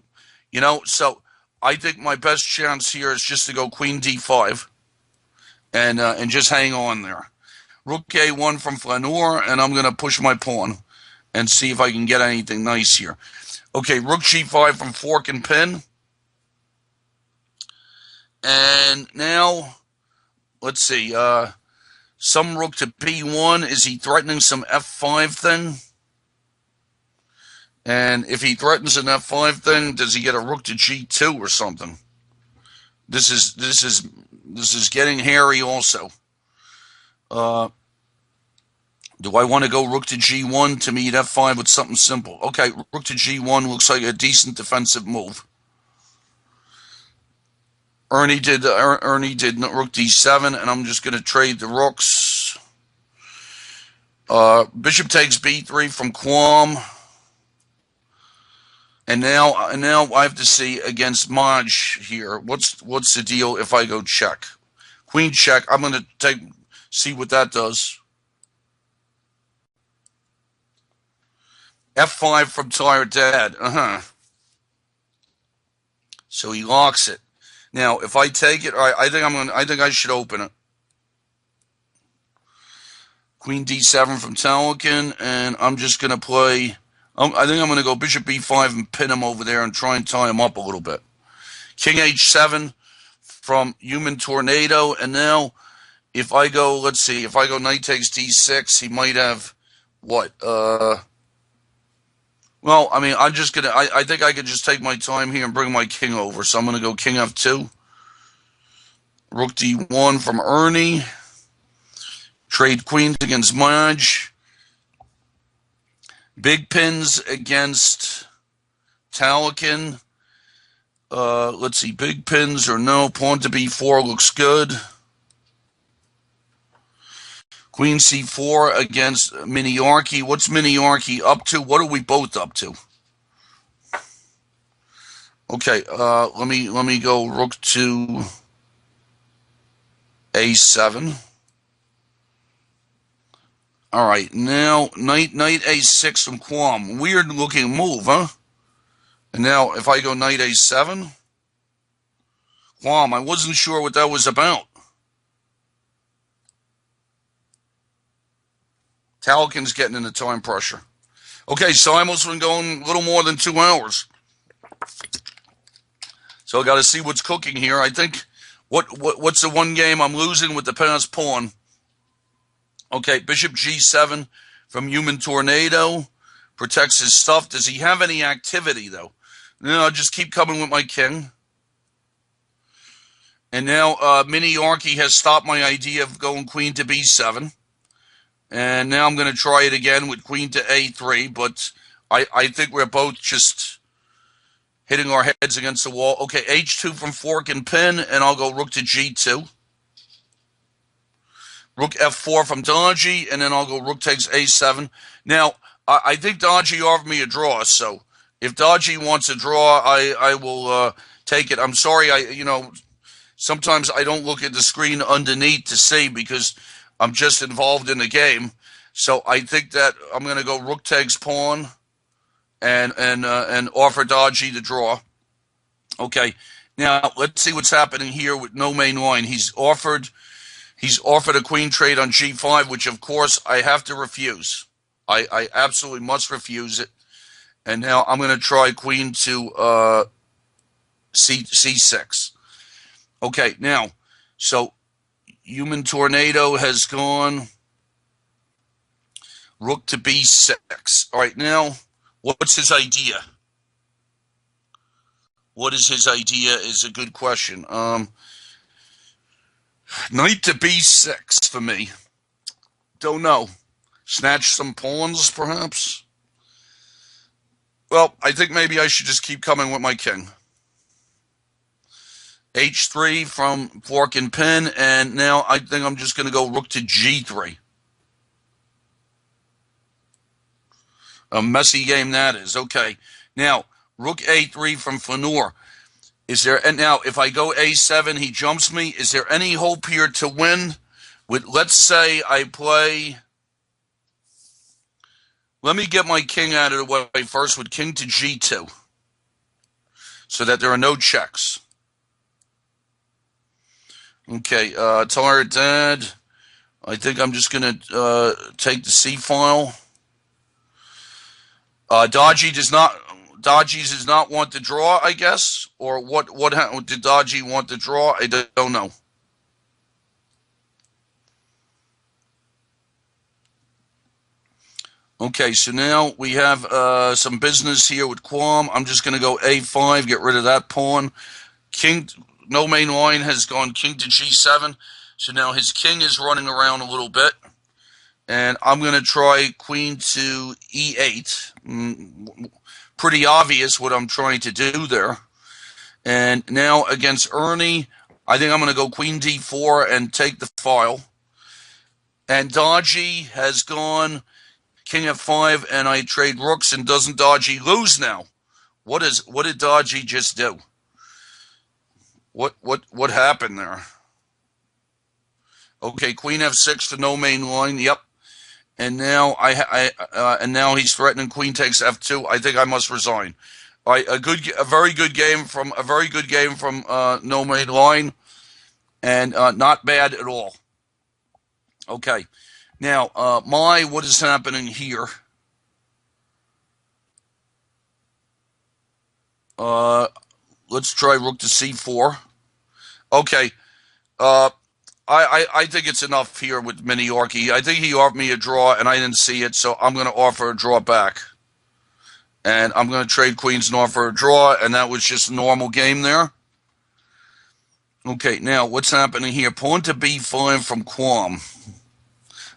You know, so I think my best chance here is just to go queen d5 and just hang on there. Rook a1 from Flaneur, and I'm going to push my pawn and see if I can get anything nice here. Okay, rook g5 from fork and pin. And now, let's see, some rook to b1. Is he threatening some f5 thing? And if he threatens an f5 thing, does he get a rook to g2 or something? This is getting hairy also. Do I want to go rook to g1 to meet f5 with something simple? Okay, rook to g1 looks like a decent defensive move. Ernie did rook d7, and I'm just going to trade the rooks. Bishop takes b3 from Quam. And now I have to see against Maj here. What's the deal if I go check? Queen check. I'm going to see what that does. F5 from Tired Dad. So he locks it. Now, if I take it, all right, I think I should open it. Queen d7 from Talikin, and I'm just going to play. I think I'm going to go bishop b5 and pin him over there and try and tie him up a little bit. King h7 from Human Tornado, and now if I go, let's see, if I go knight takes d6, he might have what? Well, I mean, I'm just going to, I think I could just take my time here and bring my king over. So I'm going to go king f2. Rook d1 from Ernie. Trade queens against Maj. Big pins against Talikin. Let's see, big pins or no. Pawn to b4 looks good. Queen c4 against Miniarchy. What's Miniarchy up to? What are we both up to? Okay, let me go rook to a7. All right, now knight a6 from Quam. Weird looking move, huh? And now if I go knight a7, Quam, I wasn't sure what that was about. Talikin's getting into time pressure. Okay, Simon's been going a little more than 2 hours. So I got to see what's cooking here. I think, what's the one game I'm losing with the passed pawn? Okay, bishop g7 from Human Tornado. Protects his stuff. Does he have any activity, though? No, I'll just keep coming with my king. And now Miniarchy has stopped my idea of going queen to b7. And now I'm going to try it again with queen to a3, but I think we're both just hitting our heads against the wall. Okay, h2 from fork and pin, and I'll go rook to g2. Rook f4 from Dodgy, and then I'll go rook takes a7. Now, I think Dodgy offered me a draw, so if Dodgy wants a draw, I will take it. I'm sorry, sometimes I don't look at the screen underneath to see because I'm just involved in the game. So I think that I'm going to go rook takes pawn and offer Dodgy the draw. Okay, now let's see what's happening here with no main line. He's offered a queen trade on g5, which of course I have to refuse. I absolutely must refuse it. And now I'm going to try queen to c6. Okay, now, so Human Tornado has gone rook to b6. All right, now, what's his idea? What is his idea is a good question. Knight to b6 for me. Don't know. Snatch some pawns, perhaps? Well, I think maybe I should just keep coming with my king. h3 from fork and pin, and now I think I'm just going to go rook to g3. A messy game that is. Okay. Now, rook a3 from Flaneur. And now, if I go a7, he jumps me. Is there any hope here to win? Let's say I play. Let me get my king out of the way first with king to g2, so that there are no checks. Okay, Tired Dad. I think I'm just going to take the c file. Dodgy Dodgy's does not want to draw, I guess, or what did Dodgy want to draw? I don't know. Okay, so now we have some business here with Quam. I'm just going to go A5, get rid of that pawn. King, no main line, has gone king to G7. So now his king is running around a little bit. And I'm going to try queen to E8. Pretty obvious what I'm trying to do there. And now against Ernie, I think I'm going to go queen D4 and take the file. And Dodgy has gone king F5, and I trade rooks, and doesn't Dodgy lose now? What did Dodgy just do? What happened there? Okay, queen F6 for no main line. Yep. And now and now he's threatening queen takes F2. I think I must resign. All right, a very good game from no main line, and not bad at all. Okay, now what is happening here? Let's try rook to C4. Okay, I think it's enough here with Mini Yorkie. I think he offered me a draw, and I didn't see it, so I'm going to offer a draw back. And I'm going to trade queens and offer a draw, and that was just a normal game there. Okay, now what's happening here? Pawn to B5 from Quam.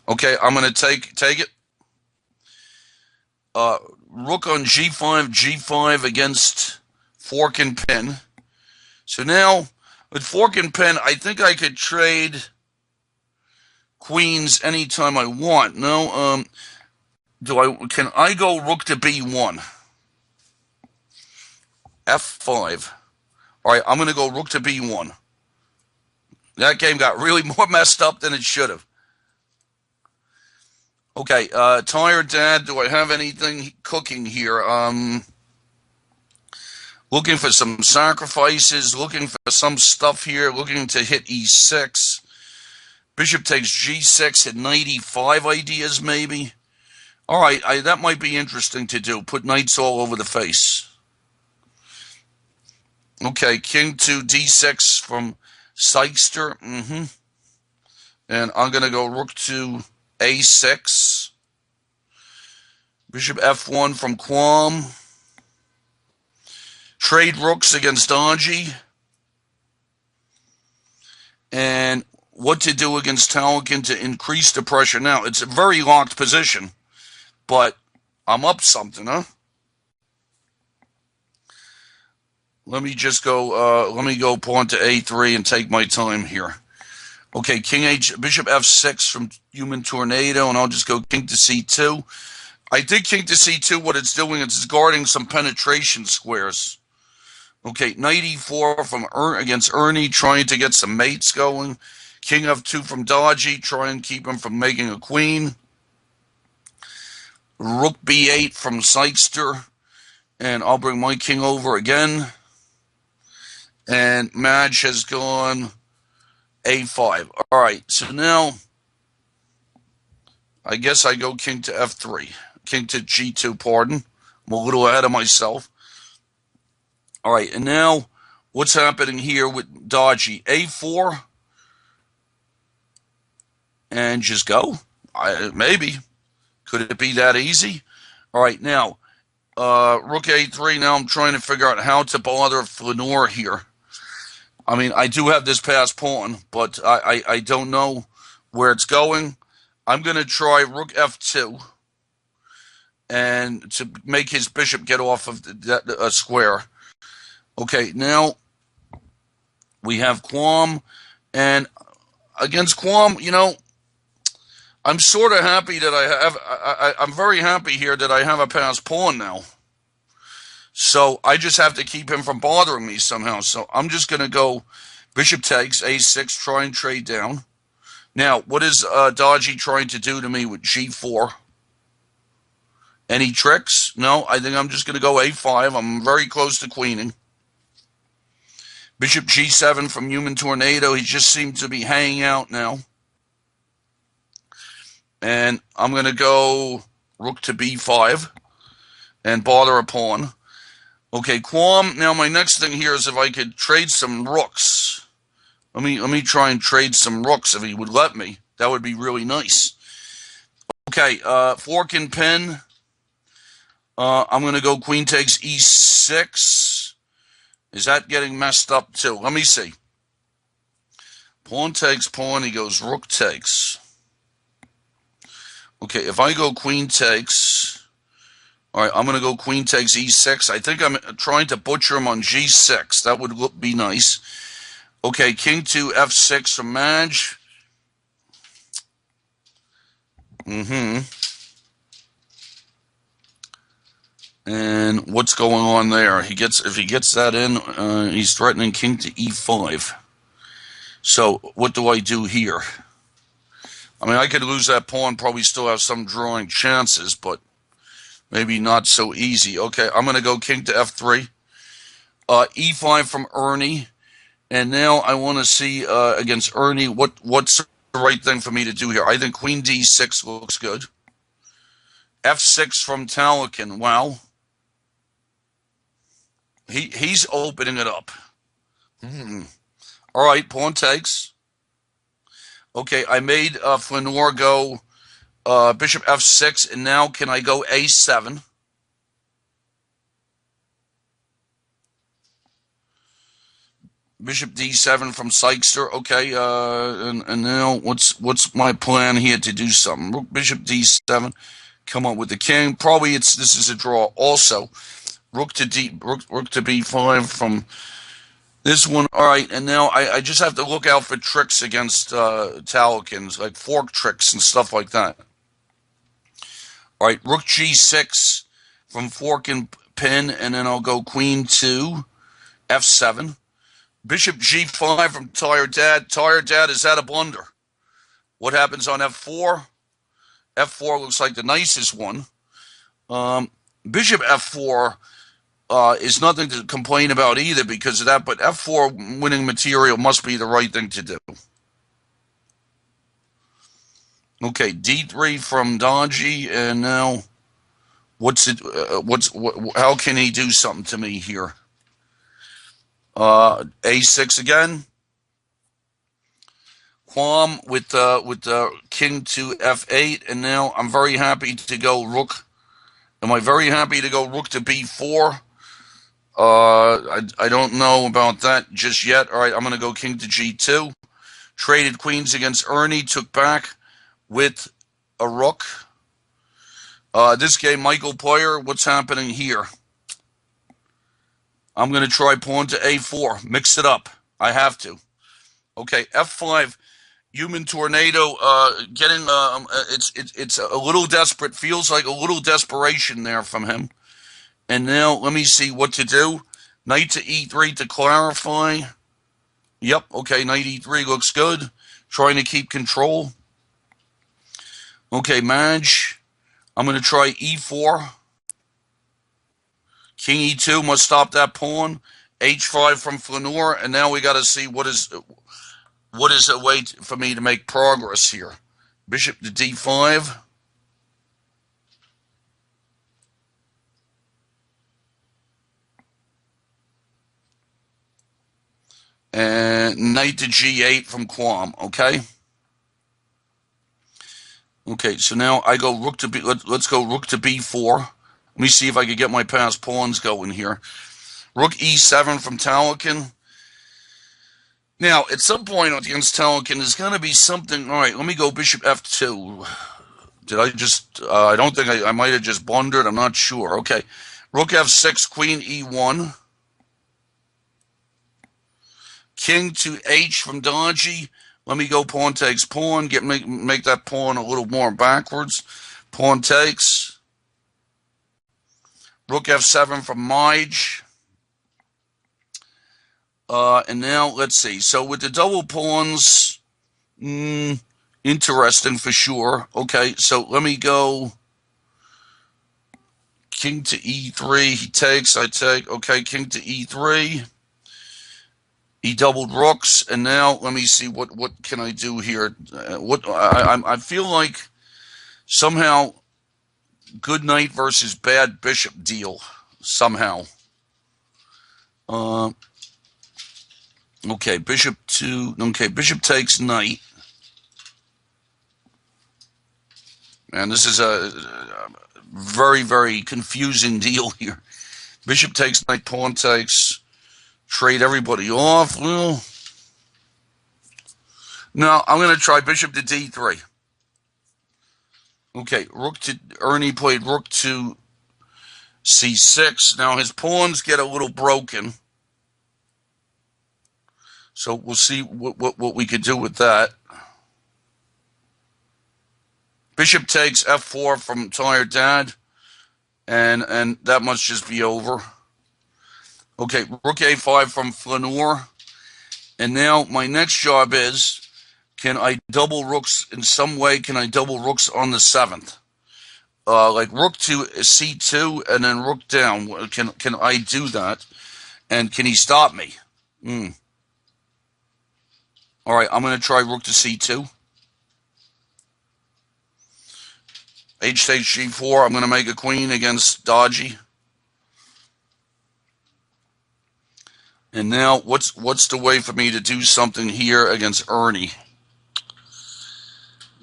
Okay, I'm going to take it. Rook on G5, G5 against fork and pin. So now, with fork and pin, I think I could trade queens anytime I want. No, can I go rook to B1? F5. All right, I'm going to go rook to B1. That game got really more messed up than it should have. Okay, tired dad, do I have anything cooking here? Looking for some sacrifices, looking for some stuff here, looking to hit E6. Bishop takes G6 at knight E5 ideas, maybe. All right, that might be interesting to do. Put knights all over the face. Okay, king to D6 from Sykester. And I'm going to go rook to A6. Bishop F1 from Quam. Trade rooks against Dodgy. And what to do against Talikin to increase the pressure. Now, it's a very locked position, but I'm up something, huh? Let me just go, pawn to A3 and take my time here. Okay, Bishop F6 from Human Tornado, and I'll just go king to C2. I think king to C2, what it's doing is it's guarding some penetration squares. Okay, knight E4 from against Ernie, trying to get some mates going. King F2 from Dodgy, try and keep him from making a queen. Rook B8 from Sykester, and I'll bring my king over again. And Madge has gone A5. All right, so now I guess I go king to F3. King to G2, pardon. I'm a little ahead of myself. All right, and now what's happening here with Dodgy? A4. And just go. Maybe. Could it be that easy? All right, now, rook A3. Now I'm trying to figure out how to bother Flanor here. I mean, I do have this passed pawn, but I don't know where it's going. I'm going to try rook F2 and to make his bishop get off of that square. Okay, now we have Quam, and against Quam, you know, I'm sort of happy that I'm very happy here that I have a passed pawn now. So I just have to keep him from bothering me somehow. So I'm just going to go bishop takes, A6, try and trade down. Now, what is Dodgy trying to do to me with G4? Any tricks? No, I think I'm just going to go A5. I'm very close to queening. Bishop G7 from Human Tornado. He just seems to be hanging out now. And I'm going to go rook to B5 and bother a pawn. Okay, Quam. Now my next thing here is if I could trade some rooks. Let me try and trade some rooks if he would let me. That would be really nice. Okay, fork and pin. I'm going to go queen takes e6. Is that getting messed up too? Let me see. Pawn takes pawn. He goes rook takes. Okay, if I go queen takes. All right, I'm going to go queen takes e6. I think I'm trying to butcher him on g6. That would be nice. Okay, king to f6 from Madge. And what's going on there? If he gets that in, he's threatening king to e5. So what do I do here? I mean, I could lose that pawn, probably still have some drawing chances, but maybe not so easy. Okay, I'm going to go king to f3. E5 from Ernie. And now I want to see against Ernie what's the right thing for me to do here. I think queen d6 looks good. F6 from Talakin. Wow. He's opening it up. All right, pawn takes. Okay, I made Flanor go bishop f6, and now can I go a7? Bishop d7 from Sykester. Okay, and now what's my plan here to do something? Rook bishop d7. Come on with the king. Probably this is a draw also. Rook to b5 from this one. All right, and now I just have to look out for tricks against Talakins, like fork tricks and stuff like that. All right, rook g6 from fork and pin, and then I'll go queen to f7. Bishop g5 from Tired Dad. Tired Dad, is that a blunder? What happens on f4? F4 looks like the nicest one. Bishop f4 is nothing to complain about either because of that, but f4 winning material must be the right thing to do. Okay, d3 from Dodgy, and now how can he do something to me here? A6 again. Quam with king to f8, and now I'm very happy to go rook. Am I very happy to go rook to b4? I don't know about that just yet. All right, I'm going to go king to g2. Traded queens against Ernie, took back with a rook. This game, Michael Player, what's happening here? I'm going to try pawn to a4. Mix it up. I have to. Okay, f5. Human Tornado getting it's a little desperate. Feels like a little desperation there from him. And now let me see what to do. Knight to e3 to clarify. Yep, okay, knight e3 looks good. Trying to keep control. Okay, Madge. I'm going to try e4. King e2 must stop that pawn. h5 from Flanor, and now we got to see what is a way for me to make progress here. Bishop to d5. And knight to g8 from Quam, okay? Okay, so now I go rook to b. Let's go rook to b4. Let me see if I can get my passed pawns going here. Rook e7 from Talakin. Now, at some point against Talakin, there's going to be something. All right, let me go bishop f2. Did I just, I don't think I might have just blundered. I'm not sure. Okay. Rook f6, queen e1. King to h from Dodgy. Let me go pawn takes pawn. Make that pawn a little more backwards. Pawn takes. Rook f7 from Mige. And now, let's see. So with the double pawns, interesting for sure. Okay, so let me go king to e3. He takes, I take. Okay, king to e3. He doubled rooks, and now let me see what can I do here. I feel like somehow good knight versus bad bishop deal somehow. Uh, okay, bishop to. Okay, bishop takes knight. And this is a very, very confusing deal here. Bishop takes knight, pawn takes. Trade everybody off. Well, no, I'm going to try bishop to d3. Okay, rook to. Ernie played rook to c6. Now his pawns get a little broken. So we'll see what we could do with that. Bishop takes f4 from Tired Dad, and that must just be over. Okay, rook a5 from Flaneur. And now my next job is, can I double rooks in some way? Can I double rooks on the 7th? Like rook to c2 and then rook down. Can I do that? And can he stop me? All right, I'm going to try rook to c2. H takes g4. I'm going to make a queen against Dodgy. And now, what's the way for me to do something here against Ernie?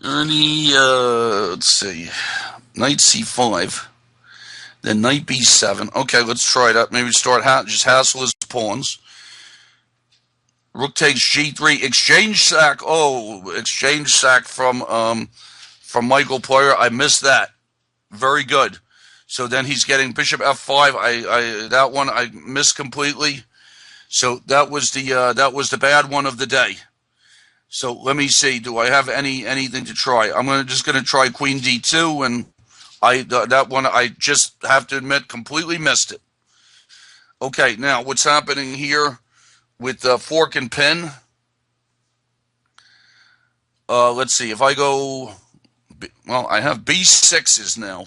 Ernie, let's see, knight c5, then knight b7. Okay, let's try that. Maybe start just hassle his pawns. Rook takes g3. Exchange sack. Oh, exchange sack from Michael Player. I missed that. Very good. So then he's getting bishop f5. That one I missed completely. So that was the bad one of the day. So let me see. Do I have anything to try? I'm just gonna try queen d2, and that one I just have to admit completely missed it. Okay, now what's happening here with fork and pin? Let's see. If I go, well, I have b6s now.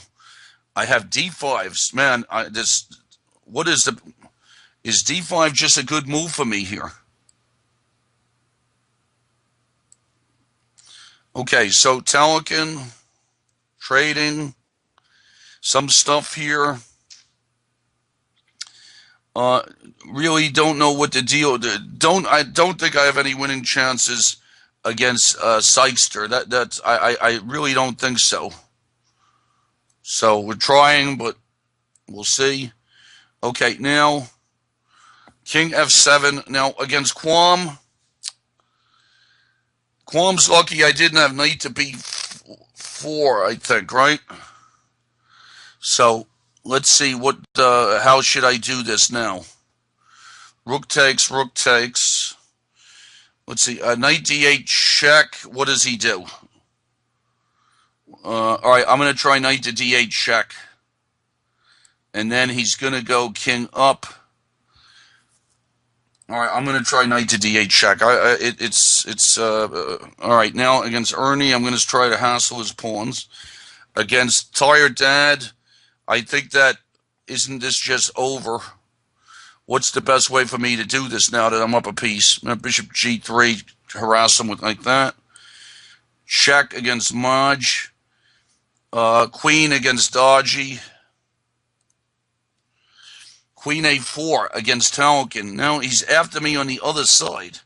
I have d5s. Man, what is is d5 just a good move for me here? Okay, so Telekin, trading, some stuff here. Really don't know what the deal. I don't think I have any winning chances against Sykester. I really don't think so. So we're trying, but we'll see. Okay, now King f7. Now against Quam. Quam's lucky I didn't have knight to b4. I think, right? So let's see how should I do this now? Rook takes, rook takes. Let's see, knight d8 check. What does he do? All right, I'm going to try knight to d8 check. And then he's going to go king up. All right, I'm going to try knight to d8 check. All right, now against Ernie, I'm going to try to hassle his pawns. Against Tired Dad, I think that, isn't this just over? What's the best way for me to do this now that I'm up a piece? Bishop g3, harass him with like that. Check against Maj. Queen against Dodgy. Queen a4 against Talkin. Now he's after me on the other side.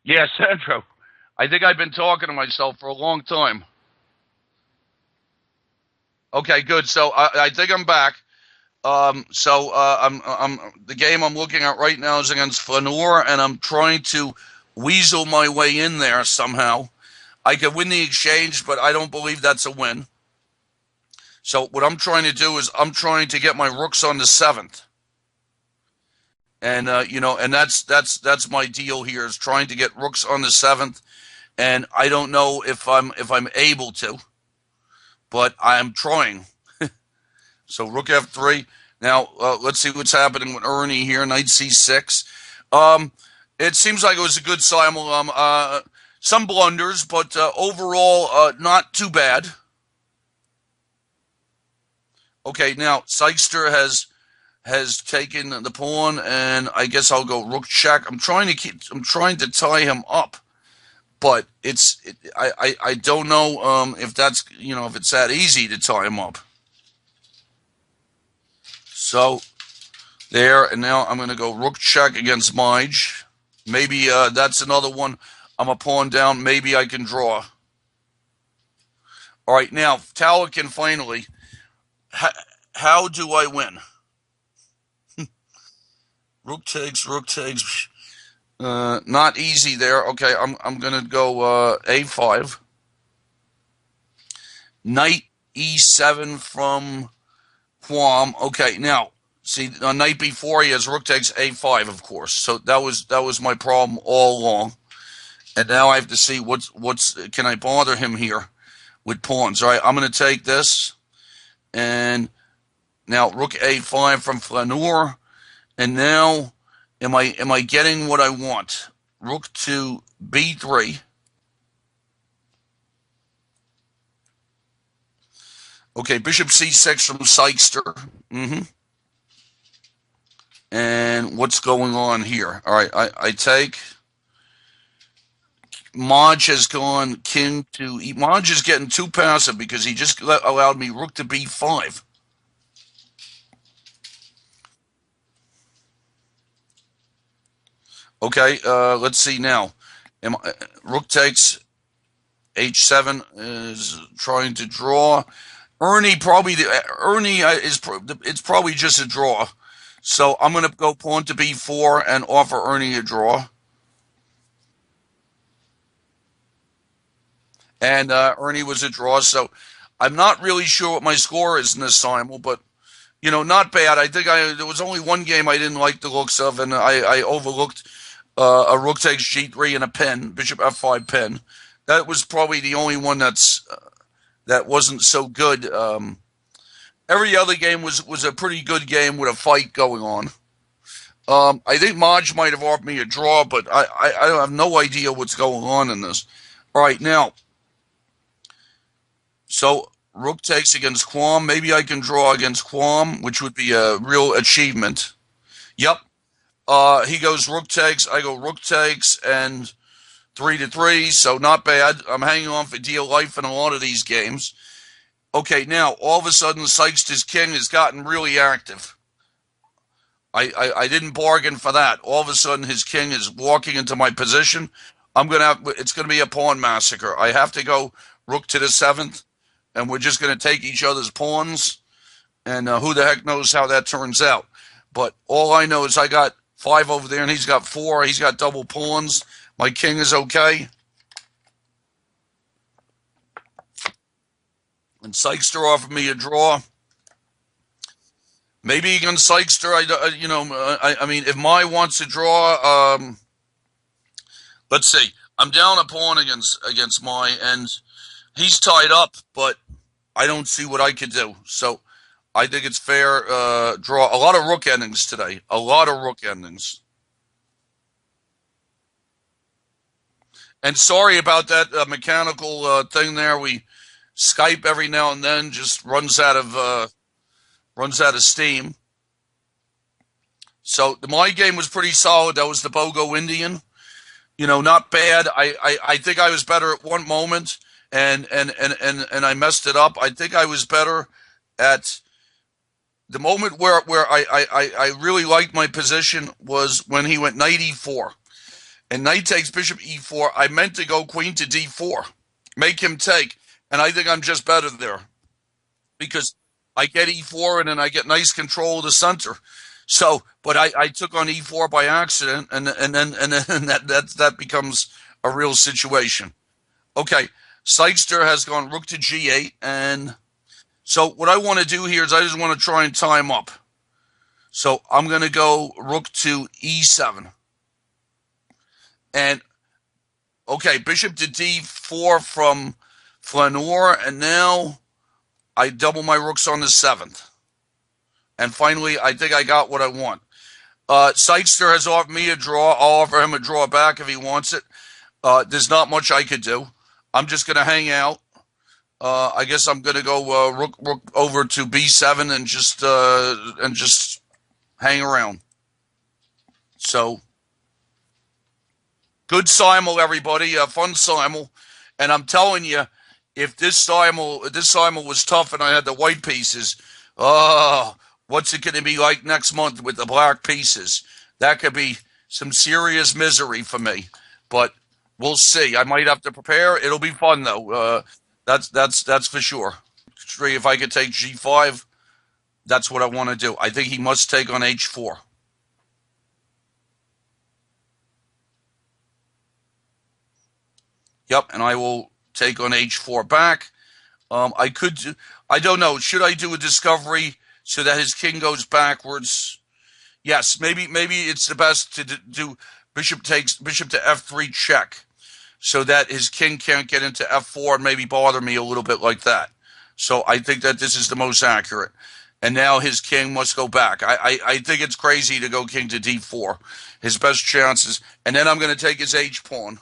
Yeah, Sandro. I think I've been talking to myself for a long time. Okay, good. So I think I'm back. I'm the game I'm looking at right now is against Flanor, and I'm trying to weasel my way in there somehow. I could win the exchange, but I don't believe that's a win. So what I'm trying to do is I'm trying to get my rooks on the seventh, and and that's my deal here is trying to get rooks on the seventh, and I don't know if I'm able to, but I am trying. So rook f3. Now let's see what's happening with Ernie here. Knight c6. Um, it seems like it was a good simul. Some blunders, but overall not too bad. Okay, now Sykster has taken the pawn, and I guess I'll go rook check. I'm trying to tie him up, but I don't know if that's if it's that easy to tie him up. So there, and now I'm going to go rook check against Mige. Maybe that's another one. I'm a pawn down. Maybe I can draw. All right, now Talakin finally. How do I win? Rook takes. Not easy there. Okay, I'm going to go a5. Knight e7 from Quam. Okay, now see, the night before he has rook takes a5, of course. So that was my problem all along. And now I have to see what's can I bother him here with pawns. All right, I'm going to take this, and now rook a5 from Flanor, and now am I getting what I want? Rook to b3. Okay, bishop c6 from Sykster. And what's going on here? All right, I take. Maj has gone king to e. Maj is getting too passive because he just allowed me rook to b5. Okay, let's see now. Rook takes h7 is trying to draw. Ernie is it's probably just a draw. So I'm going to go pawn to b4 and offer Ernie a draw. And Ernie was a draw. So I'm not really sure what my score is in this simul, but not bad. I think there was only one game I didn't like the looks of, and I overlooked a rook takes g3 and a pin, bishop f5 pin. That was probably the only one that wasn't so good. Every other game was a pretty good game with a fight going on. I think Maj might have offered me a draw, but I have no idea what's going on in this. All right, now, so rook takes against Quam. Maybe I can draw against Quam, which would be a real achievement. Yep. He goes rook takes. I go rook takes, and 3-3. So not bad. I'm hanging on for dear life in a lot of these games. Okay, now all of a sudden Sykster's king has gotten really active. I didn't bargain for that. All of a sudden his king is walking into my position. It's gonna be a pawn massacre. I have to go rook to the 7th, and we're just gonna take each other's pawns, and who the heck knows how that turns out. But all I know is I got 5 over there, and he's got 4. He's got double pawns. My king is okay. And Sykster offered me a draw. Maybe against Sykster, I mean, if Mai wants to draw, let's see. I'm down a pawn against Mai, and he's tied up, but I don't see what I could do. So I think it's fair draw. A lot of rook endings today. A lot of rook endings. And sorry about that mechanical thing there. We Skype every now and then just runs out of steam. So my game was pretty solid. That was the Bogo Indian. Not bad. I think I was better at one moment, and I messed it up. I think I was better at the moment where I really liked my position was when he went knight e4. and knight takes bishop e4. I meant to go queen to d4, make him take, and I think I'm just better there because I get e4 and then I get nice control of the center. So, but I took on e4 by accident, and then that becomes a real situation. Okay, Sykester has gone rook to g8, and so what I want to do here is I just want to try and time up. So I'm going to go rook to e7. And, okay, bishop to d4 from Flaneur, and now I double my rooks on the 7th. And finally, I think I got what I want. Sykester has offered me a draw. I'll offer him a draw back if he wants it. There's not much I could do. I'm just going to hang out. I guess I'm going to go rook over to b7 and just hang around. So, good simul, everybody. Fun simul. And I'm telling you, if this simul was tough and I had the white pieces, what's it going to be like next month with the black pieces? That could be some serious misery for me. But we'll see. I might have to prepare. It'll be fun though. That's for sure. If I could take g5, that's what I want to do. I think he must take on h4. Yep, and I will take on h4 back. I don't know. Should I do a discovery so that his king goes backwards? Yes, maybe it's the best to do bishop to f3 check, so that his king can't get into f4 and maybe bother me a little bit like that. So I think that this is the most accurate. And now his king must go back. I think it's crazy to go king to d4. His best chances. And then I'm going to take his h-pawn.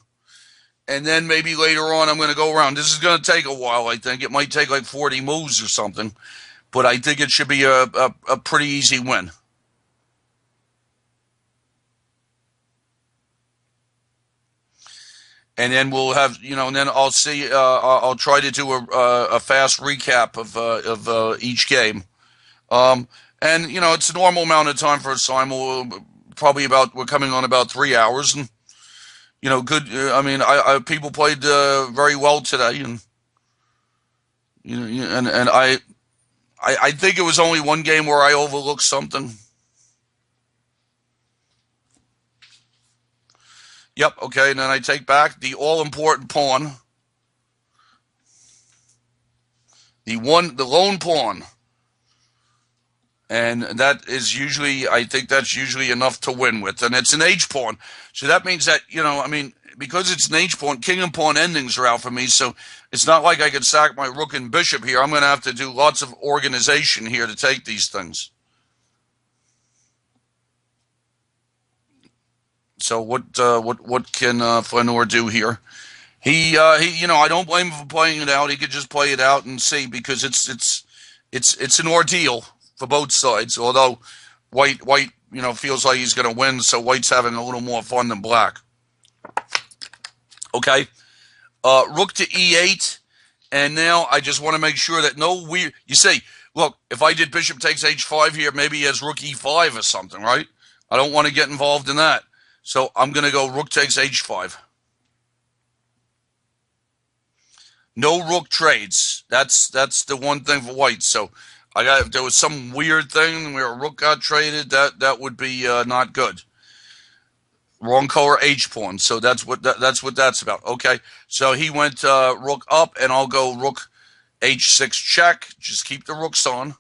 And then maybe later on I'm going to go around. This is going to take a while, I think. It might take like 40 moves or something. But I think it should be a pretty easy win. And then we'll have, and then I'll see. I'll try to do a fast recap of each game. And it's a normal amount of time for a simul. Probably we're coming on about 3 hours, and good. I mean, people played very well today, and and I think it was only one game where I overlooked something. Yep, okay, and then I take back the all-important pawn. The lone pawn. And that is usually, I think that's usually enough to win with. And it's an h-pawn. So that means that, because it's an h-pawn, king and pawn endings are out for me. So it's not like I could sack my rook and bishop here. I'm going to have to do lots of organization here to take these things. So what can Flaneur do here? He I don't blame him for playing it out. He could just play it out and see, because it's an ordeal for both sides. Although white feels like he's going to win, so white's having a little more fun than black. Okay, rook to e8, and now I just want to make sure that no weird. You see, look, if I did bishop takes h5 here, maybe he has rook e5 or something, right? I don't want to get involved in that. So I'm going to go rook takes h5. No rook trades. That's the one thing for white. So if there was some weird thing where a rook got traded, that would be not good. Wrong color h-pawn. So that's what that's about. Okay. So he went rook up, and I'll go rook h6 check. Just keep the rooks on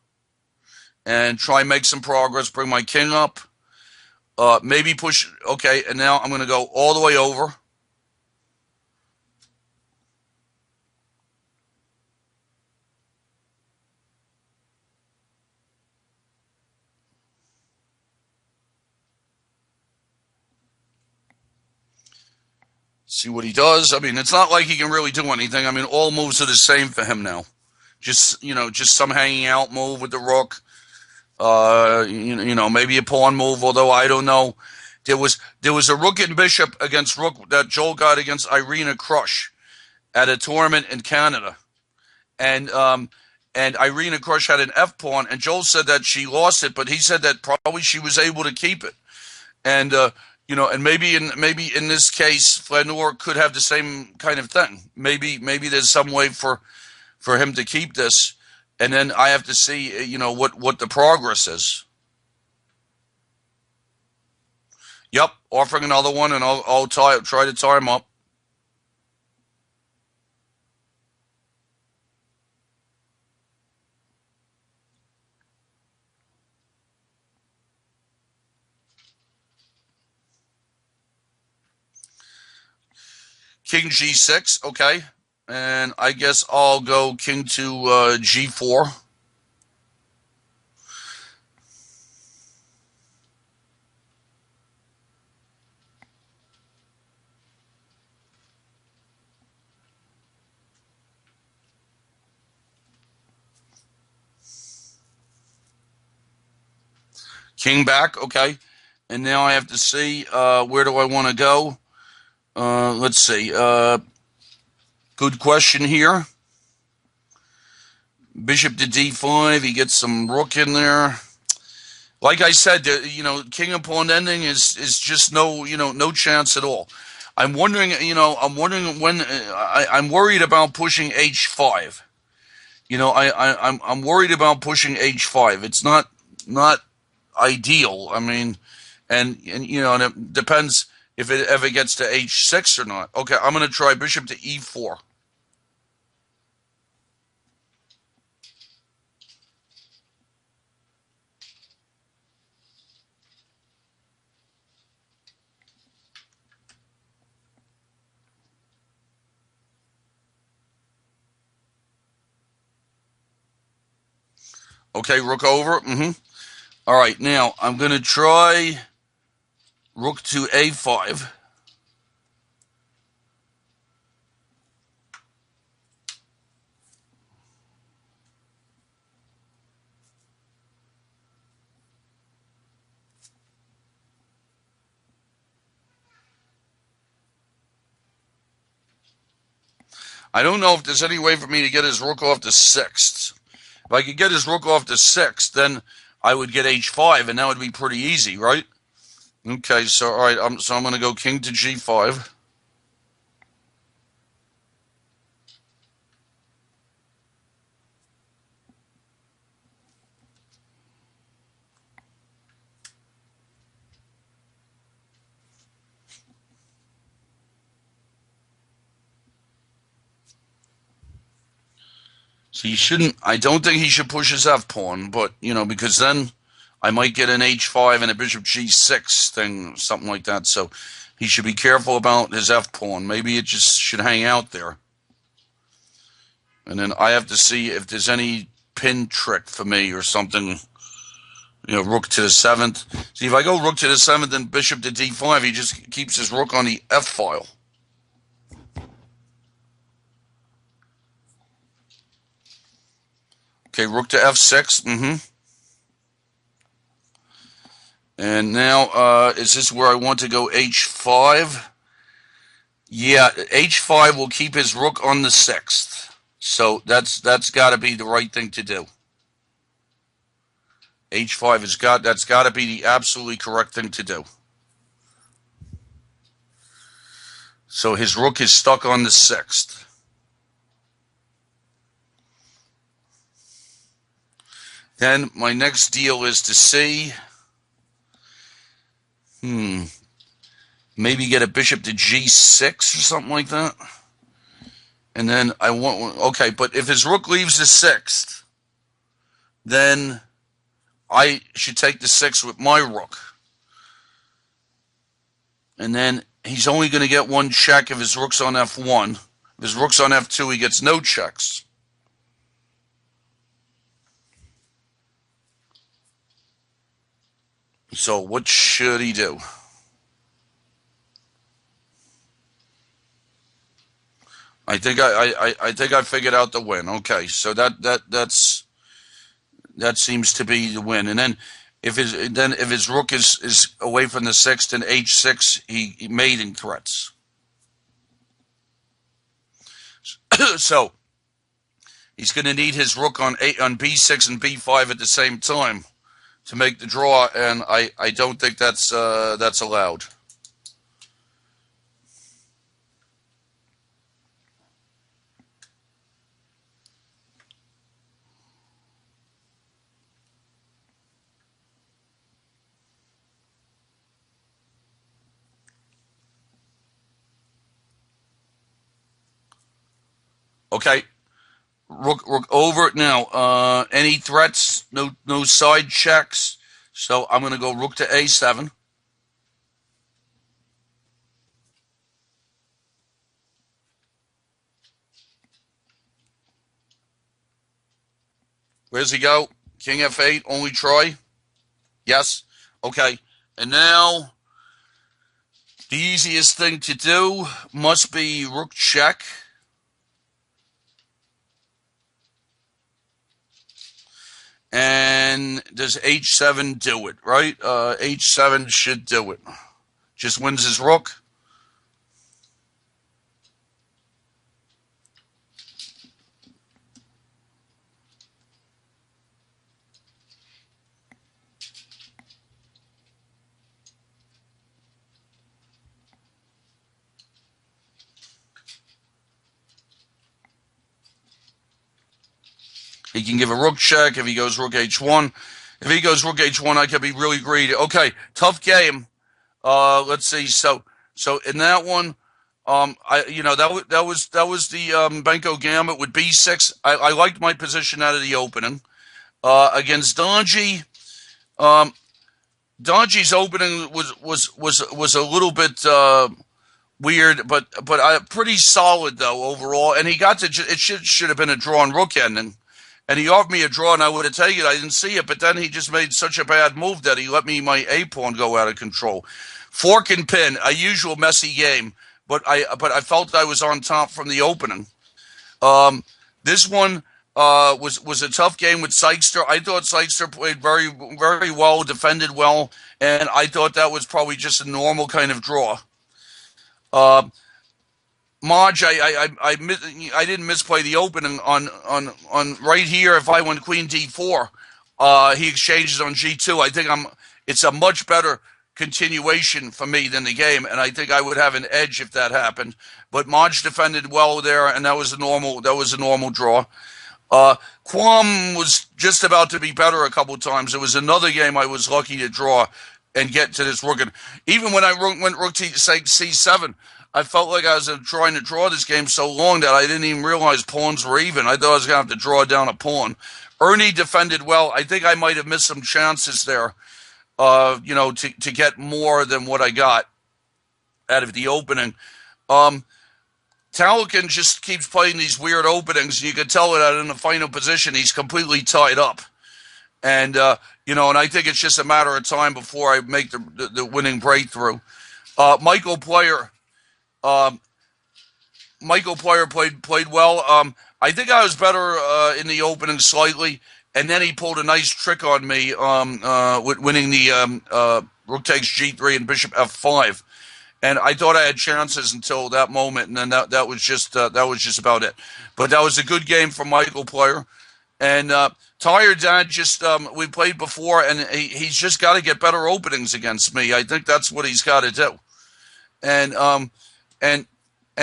and try and make some progress. Bring my king up. Maybe push. Okay, and now I'm going to go all the way over. See what he does. I mean, it's not like he can really do anything. I mean, all moves are the same for him now. Just some hanging out move with the rook. Maybe a pawn move, although I don't know. There was a rook and bishop against rook that Joel got against Irina Krush at a tournament in Canada. And Irina Krush had an F pawn, and Joel said that she lost it, but he said that probably she was able to keep it. And And maybe in this case, Flanor could have the same kind of thing. Maybe there's some way for him to keep this, and then I have to see, what the progress is. Yep, offering another one, and I'll try to tie him up. King G6, okay, and I guess I'll go King to G4. King back, okay. And now I have to see where do I want to go. Let's see. Good question here. Bishop to D5. He gets some rook in there. Like I said, king and pawn ending is just no chance at all. I'm wondering when I'm worried about pushing H5. I'm worried about pushing H5. It's not ideal. I mean, and it depends if it ever gets to H6 or not. Okay, I'm going to try bishop to E4. Okay, rook over. All right, now I'm going to try rook to A5. I don't know if there's any way for me to get his rook off to 6th. If I could get his rook off to 6th, then I would get H5, and that would be pretty easy, right? Okay, so all right, I'm going to go king to G5. So I don't think he should push his F pawn, but, because then I might get an H5 and a bishop G6 thing, something like that. So he should be careful about his F pawn. Maybe it just should hang out there. And then I have to see if there's any pin trick for me or something. Rook to the 7th. See, if I go rook to the 7th and bishop to D5, he just keeps his rook on the F file. Okay, rook to F6. And now, is this where I want to go H5? Yeah, H5 will keep his rook on the 6th. So that's got to be the right thing to do. H5 that's got to be the absolutely correct thing to do. So his rook is stuck on the 6th. Then my next deal is to see, maybe get a bishop to G6 or something like that. And then okay, but if his rook leaves the 6th, then I should take the 6th with my rook. And then he's only going to get one check if his rook's on F1. If his rook's on F2, he gets no checks. So what should he do? I think I figured out the win. Okay, so that seems to be the win. And then if his rook is away from the 6th and H6, he mating threats. So he's going to need his rook on B6 and B5 at the same time to make the draw, and I don't think that's allowed. Okay, rook over now. Any threats? No side checks. So I'm going to go rook to a7. Where's he go? King f8. Only try. Yes. Okay. And now the easiest thing to do must be rook check. And does h7 do it, right? H7 should do it. Just wins his rook. He can give a rook check if he goes rook h1. If he goes rook h1, I could be really greedy. Okay, tough game. Let's see. So in that one, that was the Benko Gambit with b6. I liked my position out of the opening. Against Donji, Donji's opening was a little bit weird, but pretty solid though overall. And he got to it should have been a drawn rook ending. And he offered me a draw, and I would have taken it. I didn't see it, but then he just made such a bad move that he let me my a pawn go out of control. Fork and pin, a usual messy game, but I felt I was on top from the opening. This one was a tough game with Sykster. I thought Sykster played very very well, defended well, and I thought that was probably just a normal kind of draw. Maj, I didn't misplay the opening on right here. If I went Queen D4, he exchanges on G2. I think it's a much better continuation for me than the game, and I think I would have an edge if that happened. But Maj defended well there, and that was a normal draw. Quam was just about to be better a couple of times. It was another game I was lucky to draw and get to this rook. And even when I went rook to C7. I felt like I was trying to draw this game so long that I didn't even realize pawns were even. I thought I was going to have to draw down a pawn. Ernie defended well. I think I might have missed some chances there, to get more than what I got out of the opening. Talikin just keeps playing these weird openings. You can tell that in the final position, he's completely tied up. And, and I think it's just a matter of time before I make the winning breakthrough. Michael Player played well. I think I was better in the opening slightly, and then he pulled a nice trick on me with winning the rook takes g3 and bishop f5, and I thought I had chances until that moment, and then that was just about it. But that was a good game for Michael Player, and Tired Dad just we played before, and he's just got to get better openings against me. I think that's what he's got to do, and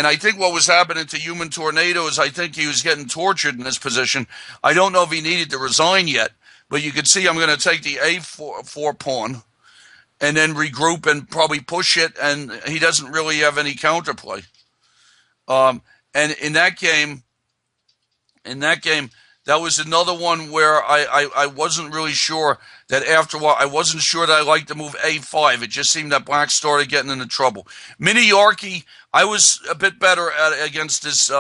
I think what was happening to Human Tornado is I think he was getting tortured in this position. I don't know if he needed to resign yet, but you can see I'm going to take the a4 pawn and then regroup and probably push it, and he doesn't really have any counterplay. And in that game, that was another one where I wasn't really sure that after a while, I wasn't sure that I liked the move a5. It just seemed that black started getting into trouble. Mini Yorkie, I was a bit better against this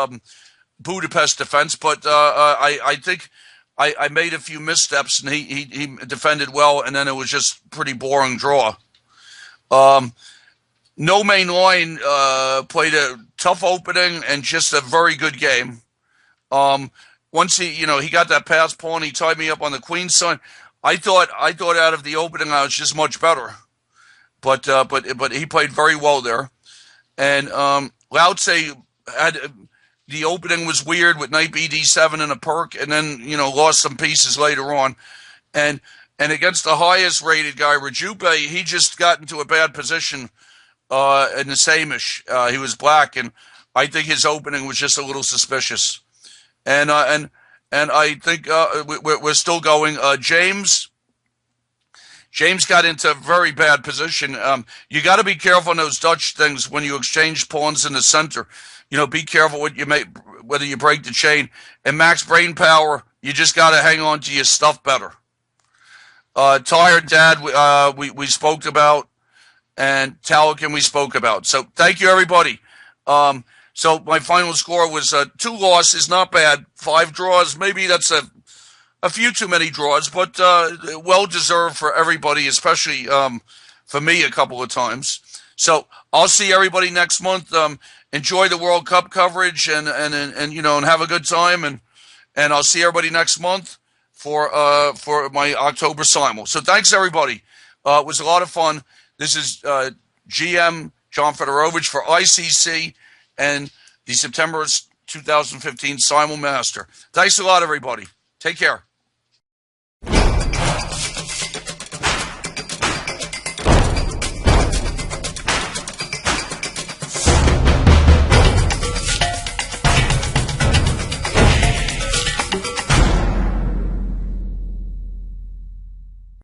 Budapest defense, but I think I made a few missteps, and he defended well, and then it was just pretty boring draw. No Main Line played a tough opening and just a very good game. Once he got that pass pawn, he tied me up on the queen side. I thought out of the opening I was just much better, but he played very well there. And Lao Tse had the opening was weird with knight bd7 and a perk, and then lost some pieces later on. And against the highest rated guy, Rajupe, he just got into a bad position in the same-ish. He was black, and I think his opening was just a little suspicious. And I think we're still going. James got into a very bad position. You got to be careful on those Dutch things when you exchange pawns in the center. Be careful what you make, whether you break the chain. And max brain power, you just got to hang on to your stuff better. Tired Dad, we spoke about, and Talican we spoke about. So thank you, everybody. So my final score was 2 losses, not bad. 5 draws, maybe that's a few too many draws, but well deserved for everybody, especially for me a couple of times. So I'll see everybody next month. Enjoy the World Cup coverage and have a good time, and I'll see everybody next month for my October Simul. So thanks everybody. It was a lot of fun. This is GM John Fedorowicz for ICC and the September 2015 Simul Master. Thanks a lot, everybody. Take care.